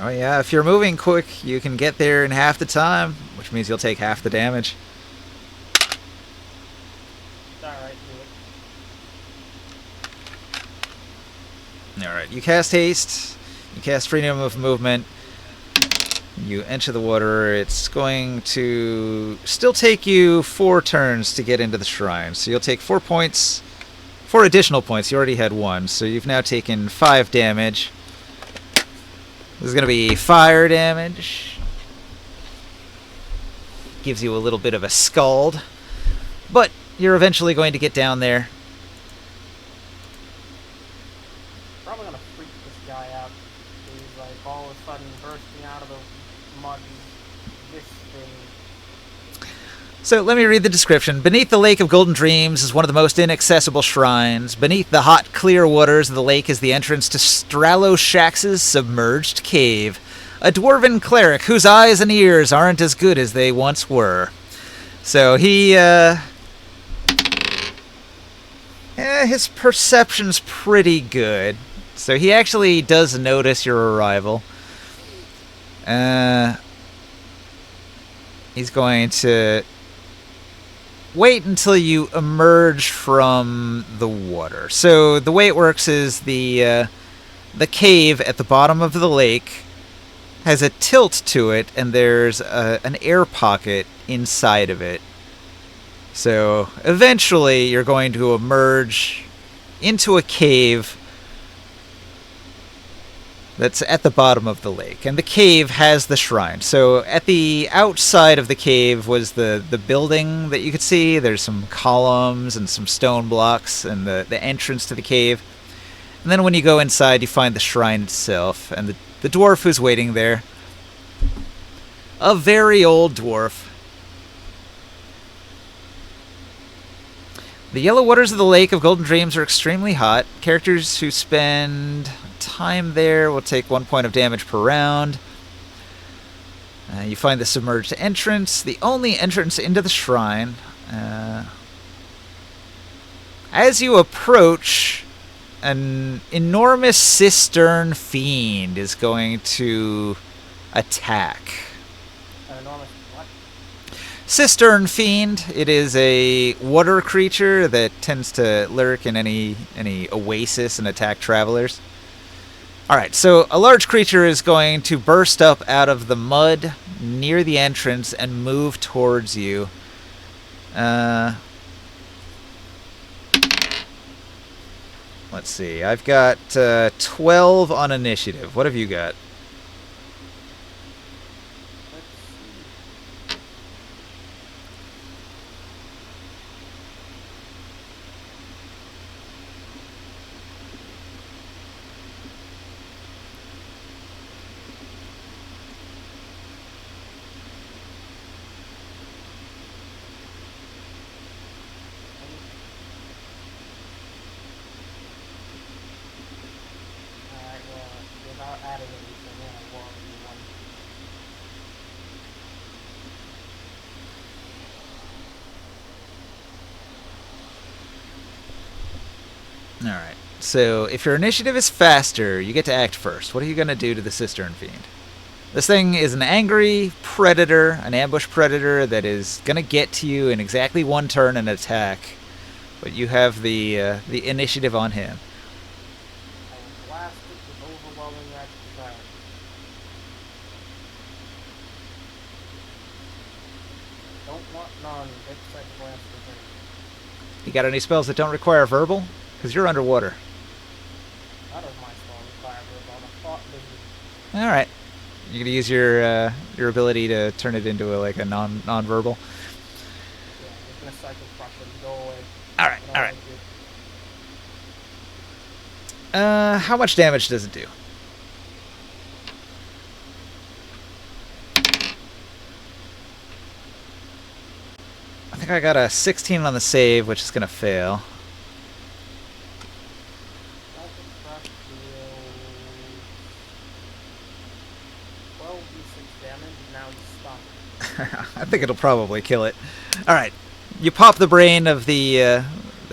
Oh yeah, if you're moving quick, you can get there in half the time, which means you'll take half the damage.
it's alright, do it.
Alright, you cast haste, you cast freedom of movement, you enter the water. It's going to still take you 4 turns to get into the shrine, so you'll take 4 points, 4 additional points. You already had 1, so you've now taken 5 damage. This is going to be fire damage. Gives you a little bit of a scald. But you're eventually going to get down there.
Probably gonna freak this guy out. He's like all of a sudden bursting out of the mud. This thing.
So let me read the description. Beneath the Lake of Golden Dreams is one of the most inaccessible shrines. Beneath the hot, clear waters of the lake is the entrance to Straloshax's submerged cave, a dwarven cleric whose eyes and ears aren't as good as they once were. So his perception's pretty good. So he actually does notice your arrival. He's going to wait until you emerge from the water. So the way it works is the cave at the bottom of the lake has a tilt to it, and there's an air pocket inside of it. So eventually you're going to emerge into a cave that's at the bottom of the lake. And the cave has the shrine. So at the outside of the cave was the building that you could see. There's some columns and some stone blocks and the entrance to the cave. And then when you go inside, you find the shrine itself and the dwarf who's waiting there. A very old dwarf. The yellow waters of the Lake of Golden Dreams are extremely hot. Characters who spend time there will take 1 point of damage per round. You find the submerged entrance, the only entrance into the shrine. As you approach, an enormous cistern fiend is going to attack.
An enormous what?
Cistern fiend. It is a water creature that tends to lurk in any oasis and attack travelers. Alright, so a large creature is going to burst up out of the mud near the entrance and move towards you. Let's see, I've got 12 on initiative. What have you got?
Alright, well, without adding anything, yeah, I've already won.
Alright, so if your initiative is faster, you get to act first. What are you going to do to the Cistern Fiend? This thing is an angry predator, an ambush predator that is going to get to you in exactly 1 turn and attack. But you have the initiative on him.
I will blast it with overwhelming magic fire. Don't want none, except blast the thing.
You got any spells that don't require verbal? Because you're underwater.
None of my spells require verbal. I'm a thought wizard.
Alright. You're going to use your ability to turn it into a non-verbal.
Yeah, I'm just gonna cycle crush him, go away.
Alright,
I don't
alright.
like it.
How much damage does it do? I think I got a 16 on the save, which is going to fail.
Cycle crush deals 12 12 d6 damage, and now he's stunned.
I think it'll probably kill it. All right, you pop the brain of the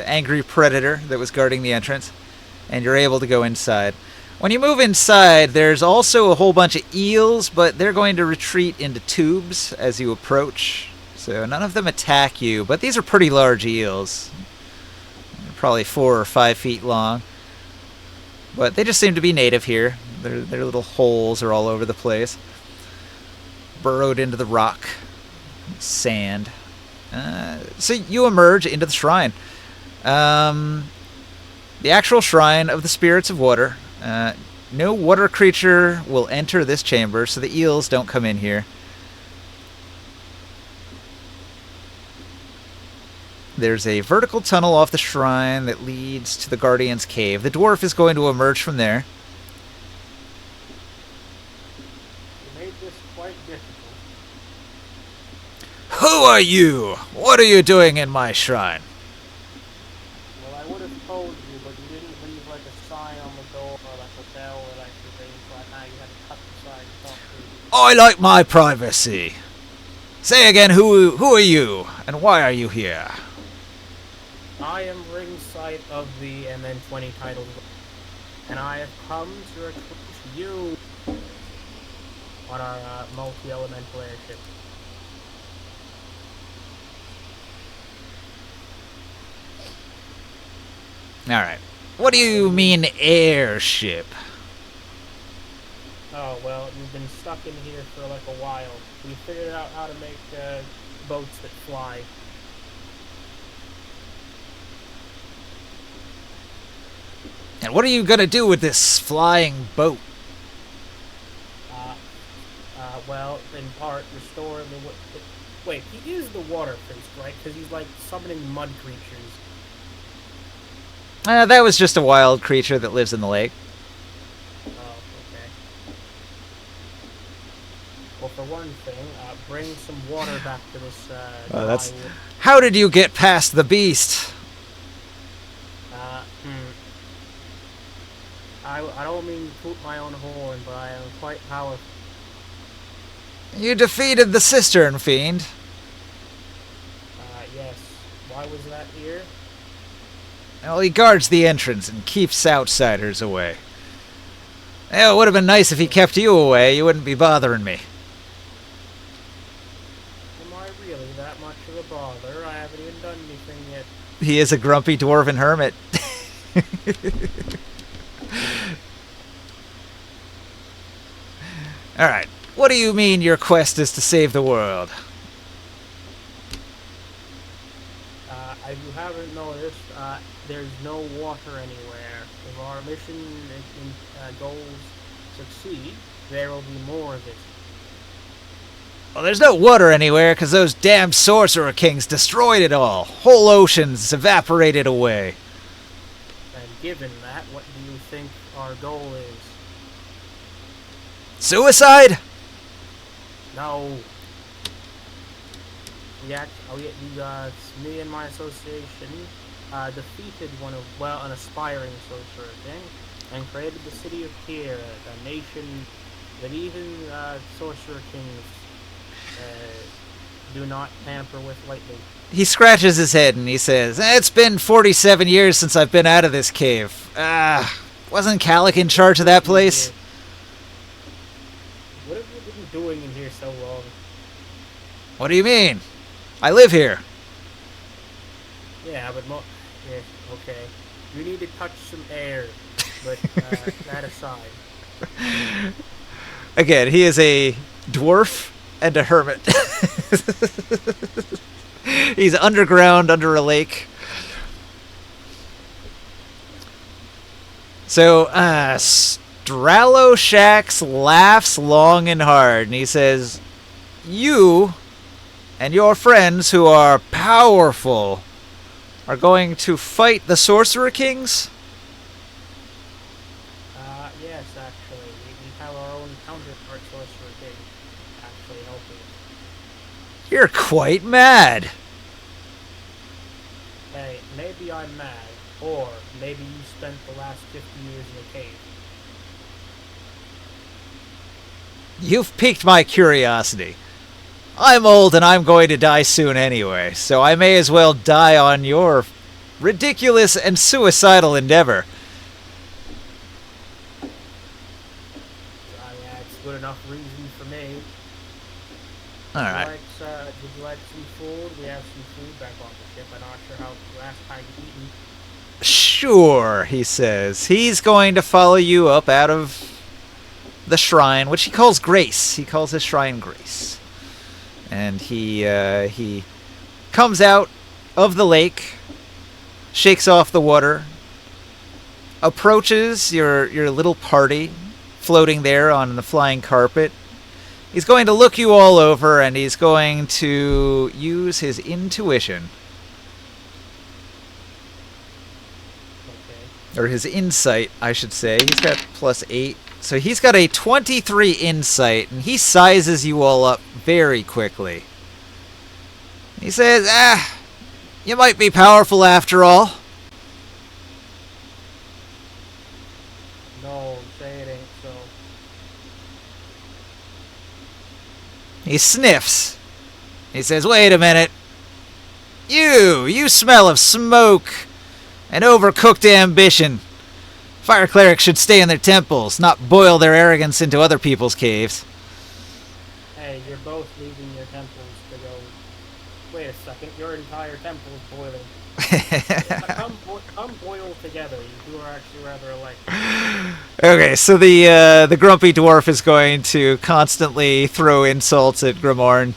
angry predator that was guarding the entrance, and you're able to go inside. When you move inside, there's also a whole bunch of eels, but they're going to retreat into tubes as you approach. So none of them attack you, but these are pretty large eels. They're probably 4 or 5 feet long. But they just seem to be native here. Their little holes are all over the place. Burrowed into the rock. Sand. So you emerge into the shrine. The actual shrine of the spirits of water. No water creature will enter this chamber, so the eels don't come in here. There's a vertical tunnel off the shrine that leads to the Guardian's Cave. The dwarf is going to emerge from there.
You made this quite difficult.
Who are you? What are you doing in my shrine?
Well, I would have told you, but you didn't leave like a sign on the door or like a bell or like the thing, so I you had to cut the sign to talk to you.
I like my privacy. Say again, who are you, and why are you here?
I am ringside of the MN20 title, and I have come to recruit you on our multi-elemental airship.
Alright. What do you mean, airship?
Oh, well, we've been stuck in here for like a while. We figured out how to make boats that fly.
And what are you gonna do with this flying boat?
Well, in part, restore the... Wait, he is the water priest, right? Because he's like summoning mud creatures.
That was just a wild creature that lives in the lake.
Oh, okay. Well, for one thing, bring some water back to this
That's...
dry wood.
How did you get past the beast?
I don't mean to toot my own horn, but I am quite powerful.
You defeated the cistern fiend.
Yes. Why was that here?
Well, he guards the entrance and keeps outsiders away. It would have been nice if he kept you away. You wouldn't be bothering me.
Am I really that much of a bother? I haven't even done anything yet.
He is a grumpy dwarven hermit. Alright. What do you mean your quest is to save the world?
If you haven't noticed, there's no water anywhere. If our mission and goals succeed, there will be more of it.
Well, there's no water anywhere because those damn sorcerer kings destroyed it all. Whole oceans evaporated away.
And given that, what do you think our goal is?
Suicide?
No. Me and my association defeated an aspiring sorcerer king, and created the city of Tyr, a nation that even sorcerer kings do not tamper with lightly.
He scratches his head and he says, It's been 47 years since I've been out of this cave. Wasn't Calic in charge of that place?
What have you been doing in here so long?
What do you mean? I live here.
Yeah, but yeah, okay. You need to touch some air, but that aside.
Again, he is a dwarf and a hermit. He's underground under a lake. So, Straloshax laughs long and hard, and he says, You and your friends who are powerful are going to fight the Sorcerer Kings?
Yes, actually. We have our own counterpart Sorcerer King actually helping us.
You're quite mad.
Hey, maybe I'm mad, or maybe you spent the last 50 years in a cave.
You've piqued my curiosity. I'm old and I'm going to die soon anyway, so I may as well die on your ridiculous and suicidal endeavor.
That's good enough reason for me.
Alright.
Would you like some food? We have some food back on the ship. I'm not sure how last time you eaten.
Sure, he says. He's going to follow you up out of the shrine, which he calls Grace. He calls his shrine Grace. And he comes out of the lake, shakes off the water, approaches your little party floating there on the flying carpet. He's going to look you all over, and he's going to use his intuition.
Okay.
Or his insight, I should say. He's got +8. So he's got a 23 insight, and he sizes you all up very quickly. He says, you might be powerful after all.
No, say it ain't so.
He sniffs. He says, wait a minute. You smell of smoke and overcooked ambition. Fire clerics should stay in their temples, not boil their arrogance into other people's caves.
Hey, you're both leaving your temples to go. Wait a second, your entire temple is boiling. Come boil together. You two are actually rather alike.
Okay, so the grumpy dwarf is going to constantly throw insults at Grimorn.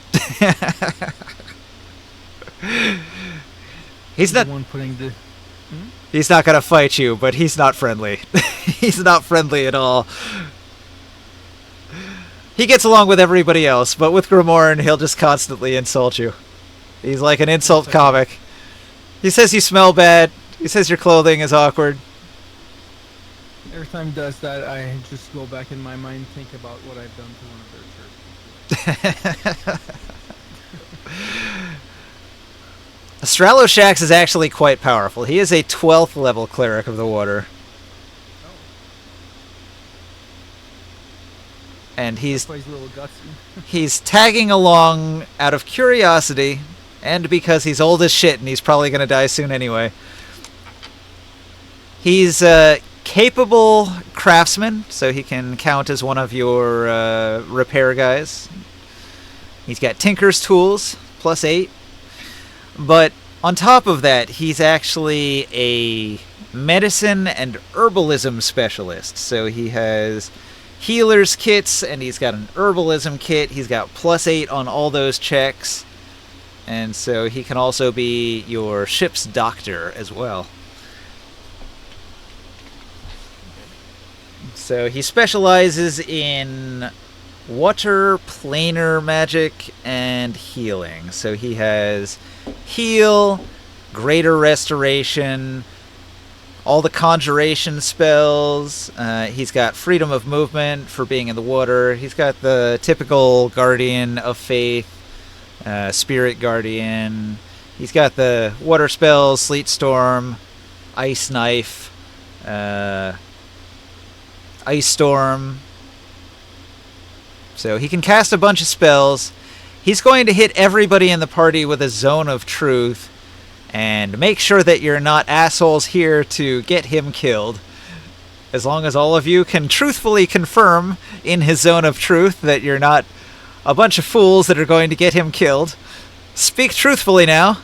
He's not
The one putting the.
He's not going to fight you, but he's not friendly. He's not friendly at all. He gets along with everybody else, but with Grimorn, he'll just constantly insult you. He's like an insult comic. He says you smell bad. He says your clothing is awkward.
Every time he does that, I just go back in my mind, think about what I've done to one of their churches.
Straloshax is actually quite powerful. He is a 12th level cleric of the water. And he's
That's why he's a little gutsy.
he's tagging along out of curiosity and because he's old as shit and he's probably going to die soon anyway. He's a capable craftsman, so he can count as one of your repair guys. He's got Tinker's tools, +8. But on top of that, he's actually a medicine and herbalism specialist. So he has healer's kits, and he's got an herbalism kit. He's got +8 on all those checks. And so he can also be your ship's doctor as well. So he specializes in water, planar magic, and healing. So he has heal, greater restoration, all the conjuration spells. He's got freedom of movement for being in the water. He's got the typical guardian of faith, spirit guardian. He's got the water spells, sleet storm, ice knife, ice storm. So he can cast a bunch of spells. He's going to hit everybody in the party with a zone of truth and make sure that you're not assholes here to get him killed. As long as all of you can truthfully confirm in his zone of truth that you're not a bunch of fools that are going to get him killed. Speak truthfully now.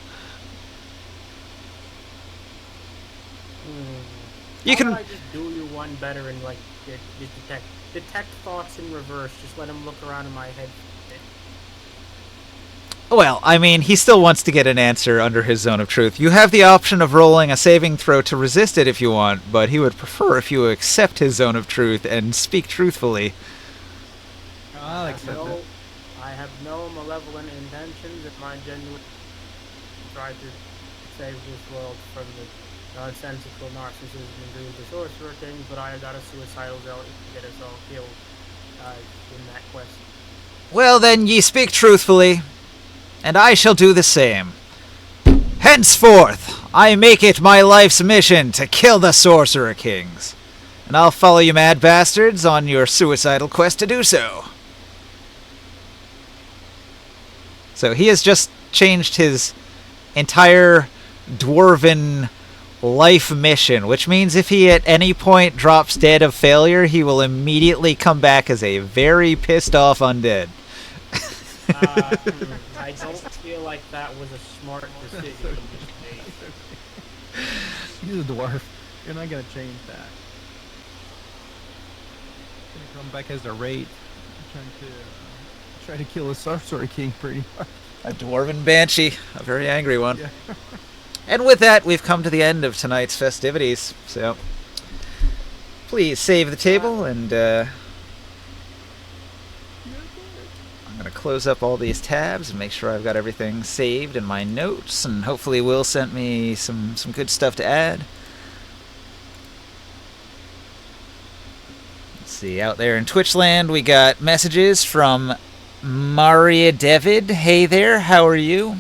You
How
can...
about I just do you one better and like detect thoughts in reverse. Just let him look around in my head.
Well, I mean, he still wants to get an answer under his zone of truth. You have the option of rolling a saving throw to resist it if you want, but he would prefer if you accept his zone of truth and speak truthfully.
I'll accept it.
I have no malevolent intentions. If my genuine try to save this world from the nonsensical narcissism and do the sorcerer kings, but I have got a suicidal zealot to get us all killed in that quest.
Well, then, ye speak truthfully, and I shall do the same. Henceforth, I make it my life's mission to kill the Sorcerer Kings, and I'll follow you mad bastards on your suicidal quest to do so. So he has just changed his entire dwarven life mission, which means if he at any point drops dead of failure, he will immediately come back as a very pissed off undead.
I don't feel like that was a smart decision you just made.
He's a dwarf. You're not gonna change that. He's gonna come back as a raid, try to kill a sorcerer king, pretty much.
A dwarven banshee, a very angry one.
Yeah.
And with that, we've come to the end of tonight's festivities. So please save the table, and I'm going to close up all these tabs and make sure I've got everything saved in my notes, and hopefully Will sent me some good stuff to add. Let's see, out there in Twitch land, we got messages from Maria David. Hey there, how are you?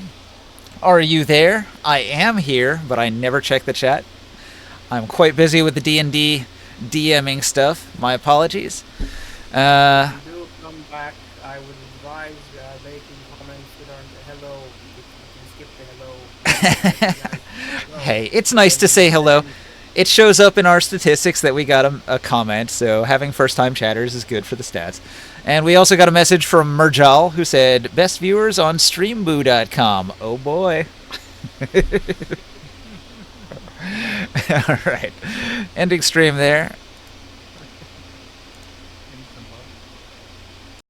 Are you there? I am here, but I never check the chat. I'm quite busy with the D&D DMing stuff. My apologies.
If you do come back, I would advise making comments that aren't hello. You can skip the hello.
Hey, it's nice to say hello. It shows up in our statistics that we got a comment, so having first-time chatters is good for the stats. And we also got a message from Merjal, who said, best viewers on streamboo.com. Oh boy. All right. Ending stream there.